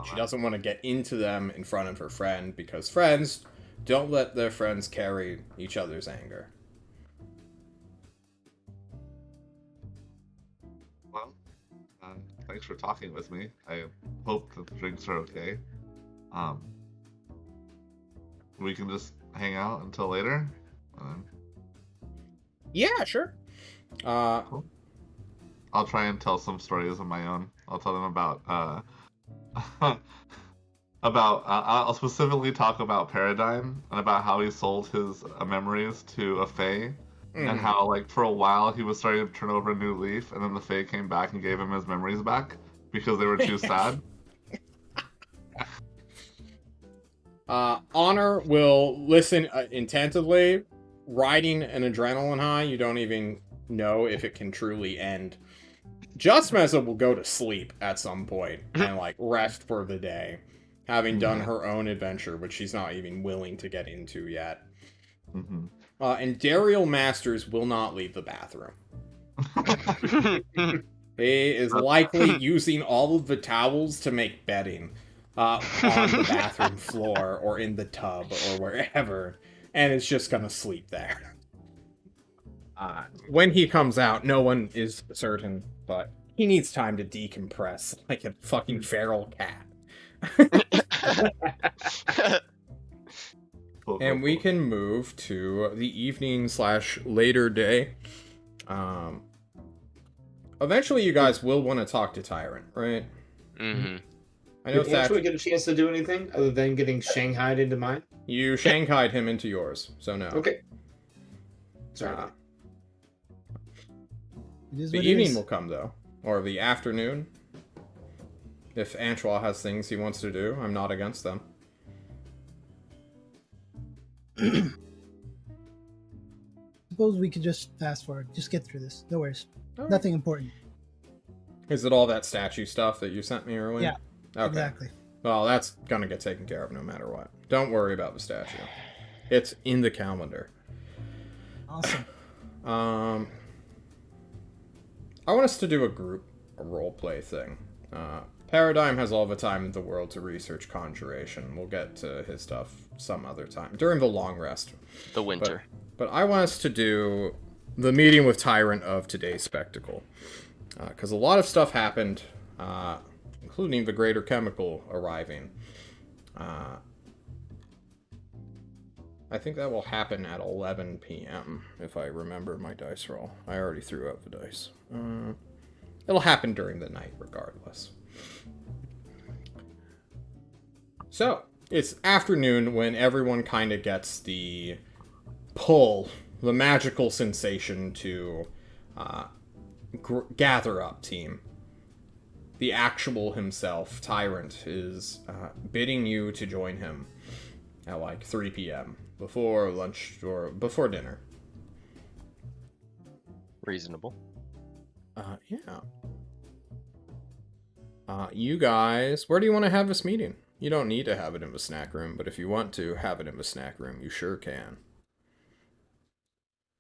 She doesn't want to get into them in front of her friend, because friends don't let their friends carry each other's anger. Well, thanks for talking with me. I hope the drinks are okay. We can just hang out until later. Yeah, sure. Cool. I'll try and tell some stories of my own. I'll tell them about I'll specifically talk about Paradigm and about how he sold his memories to a Fae, and how, like, for a while he was starting to turn over a new leaf, and then the Fae came back and gave him his memories back because they were too sad. Honor will listen attentively, riding an adrenaline high. You don't even know if it can truly end. Just Meza will go to sleep at some point and, like, rest for the day, having done her own adventure, which she's not even willing to get into yet. Mm-hmm. And Dariel Masters will not leave the bathroom. He is likely using all of the towels to make bedding on the bathroom floor or in the tub or wherever, and is just gonna sleep there. When he comes out, no one is certain, but he needs time to decompress like a fucking feral cat. And we can move to the evening / later day. Eventually you guys will want to talk to Tyrant, right? Mm-hmm. I know Did Andrew get a chance to do anything other than getting shanghaied into mine? You shanghaied him into yours, so no. Okay. Sorry. The evening will come, though. Or the afternoon. If Antoine has things he wants to do, I'm not against them. Suppose we could just fast forward. Just get through this. No worries. Right. Nothing important. Is it all that statue stuff that you sent me earlier? Yeah. Okay. Exactly. Well, that's gonna get taken care of no matter what. Don't worry about the statue. It's in the calendar. Awesome. I want us to do a group role play thing. Paradigm has all the time in the world to research conjuration. We'll get to his stuff some other time, during the long rest. The winter. But I want us to do the meeting with Tyrant of today's spectacle. Because a lot of stuff happened, including the Greater Chemical arriving. I think that will happen at 11 p.m., if I remember my dice roll. I already threw out the dice. It'll happen during the night, regardless. So, it's afternoon when everyone kind of gets the pull, the magical sensation to gather up, team. The actual himself, Tyrant, is bidding you to join him at like 3 p.m. before lunch or before dinner. Reasonable. Yeah. You guys, where do you want to have this meeting? You don't need to have it in the snack room, but if you want to have it in the snack room, you sure can.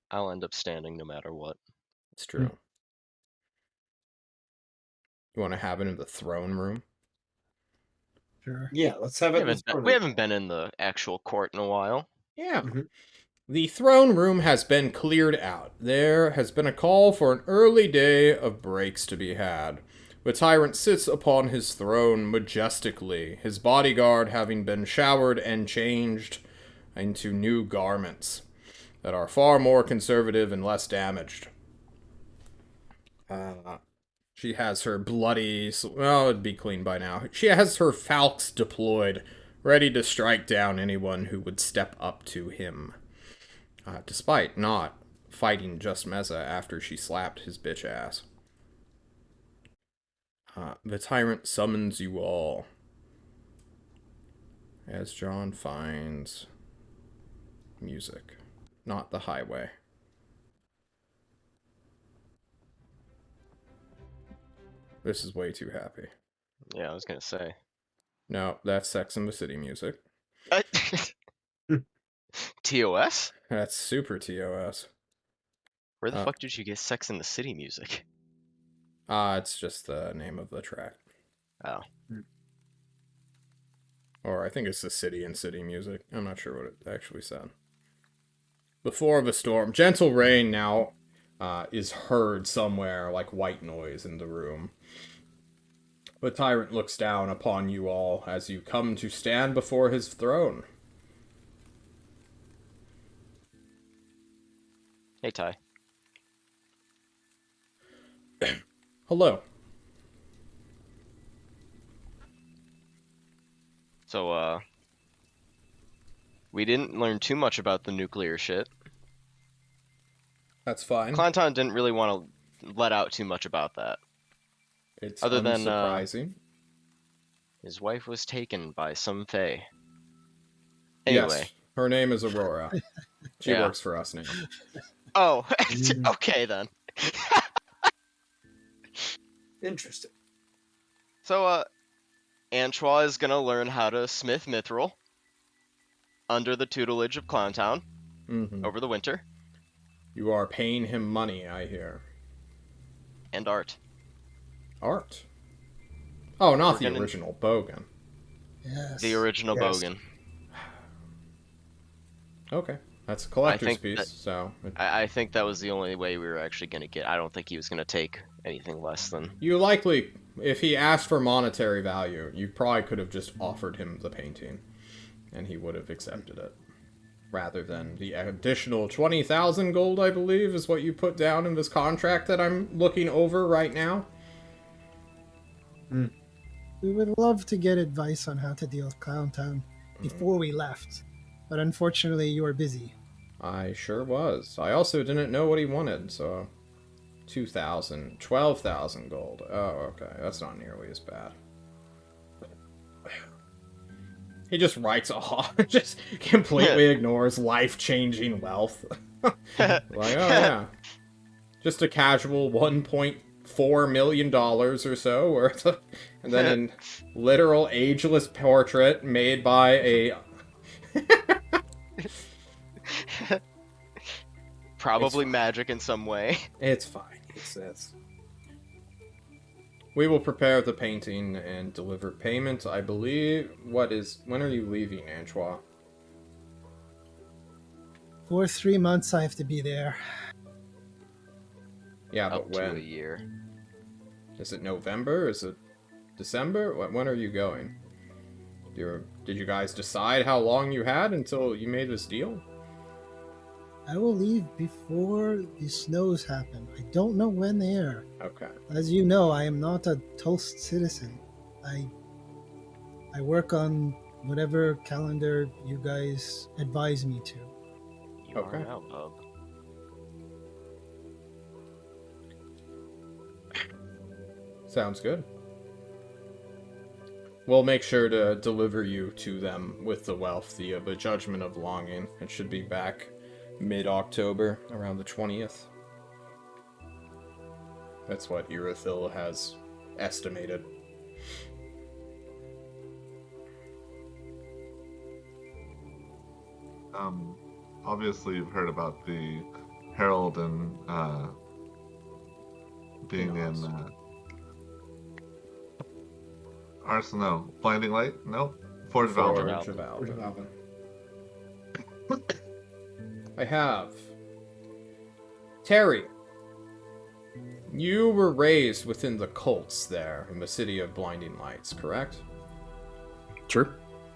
I'll end up standing no matter what. It's true. You want to have it in the throne room? Sure. Yeah, let's have it. We haven't been in the actual court in a while. Yeah. Mm-hmm. The throne room has been cleared out. There has been a call for an early day of breaks to be had. The tyrant sits upon his throne majestically, his bodyguard having been showered and changed into new garments that are far more conservative and less damaged. She has her bloody... Well, it'd be clean by now. She has her falcons deployed, ready to strike down anyone who would step up to him. Despite not fighting just Meza after she slapped his bitch ass. The tyrant summons you all. As John finds music, not the highway. This is way too happy. Yeah, I was gonna say. No, that's Sex and the City music. TOS? That's super TOS. Where the fuck did you get Sex in the City music? It's just the name of the track. Oh. Or I think it's the City and City music. I'm not sure what it actually said. Before the storm. Gentle rain now is heard somewhere like white noise in the room. The tyrant looks down upon you all as you come to stand before his throne. Hey, Ty. Hello. So, we didn't learn too much about the nuclear shit. That's fine. Clanton didn't really want to let out too much about that. It's other than surprising. His wife was taken by some fae. Anyway. Yes, her name is Aurora. She works for us now. Oh, okay then. Interesting. So, Antoine is gonna learn how to smith mithril under the tutelage of Clowntown over the winter. You are paying him money, I hear. And art. Art? Oh, not the original Bogan. Yes. The original Bogan. Okay. That's a collector's piece, so... I think that was the only way we were actually going to get... I don't think he was going to take anything less than... You likely... If he asked for monetary value, you probably could have just offered him the painting. And he would have accepted it. Rather than the additional 20,000 gold, I believe, is what you put down in this contract that I'm looking over right now. We would love to get advice on how to deal with Clowntown before we left. But unfortunately, you were busy. I sure was. I also didn't know what he wanted, so... 2,000, 12,000 gold. Oh, okay. That's not nearly as bad. He just writes off, just completely ignores life-changing wealth. Like, oh yeah. Just a casual $1.4 million or so worth of... And then an literal ageless portrait made by a... Probably magic in some way. It's fine. It's We will prepare the painting and deliver payment. I believe. When are you leaving, Antoine? For 3 months, I have to be there. Yeah, but Up to a when? year. Is it November? Is it December? When are you going? Did you guys decide how long you had until you made this deal? I will leave before the snows happen. I don't know when they are. Okay. As you know, I am not a Toast citizen. I work on whatever calendar you guys advise me to. You Okay. are now, bub. Sounds good. We'll make sure to deliver you to them with the wealth, the judgment of longing. It should be back mid-October, around the 20th. That's what Irithil has estimated. Obviously you've heard about the Herald and being in Arsenal. Blinding Light? No. Forge of Forge Alpha. of Forge of Alpha. Alpha. I have. Terry, you were raised within the cults there in the City of Blinding Lights, correct? Sure.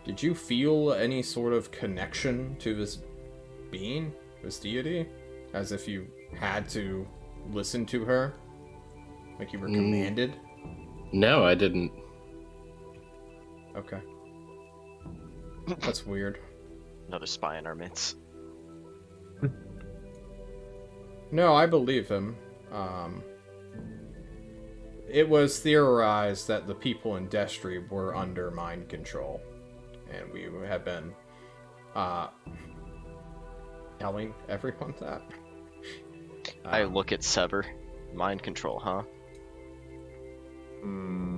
Did you feel any sort of connection to this being, this deity? As if you had to listen to her? Like you were commanded? No, I didn't. Okay. That's weird. Another spy in our midst. No, I believe him. It was theorized that the people in Destry were under mind control. And we have been telling everyone that. I look at Sever. Mind control, huh?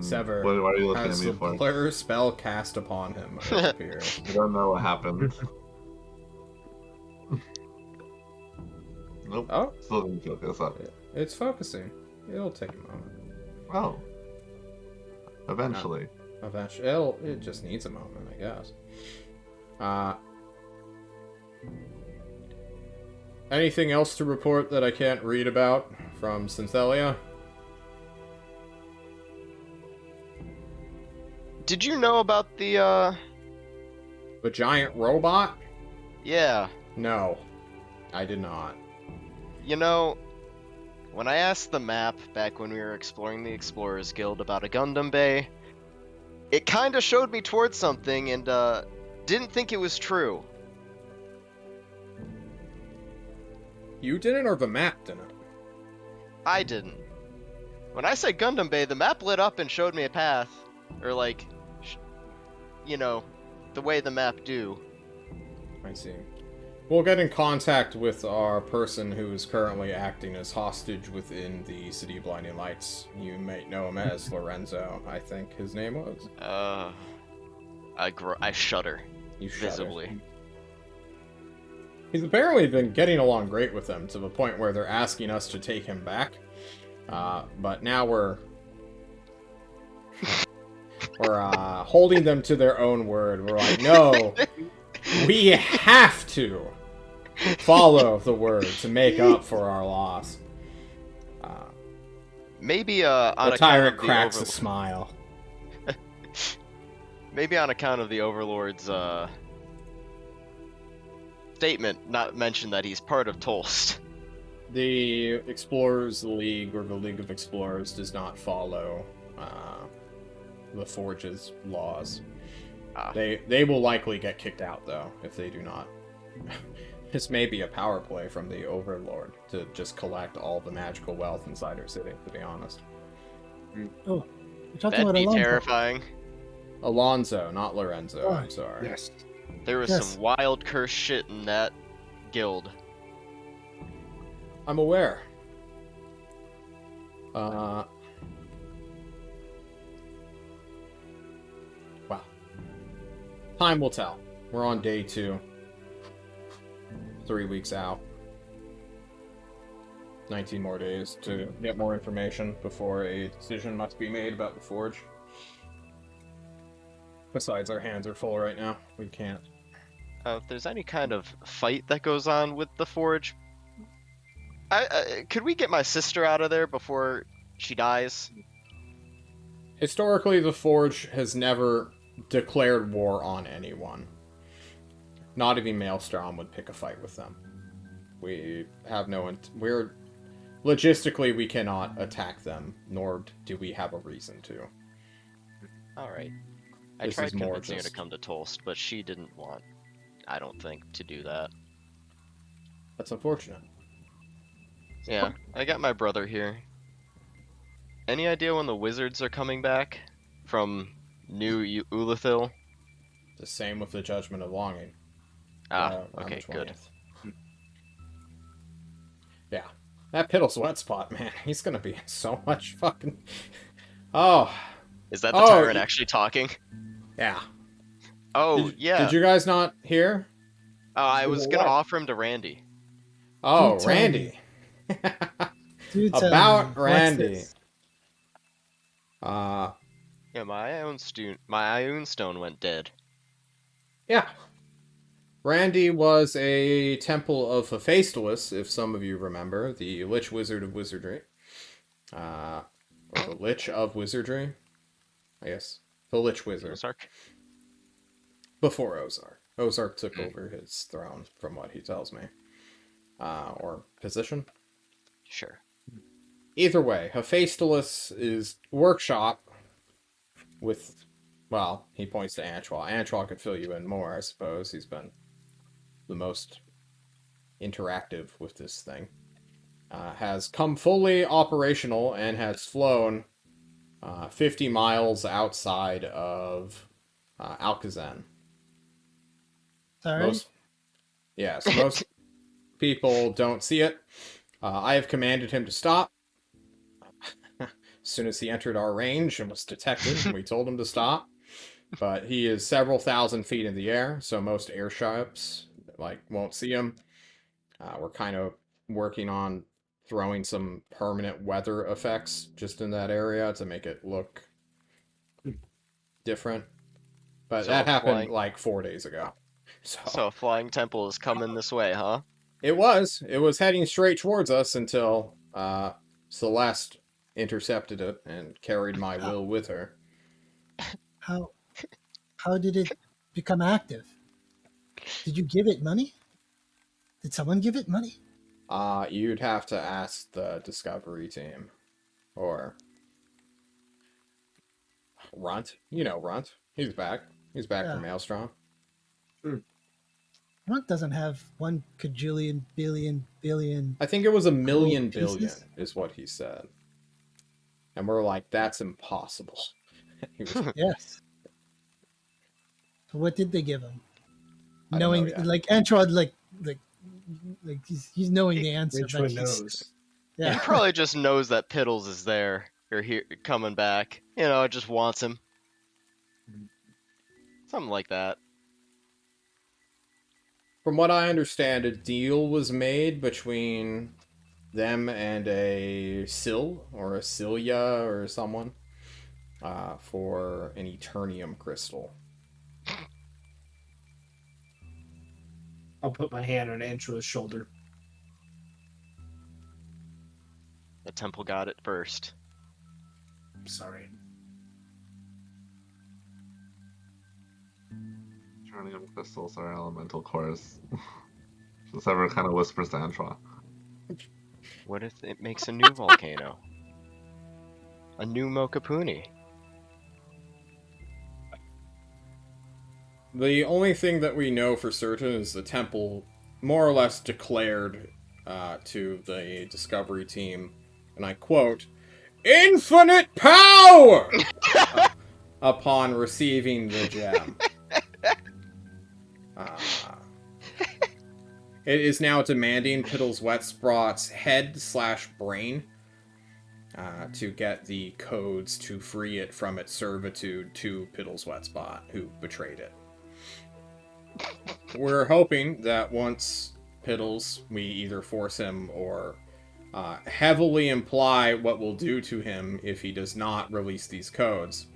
Sever What are you looking at has me the for? blur spell cast upon him, it appears. I don't know what happened. Nope. Oh, Still didn't feel this up. it's focusing. It'll take a moment. Oh. Eventually. Eventually, it just needs a moment, I guess. Anything else to report that I can't read about from Synthelia? Did you know about the, The giant robot? Yeah. No, I did not. You know, when I asked the map back when we were exploring the Explorers Guild about a Gundam Bay, it kinda showed me towards something and, didn't think it was true. You didn't, or the map didn't? I didn't. When I said Gundam Bay, the map lit up and showed me a path. Or, like, you know, the way the map do. I see. We'll get in contact with our person who is currently acting as hostage within the City of Blinding Lights. You might know him as Lorenzo, I think his name was. I shudder. You shudder. Visibly. He's apparently been getting along great with them to the point where they're asking us to take him back. But now we're holding them to their own word. We're like, no, we have to follow the word to make up for our loss. Maybe on The account tyrant of the cracks a smile. Maybe on account of the Overlord's statement, not mention that he's part of Tolst. The Explorers League, or the League of Explorers, does not follow the Forge's laws. They will likely get kicked out, though, if they do not. This may be a power play from the Overlord to just collect all the magical wealth inside our city, to be honest. Oh, you're talking That'd about be Alonso. terrifying. Alonso, not Lorenzo, Oh, I'm sorry. Yes. There was Yes. some wild cursed shit in that guild. I'm aware. Well. Time will tell. We're on day 2. 3 weeks out. 19 more days to get more information before a decision must be made about the forge. Besides, our hands are full right now. We can't. If there's any kind of fight that goes on with the forge, could we get my sister out of there before she dies? Historically, the forge has never declared war on anyone. Not even Maelstrom would pick a fight with them. We have no... We're... Logistically, we cannot attack them, nor do we have a reason to. Alright. I This tried is more convincing her to just- come to Tulst, but she didn't want, I don't think, to do that. That's unfortunate. Yeah, I got my brother here. Any idea when the wizards are coming back from New Ulithil? The same with the Judgment of Longing. Ah, on okay, the good. 20th. Yeah. That Piddle's wet spot, man. He's gonna be in so much fucking... Oh. Is that the Oh, tyrant actually talking? Yeah. Oh, yeah. Did you guys not hear? I was gonna What? offer him to Randy. Oh, Do tell Randy. Do tell me, About what's Randy. this? Yeah, my Ioun stone went dead. Yeah. Randy was a temple of Hephaestus, if some of you remember, the Lich Wizard of Wizardry. Or the Lich of Wizardry. I guess. The Lich Wizard. Ozark? Before Ozark. Ozark took over his throne, from what he tells me. Or position. Sure. Either way, Hephaestus is workshop with, well, he points to Antwal. Antwal could fill you in more, I suppose. He's been the most interactive with this thing. Has come fully operational and has flown 50 miles outside of Alcazan. Sorry? Most people don't see it. I have commanded him to stop. As soon as he entered our range and was detected, we told him to stop. But he is several thousand feet in the air, so most airships won't see him. We're kind of working on throwing some permanent weather effects just in that area to make it look different. But So that happened flying- like 4 days ago. So a flying temple is coming this way, huh? It was heading straight towards us until Celeste intercepted it and carried my will with her. How did it become active? Did you give it money? Did someone give it money? You'd have to ask the Discovery team. Or Runt. You know Runt. He's back. He's back Yeah. from Maelstrom. Runt doesn't have 1 cajillion billion. I think it was 1,000,000 Gold billion, pieces? is what he said. And we're like, that's impossible. He was like, Yes. So what did they give him? I don't know Knowing, yet. like Antrod, like he's knowing the answer. Which but one he's- knows? He Yeah. probably just knows that Piddles is there or here coming back. You know, it just wants him. Something like that. From what I understand, a deal was made between them and a Sil, or a Cilia, or someone, for an Eternium crystal. I'll put my hand on Antro's shoulder. The temple got it first. I'm sorry. Eternium crystals are elemental cores. Just ever kind of whispers to Antwa. What if it makes a new volcano? A new Mokapuni? The only thing that we know for certain is the temple more or less declared to the Discovery team, and I quote, "Infinite power!" upon receiving the gem. It is now demanding Piddle's Wet Spot's head/brain to get the codes to free it from its servitude to Piddle's Wet Spot, who betrayed it. We're hoping that once Piddles, we either force him or heavily imply what we'll do to him if he does not release these codes,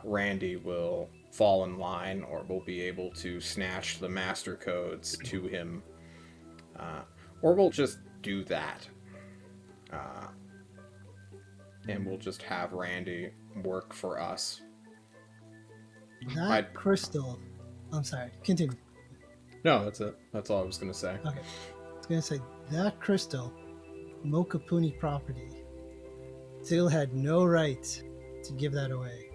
Randy will fall in line, or will be able to snatch the master codes to him, or we'll just do that. And we'll just have Randy work for us. That crystal. I'm sorry. Continue. No, that's it. That's all I was going to say. Okay. I was going to say, that crystal, Mokapuni property, still had no right to give that away.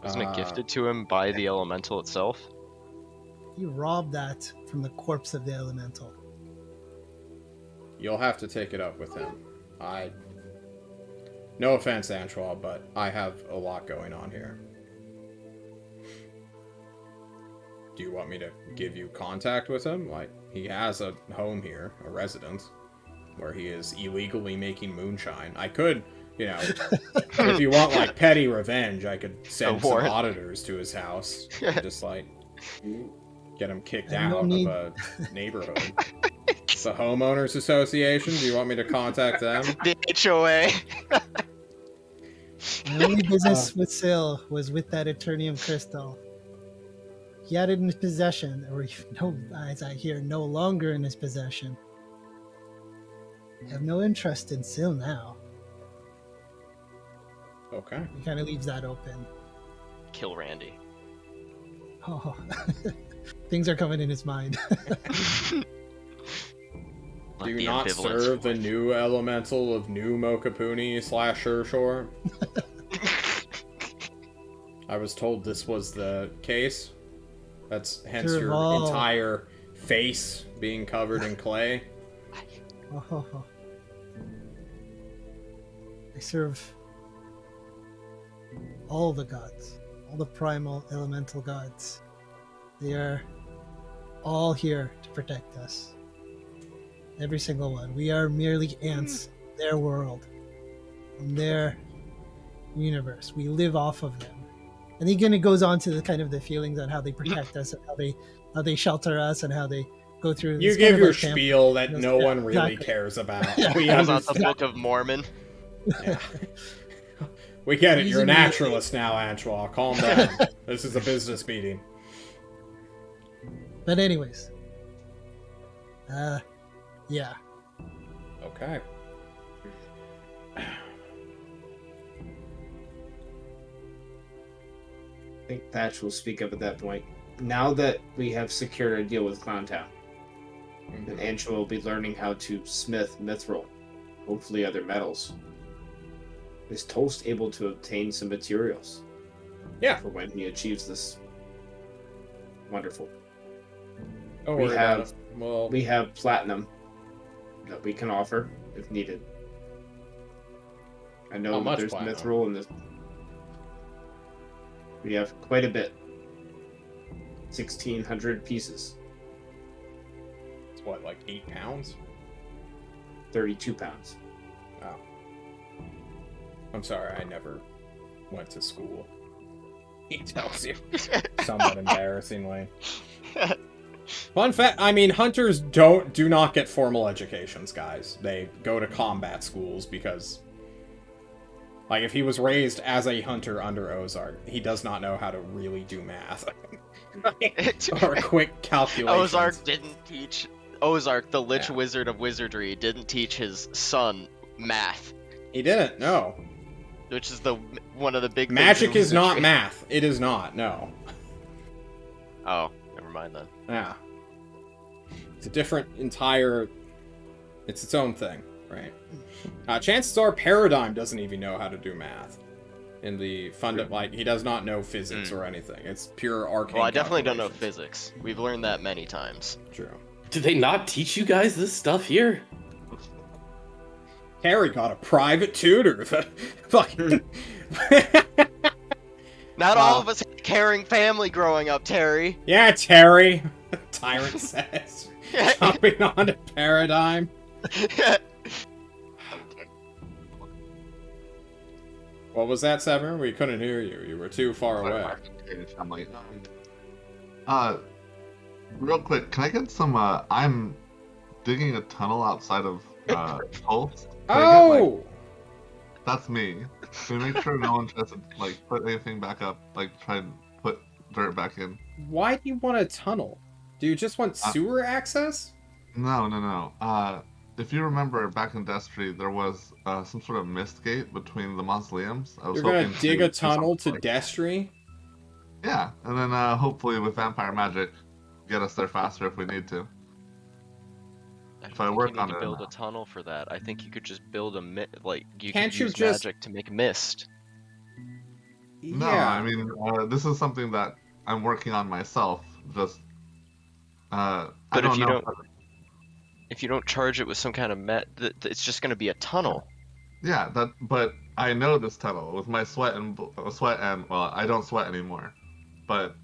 Wasn't it gifted to him by the elemental itself? He robbed that from the corpse of the elemental. You'll have to take it up with him. No offense, Antoine, but I have a lot going on here. Do you want me to give you contact with him? Like, he has a home here, a residence, where he is illegally making moonshine. I could, if you want, like, petty revenge, I could send some auditors to his house. Just, like, get him kicked out of a neighborhood. The homeowners association, do you want me to contact them? The HOA. My only business with Sil was with that Eternium crystal. He had it in his possession, or as I hear, no longer in his possession. I have no interest in Sil now. Okay. He kind of leaves that open. Kill Randy. Oh, things are coming in his mind. Do you not serve the new elemental of New Mokapuni / Shershore? I was told this was the case. That's hence your entire face being covered in clay. Oh. I serve all the gods, all the primal elemental gods. They are all here to protect us. Every single one. We are merely ants in their world, in their universe. We live off of them. And he kind of goes on to the kind of the feelings on how they protect us, and how they shelter us, and how they go through. You give your spiel that no one really cares about. We goes on the Book of Mormon. Yeah. We get it. You're a naturalist now, Antoine. Calm down. This is a business meeting. But anyways, yeah. Okay. I think Thatch will speak up at that point. Now that we have secured a deal with Clowntown, then Ancho will be learning how to smith mithril, hopefully other metals. Is Toast able to obtain some materials? Yeah. For when he achieves this. Wonderful. Don't worry about it. Well, we have platinum that we can offer if needed. I know that there's platinum? mithril in this. We have quite a bit. 1,600 pieces. It's what, like 8 pounds? 32 pounds. Oh. I'm sorry, I never went to school. He tells you. Somewhat embarrassingly. Fun fact, I mean, hunters do not get formal educations, guys. They go to combat schools because, like, if he was raised as a hunter under Ozark, he does not know how to really do math. Or quick calculations. Ozark, the Lich Wizard of Wizardry, didn't teach his son math. He didn't, no. Which is one of the big Magic is not math. It is not, no. Oh, never mind then. Yeah. It's a different it's its own thing, right? Chances are Paradigm doesn't even know how to do math. In the he does not know physics or anything. It's pure arcane. Well, I definitely don't know physics. We've learned that many times. True. Do they not teach you guys this stuff here? Terry got a private tutor. Fucking. Not all of us had a caring family growing up, Terry. Yeah, Terry. Tyrant says. Jumping onto Paradigm. What was that, Severin? We couldn't hear you. You were too far away. Real quick, can I get some, I'm digging a tunnel outside of Pulse. Oh! That's me. To make sure no one tries to like put anything back up, like try and put dirt back in. Why do you want a tunnel? Do you just want sewer access? No. If you remember back in Destry, there was some sort of mist gate between the mausoleums. You're gonna dig a tunnel to like Destry? Yeah, and then hopefully with vampire magic, get us there faster if we need to. I don't If I think work you need on to it build a enough. tunnel for that. I think you could just build a you Can't could you use just- magic to make mist. No, Yeah. I mean this is something that I'm working on myself. Just I But don't if you know. if you don't charge it with some kind of it's just going to be a tunnel. Yeah, but I know this tunnel with my sweat and well, I don't sweat anymore. But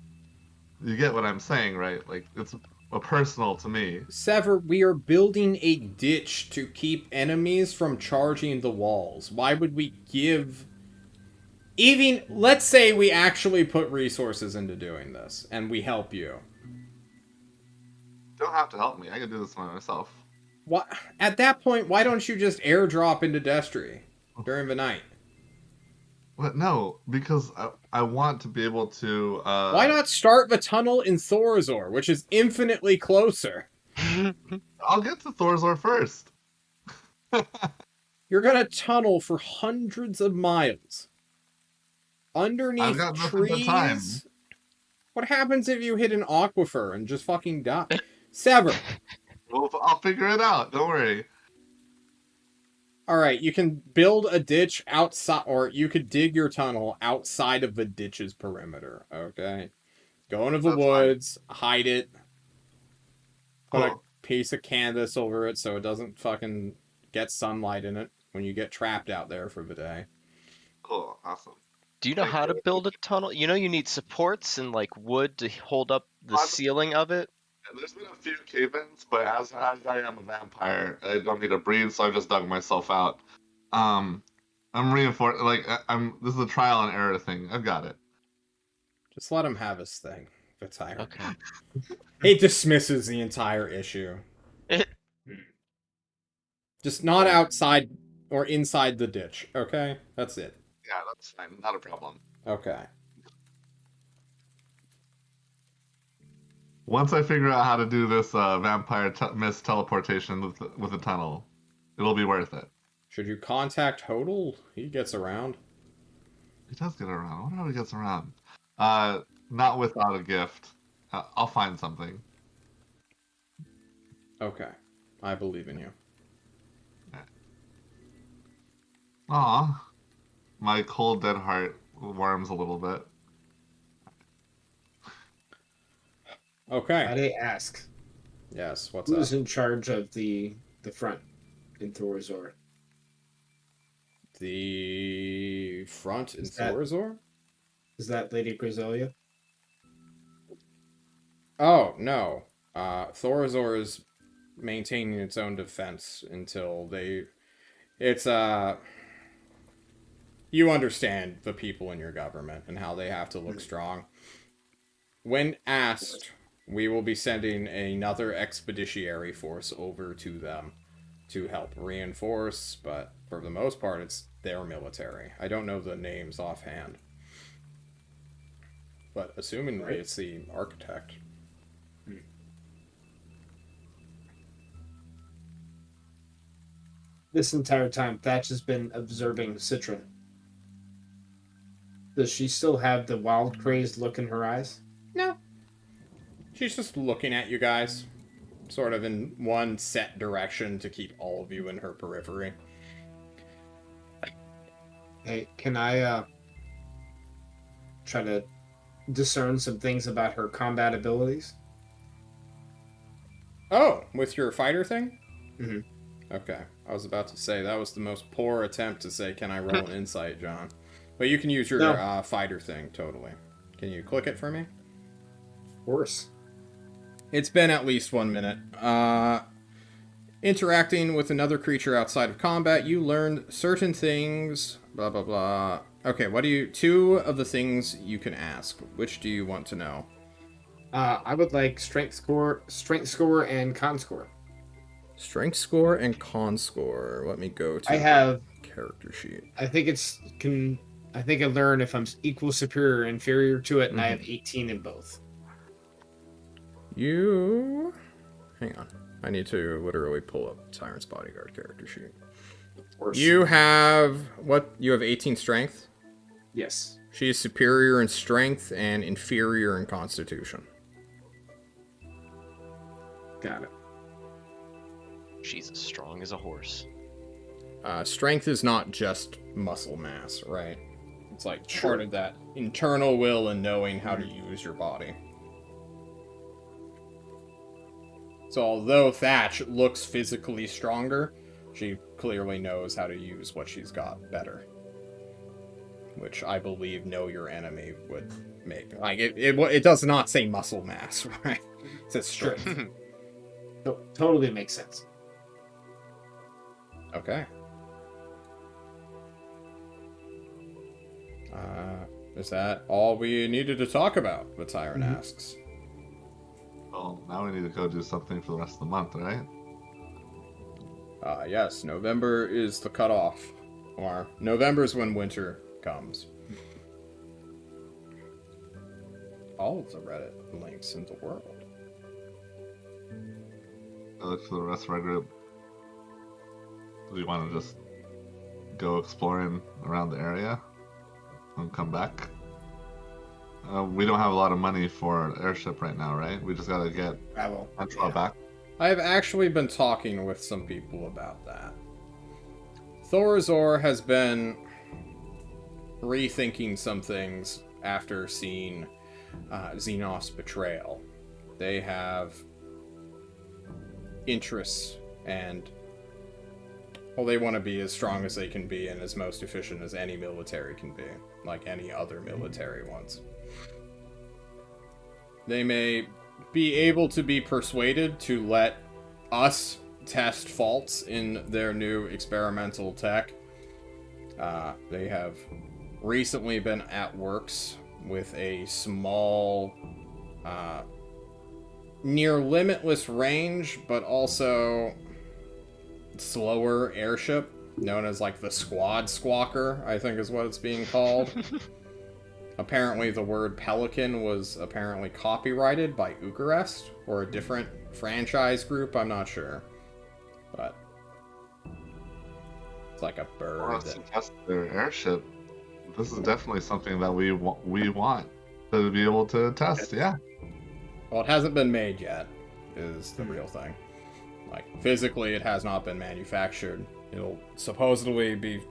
you get what I'm saying, right? Like it's personal to me. Sever, we are building a ditch to keep enemies from charging the walls. Why would we give... Even, let's say we actually put resources into doing this, and we help you. You don't have to help me. I can do this by myself. What? At that point, why don't you just airdrop into Destry during the night? But no, because I want to be able to. Why not start the tunnel in Thorazor, which is infinitely closer? I'll get to Thorazor first. You're gonna tunnel for hundreds of miles. Underneath I've got nothing but time. trees. What happens if you hit an aquifer and just fucking die? Sever. Well, I'll figure it out. Don't worry. Alright, you can build a ditch outside, or you could dig your tunnel outside of the ditch's perimeter, okay? Go into the That's woods, hide it, put a Cool. piece of canvas over it so it doesn't fucking get sunlight in it when you get trapped out there for the day. Cool. Awesome. Do you know how to build a tunnel? You know you need supports and like wood to hold up the ceiling of it. There's been a few cave-ins, but as I am a vampire, I don't need to breathe, so I just dug myself out. I'm reinforced. Like this is a trial and error thing. I've got it. Just let him have his thing. The tyrant. Okay. It dismisses the entire issue. Just not outside or inside the ditch, okay? That's it. Yeah, that's fine. Not a problem. Okay. Once I figure out how to do this vampire mist teleportation with the tunnel, it'll be worth it. Should you contact Hodel? He gets around. He does get around. I wonder how he gets around. Not without a gift. I'll find something. Okay. I believe in you. Aw. My cold dead heart warms a little bit. Okay. I ask, Yes, what's who's up? in charge of the front in Thorazor? The front in Is that- Thorazor? Is that Lady Griselia? Oh, no. Thorazor is maintaining its own defense until they... It's, You understand the people in your government and how they have to look strong. When asked, we will be sending another expeditionary force over to them to help reinforce, but for the most part, it's their military. I don't know the names offhand. But assumingly it's the architect. This entire time, Thatch has been observing Citra. Does she still have the wild, crazed look in her eyes? No. She's just looking at you guys. Sort of in one set direction to keep all of you in her periphery. Hey, can I try to discern some things about her combat abilities? Oh, with your fighter thing? Mhm. Okay. I was about to say, that was the most poor attempt to say, can I roll an insight, John? But you can use your No. fighter thing, totally. Can you click it for me? Of course. It's been at least 1 minute. Interacting with another creature outside of combat, you learned certain things, blah, blah, blah. Okay, what do you... 2 of the things you can ask. Which do you want to know? I would like strength score, and con score. Strength score and con score. Let me go to I have. the character sheet. I think I think I learn if I'm equal, superior, or inferior to it, and I have 18 in both. You... Hang on. I need to literally pull up Tyrant's Bodyguard character sheet. You have... What? You have 18 strength? Yes. She is superior in strength and inferior in constitution. Got it. She's as strong as a horse. Strength is not just muscle mass, right? It's like part of that internal will and knowing how to use your body. So although Thatch looks physically stronger, she clearly knows how to use what she's got better. Which I believe know your enemy would make. Like, it does not say muscle mass, right? It says strength. Totally makes sense. Okay. Is that all we needed to talk about? The Tyrant asks. Well, now we need to go do something for the rest of the month, right? Yes, November is the cutoff. Or, November is when winter comes. All of the Reddit links in the world. I look for the rest of our group. Do you want to just go exploring around the area and come back? We don't have a lot of money for an airship right now, right? We just gotta get Antwa back. I've actually been talking with some people about that. Thorazor has been rethinking some things after seeing Xenos' betrayal. They have interests and they want to be as strong as they can be and as most efficient as any military can be, like any other military ones. They may be able to be persuaded to let us test faults in their new experimental tech. They have recently been at works with a small, near limitless range, but also slower airship, known as like the Squad Squawker, I think is what it's being called. Apparently the word Pelican was apparently copyrighted by Eucharist, or a different franchise group, I'm not sure. But it's like a bird. For us to test their airship, this is definitely something that we want to be able to test, yeah. Well, it hasn't been made yet, is the real thing. Like, physically it has not been manufactured. It'll supposedly be...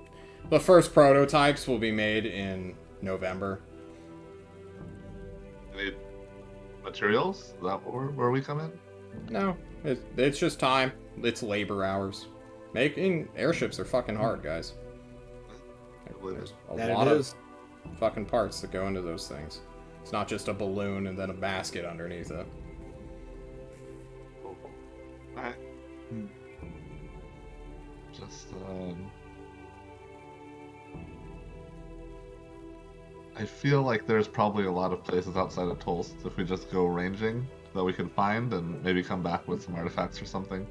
The first prototypes will be made in November. Any materials? Is that where we come in? No, it's just time. It's labor hours. Making airships are fucking hard, guys. There's a lot of fucking parts that go into those things. It's not just a balloon and then a basket underneath it. Alright. Just, I feel like there's probably a lot of places outside of Tulst if we just go ranging that we can find and maybe come back with some artifacts or something.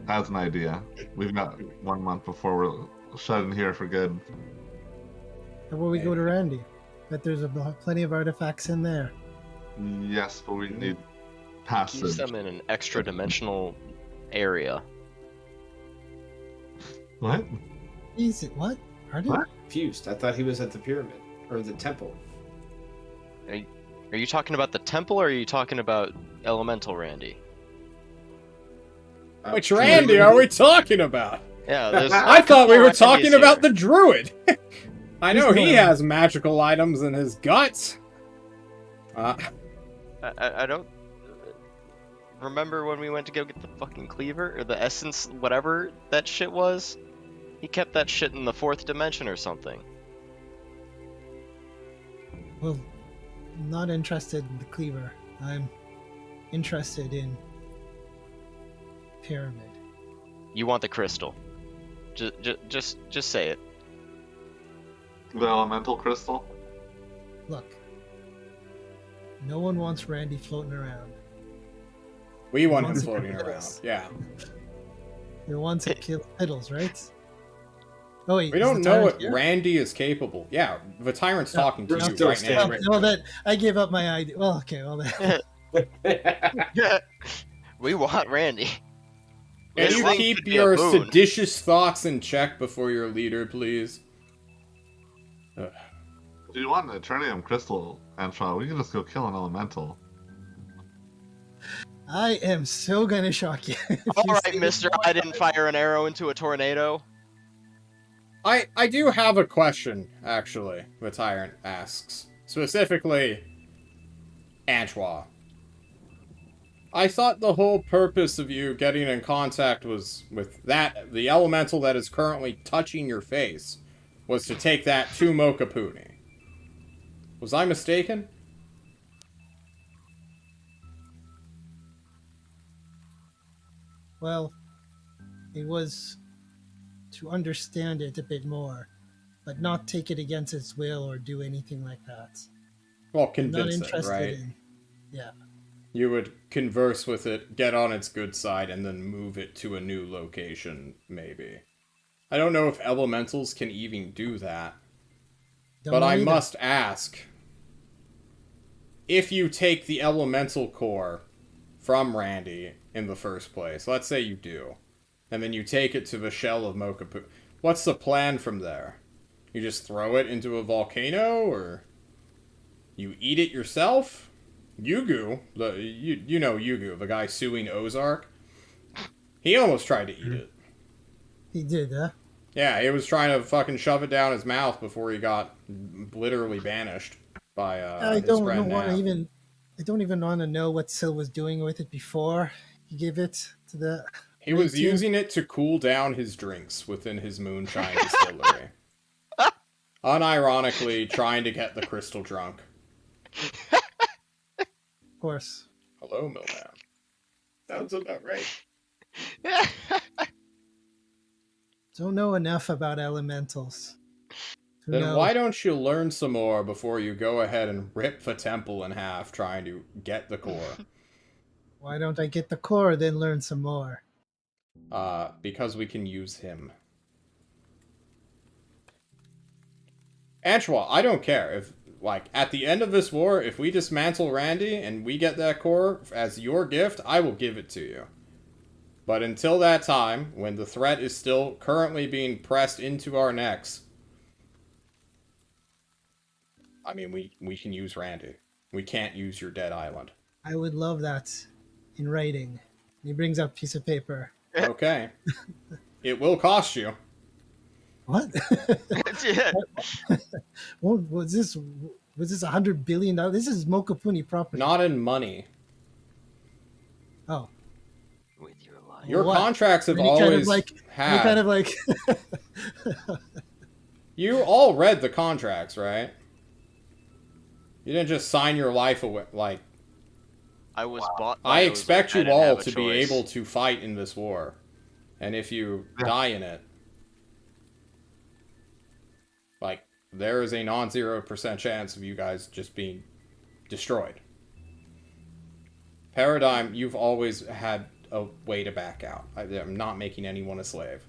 As an idea. We've got 1 month before we're shut in here for good. How about we go to Randy? Bet there's plenty of artifacts in there. Yes, but we need Keeps passage. them in an extra dimensional area. What? Easy. What? Pardon? What? Confused. I thought he was at the pyramid or the temple. Are you talking about the temple, or are you talking about Elemental Randy? Which Randy are we talking about? Yeah, there's. I thought we were Randys talking about here. the druid. I know Who's he the- has magical items in his guts. I don't remember when we went to go get the fucking cleaver or the essence, whatever that shit was. He kept that shit in the 4th dimension or something. Well, I'm not interested in the cleaver. I'm interested in pyramid. You want the crystal? Just say it. The elemental crystal? Look, no one wants Randy floating around. We want him Once floating it around. kills. Yeah. The ones that kill fiddles, right? Oh wait, We is don't the know tyrant what here? Randy is capable. Yeah, the tyrant's No, talking to we're you still right standing now. right Well, that I gave up my idea. Well, okay, well then. We want Randy. Can This you thing keep could be a your boon. seditious thoughts in check before your leader, please? Ugh. If you want an Eternium crystal, Antra, we can just go kill an elemental. I am so gonna shock you. if All you right, say Mister. one I didn't time. fire an arrow into a tornado. I do have a question, actually, the tyrant asks. Specifically, Antoine. I thought the whole purpose of you getting in contact was with the elemental that is currently touching your face, was to take that to Mokapuni. Was I mistaken? Well, it was to understand it a bit more, but not take it against its will or do anything like that. Well, I'm not convince it, interested right? in. Yeah. You would converse with it, get on its good side, and then move it to a new location, maybe. I don't know if elementals can even do that. Don't But know I either. must ask, if you take the elemental core from Randy in the first place, let's say you do, and then you take it to the shell of Mokapu, what's the plan from there? You just throw it into a volcano, or you eat it yourself? Yugu, you know Yugu, the guy suing Ozark, he almost tried to eat it. He did, huh? Yeah, he was trying to fucking shove it down his mouth before he got literally banished by I his don't friend want to Nav. even. I don't even want to know what Sil was doing with it before he gave it to the. He was raid team. using it to cool down his drinks within his moonshine distillery. Unironically, trying to get the crystal drunk. Of course. Hello, Millman. Sounds about right. Don't know enough about elementals. To Then know. why don't you learn some more before you go ahead and rip the temple in half trying to get the core? Why don't I get the core, then learn some more? Because we can use him. Antoine, I don't care if, like, at the end of this war, if we dismantle Randy and we get that core as your gift, I will give it to you. But until that time, when the threat is still currently being pressed into our necks, I mean, we can use Randy. We can't use your dead island. I would love that in writing. And he brings up a piece of paper. Okay. It will cost you. What? Yeah. What was this? Was this $100 billion? This is Mokapuni property. Not in money. Oh, With your life. Your What? contracts have Any kind of always like- had... any kind of like. You all read the contracts, right? You didn't just sign your life away. Like, I was bought. By I Ozark. expect I you didn't all have a to be choice. able to fight in this war. And if you die in it, like, there is a non-0% chance of you guys just being destroyed. Paradigm, you've always had a way to back out. I'm not making anyone a slave.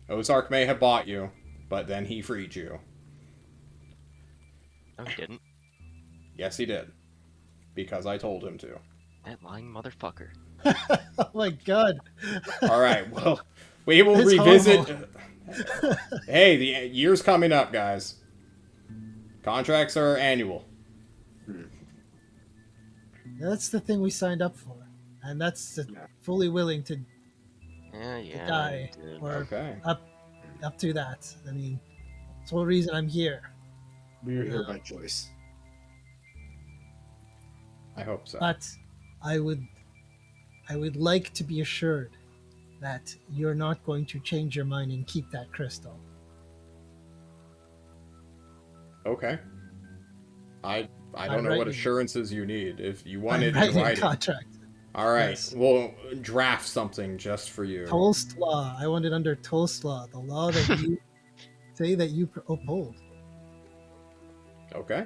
Ozark may have bought you, but then he freed you. No, he didn't. Yes, he did. Because I told him to. That lying motherfucker. Oh my god. All right, well, we will It's revisit. Hey, the year's coming up, guys. Contracts are annual. That's the thing we signed up for, and that's fully willing to Yeah. die dude. or Okay. up to that. I mean, that's the whole reason I'm here. We're here by choice. I hope so. But I would like to be assured that you're not going to change your mind and keep that crystal. Okay. I I'm don't know what writing- assurances you need. If you want I'm it in writing a writing. contract. All right, Yes. we'll draft something just for you. Toast law. I want it under Toast law, the law that you say that you uphold. Okay.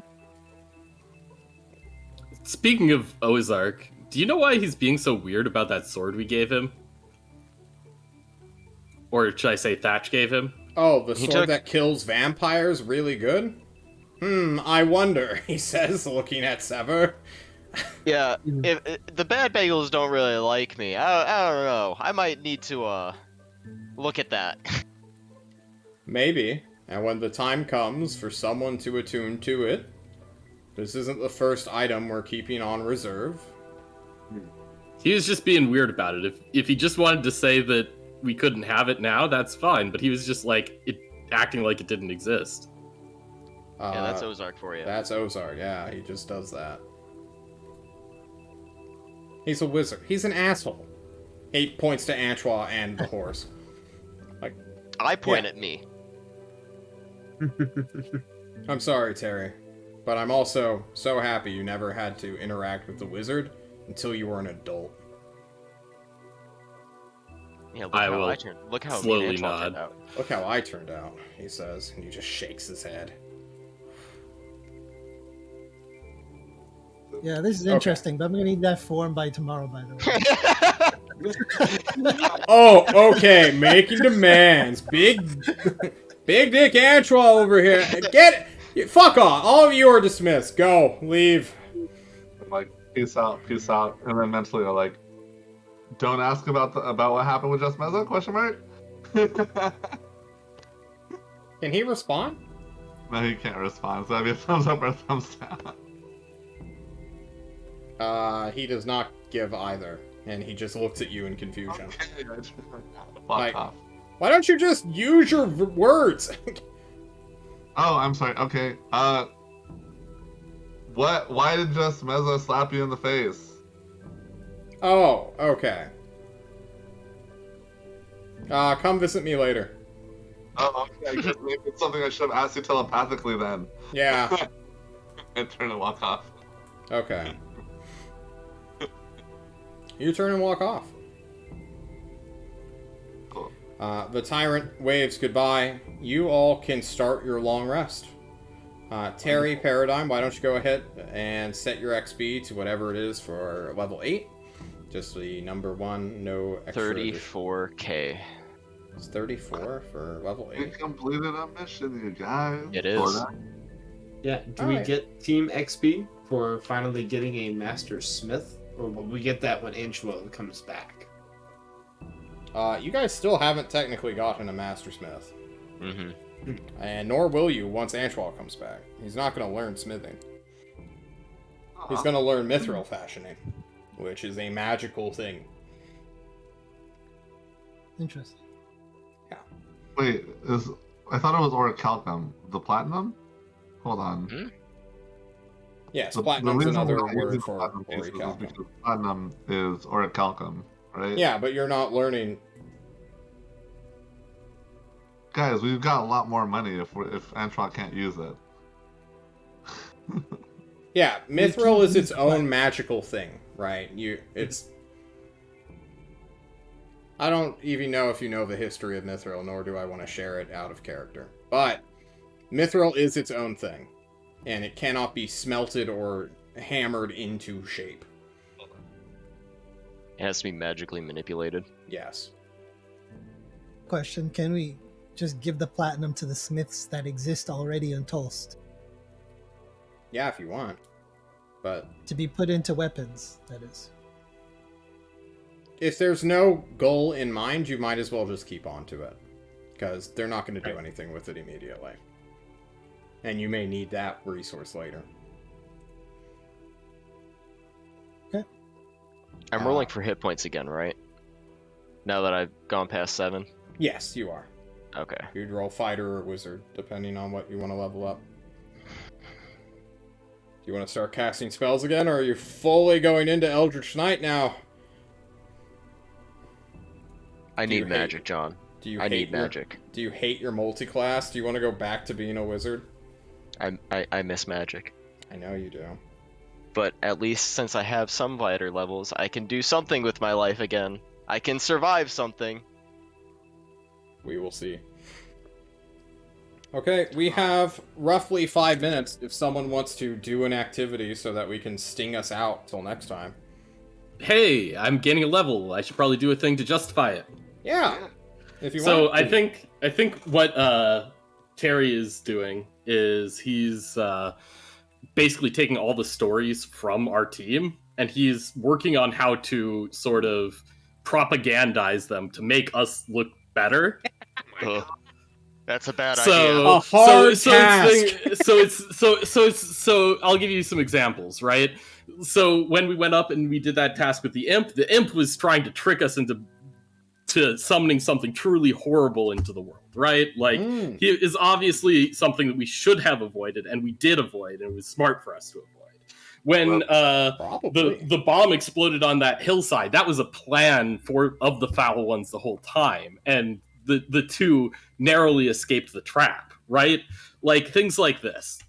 Speaking of Ozark, Do you know why he's being so weird about that sword we gave him? Or should I say Thatch gave him? Oh, the sword that kills vampires really good? I wonder, he says, looking at Sever. Yeah, if the bad bagels don't really like me, I don't know. I might need to look at that. Maybe. And when the time comes for someone to attune to it, this isn't the first item we're keeping on reserve. He was just being weird about it. If he just wanted to say that we couldn't have it now, that's fine. But he was just acting like it didn't exist. Yeah, that's Ozark for you. That's Ozark, yeah, he just does that. He's a wizard. He's an asshole. He points to Antoine and the horse. Like, I point at me. I'm sorry, Terry, but I'm also so happy you never had to interact with the wizard until you were an adult. Yeah, look how slowly Antoine nod. turned out. Look how I turned out, he says, and he just shakes his head. Yeah, this is interesting, but I'm gonna need that form by tomorrow, by the way. Oh, okay, making demands. Big Dick Antoine over here. Fuck off. All of you are dismissed. Go, leave. I'm like, peace out, and then mentally I'm like, don't ask about what happened with Just Mezzo? Question mark. Can he respond? No, he can't respond. So that'd be a thumbs up or a thumbs down. He does not give either, and he just looks at you in confusion. Okay, Like, off. why don't you just use your words? Oh, I'm sorry. Okay. Why did Just Mezzo slap you in the face? Oh, okay. Come visit me later. Oh, okay. I guess maybe it's something I should have asked you telepathically then. Yeah. And turn and walk off. Okay. You turn and walk off. Cool. The tyrant waves goodbye. You all can start your long rest. Terry, Paradigm, why don't you go ahead and set your XP to whatever it is for level 8. Just the number 1, no extra. 34k. It's 34 for level We 8. completed a mission, you guys. It is. Yeah, do we get Team XP for finally getting a Master Smith? Or will we get that when Antoine comes back? You guys still haven't technically gotten a Master Smith. Mm-hmm. And nor will you once Antoine comes back. He's not going to learn smithing. He's going to learn mithril fashioning, which is a magical thing. Interesting. Wait, I thought it was orichalcum. The platinum? Hold on. Hmm? Yes, The platinum's reason another we're not word using for platinum pieces is orichalcum. because platinum is orichalcum, right? Yeah, but you're not learning. Guys, we've got a lot more money if Antoine can't use it. Yeah, mithril is its own magical thing, right? I don't even know if you know the history of mithril, nor do I want to share it out of character. But mithril is its own thing, and it cannot be smelted or hammered into shape. It has to be magically manipulated. Yes. Question: can we just give the platinum to the smiths that exist already in Tulst Yeah, if you want. But to be put into weapons? That is. if there's no goal in mind, you might as well just keep on to it. Because they're not going to do anything with it immediately. And you may need that resource later. I'm rolling for hit points again, right? Now that I've gone past 7? Yes, you are. Okay. You'd roll fighter or wizard, depending on what you want to level up. Do you want to start casting spells again, or are you fully going into Eldritch Knight now? I need magic, John. I need magic. Do you hate your multi-class? Do you want to go back to being a wizard? I miss magic. I know you do. But at least since I have some lighter levels, I can do something with my life again. I can survive something. We will see. Okay, we have roughly 5 minutes if someone wants to do an activity so that we can sting us out till next time. hey, I'm gaining a level. I should probably do a thing to justify it. Yeah. If you So want. I think what Terry is doing is he's basically taking all the stories from our team and he's working on how to sort of propagandize them to make us look better. Ugh. That's a bad idea. A hard task. So I'll give you some examples, right? So when we went up and we did that task with the imp was trying to trick us into summoning something truly horrible into the world, right? Like, he is obviously something that we should have avoided, and we did avoid, and it was smart for us to avoid. When the bomb exploded on that hillside, that was a plan of the foul ones the whole time, and the two narrowly escaped the trap, right? Like, things like this.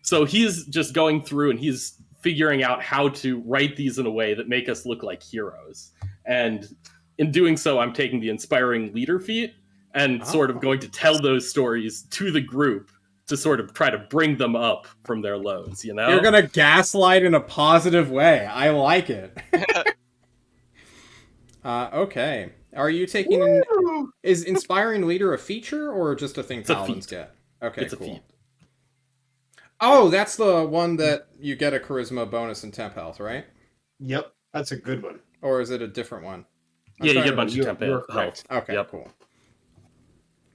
So he's just going through and he's figuring out how to write these in a way that make us look like heroes. And in doing so, I'm taking the inspiring leader feat and sort of going to tell those stories to the group to sort of try to bring them up from their lows, you know? You're gonna gaslight in a positive way. I like it. Okay. Are you taking... Is inspiring leader a feature or just a thing paladins get? Okay, it's cool. A feat. Oh, that's the one that you get a charisma bonus and temp health, right? Yep, that's a good one. Or is it a different one? Yeah, you get a bunch of temp health. Okay, cool.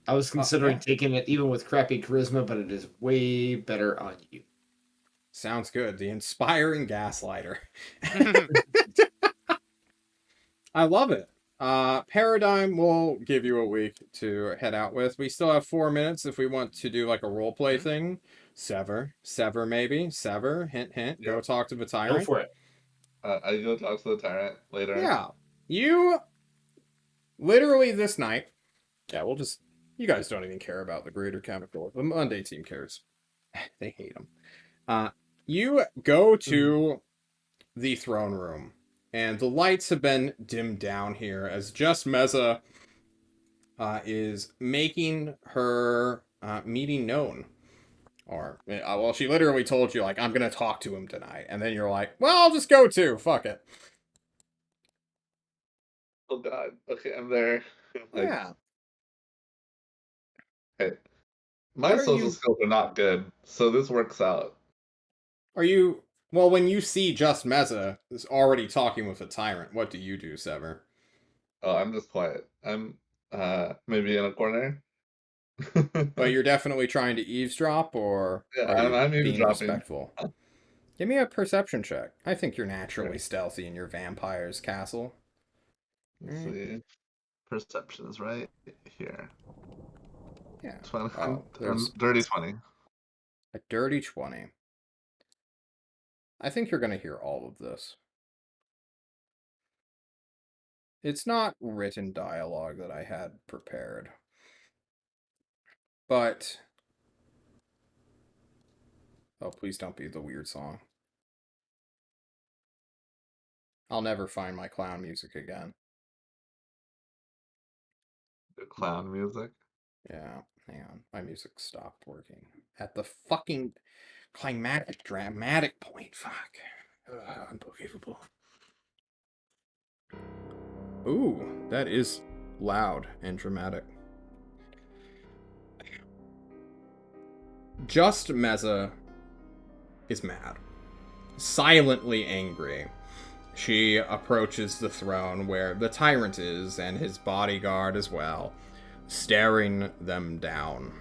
I was considering taking it even with crappy charisma, but it is way better on you. Sounds good. The inspiring gaslighter. I love it. Paradigm will give you a week to head out with. We still have 4 minutes if we want to do like a roleplay thing. Sever maybe. Sever, hint. Yep. Go talk to the tyrant. Go for it. I go talk to the tyrant later. Yeah. You literally this night. Yeah, we'll just... You guys don't even care about the greater chemical. The Monday team cares. They hate them. You go to the throne room, and the lights have been dimmed down here as Just Meza is making her meeting known. Or, well, she literally told you, like, I'm going to talk to him tonight. And then you're like, well, I'll just go too. Fuck it. Oh, God. Okay, I'm there. Like, yeah. Hey, my social skills are not good, so this works out. Are you... Well, when you see Just Meza is already talking with a tyrant, what do you do, Sever? Oh, I'm just quiet. I'm, maybe in a corner. But you're definitely trying to eavesdrop, or I'm being eavesdropping. respectful? Give me a perception check. I think you're naturally stealthy in your vampire's castle. Let's see. Perceptions right here. Yeah. 20. There's dirty 20. A dirty 20. I think you're going to hear all of this. It's not written dialogue that I had prepared. But... Oh, please don't be the weird song. I'll never find my clown music again. The clown music? Yeah, hang on. My music stopped working. At the fucking climatic, dramatic point. Fuck. Unbelievable. Ooh, that is loud and dramatic. Just Meza is mad. Silently angry. She approaches the throne where the tyrant is and his bodyguard as well, staring them down.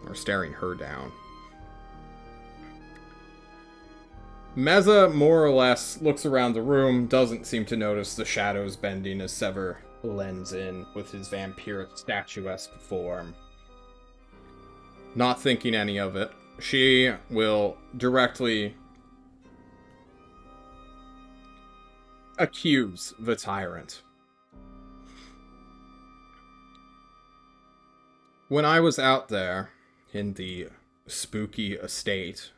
Or staring her down. Meza more or less looks around the room, doesn't seem to notice the shadows bending as Sever blends in with his vampiric statuesque form. Not thinking any of it, she will directly accuse the tyrant. When I was out there in the spooky estate,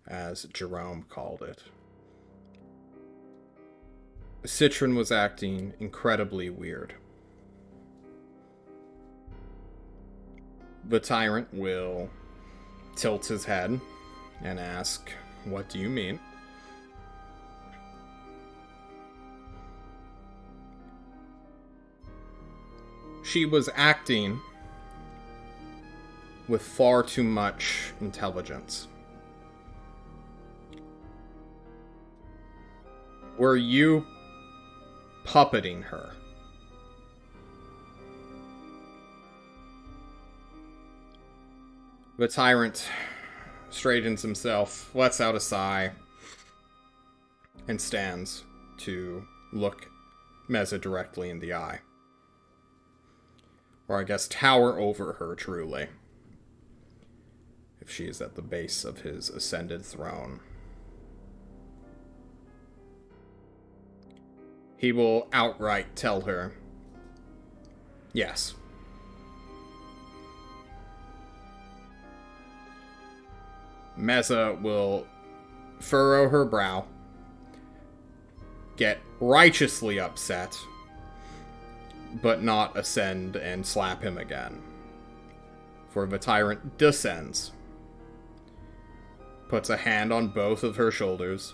as Jerome called it, Citron was acting incredibly weird. The tyrant will tilt his head and ask, "What do you mean?" she was acting with far too much intelligence. Were you puppeting her? The tyrant straightens himself, lets out a sigh, and stands to look Meza directly in the eye. Or I guess tower over her, truly. If she is at the base of his ascended throne. He will outright tell her, yes. Meza will furrow her brow, get righteously upset, but not ascend and slap him again. For the tyrant descends, puts a hand on both of her shoulders,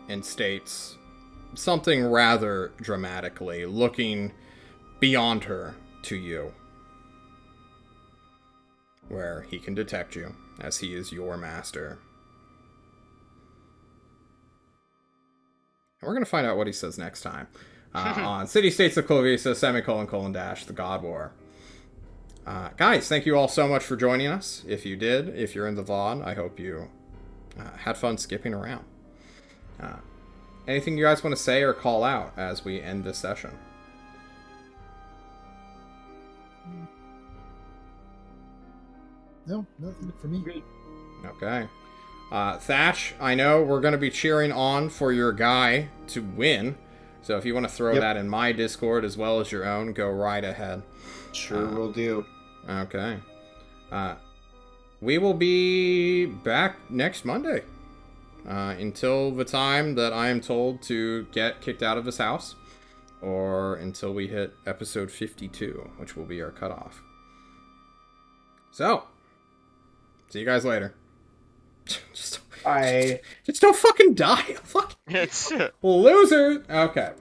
and states something rather dramatically, looking beyond her to you, where he can detect you, as he is your master. And we're going to find out what he says next time on City States of Klovisa, ; The God War. Guys, thank you all so much for joining us. If you did, if you're in the VOD, I hope you had fun skipping around. Anything you guys want to say or call out as we end this session? No, nothing for me. Okay. Thatch, I know we're going to be cheering on for your guy to win. So if you want to throw that in my Discord as well as your own, go right ahead. Sure will do. Okay. We will be back next Monday. Until the time that I am told to get kicked out of this house. Or until we hit episode 52, which will be our cutoff. So, see you guys later. just don't fucking die. Fuck. It's Loser. Okay.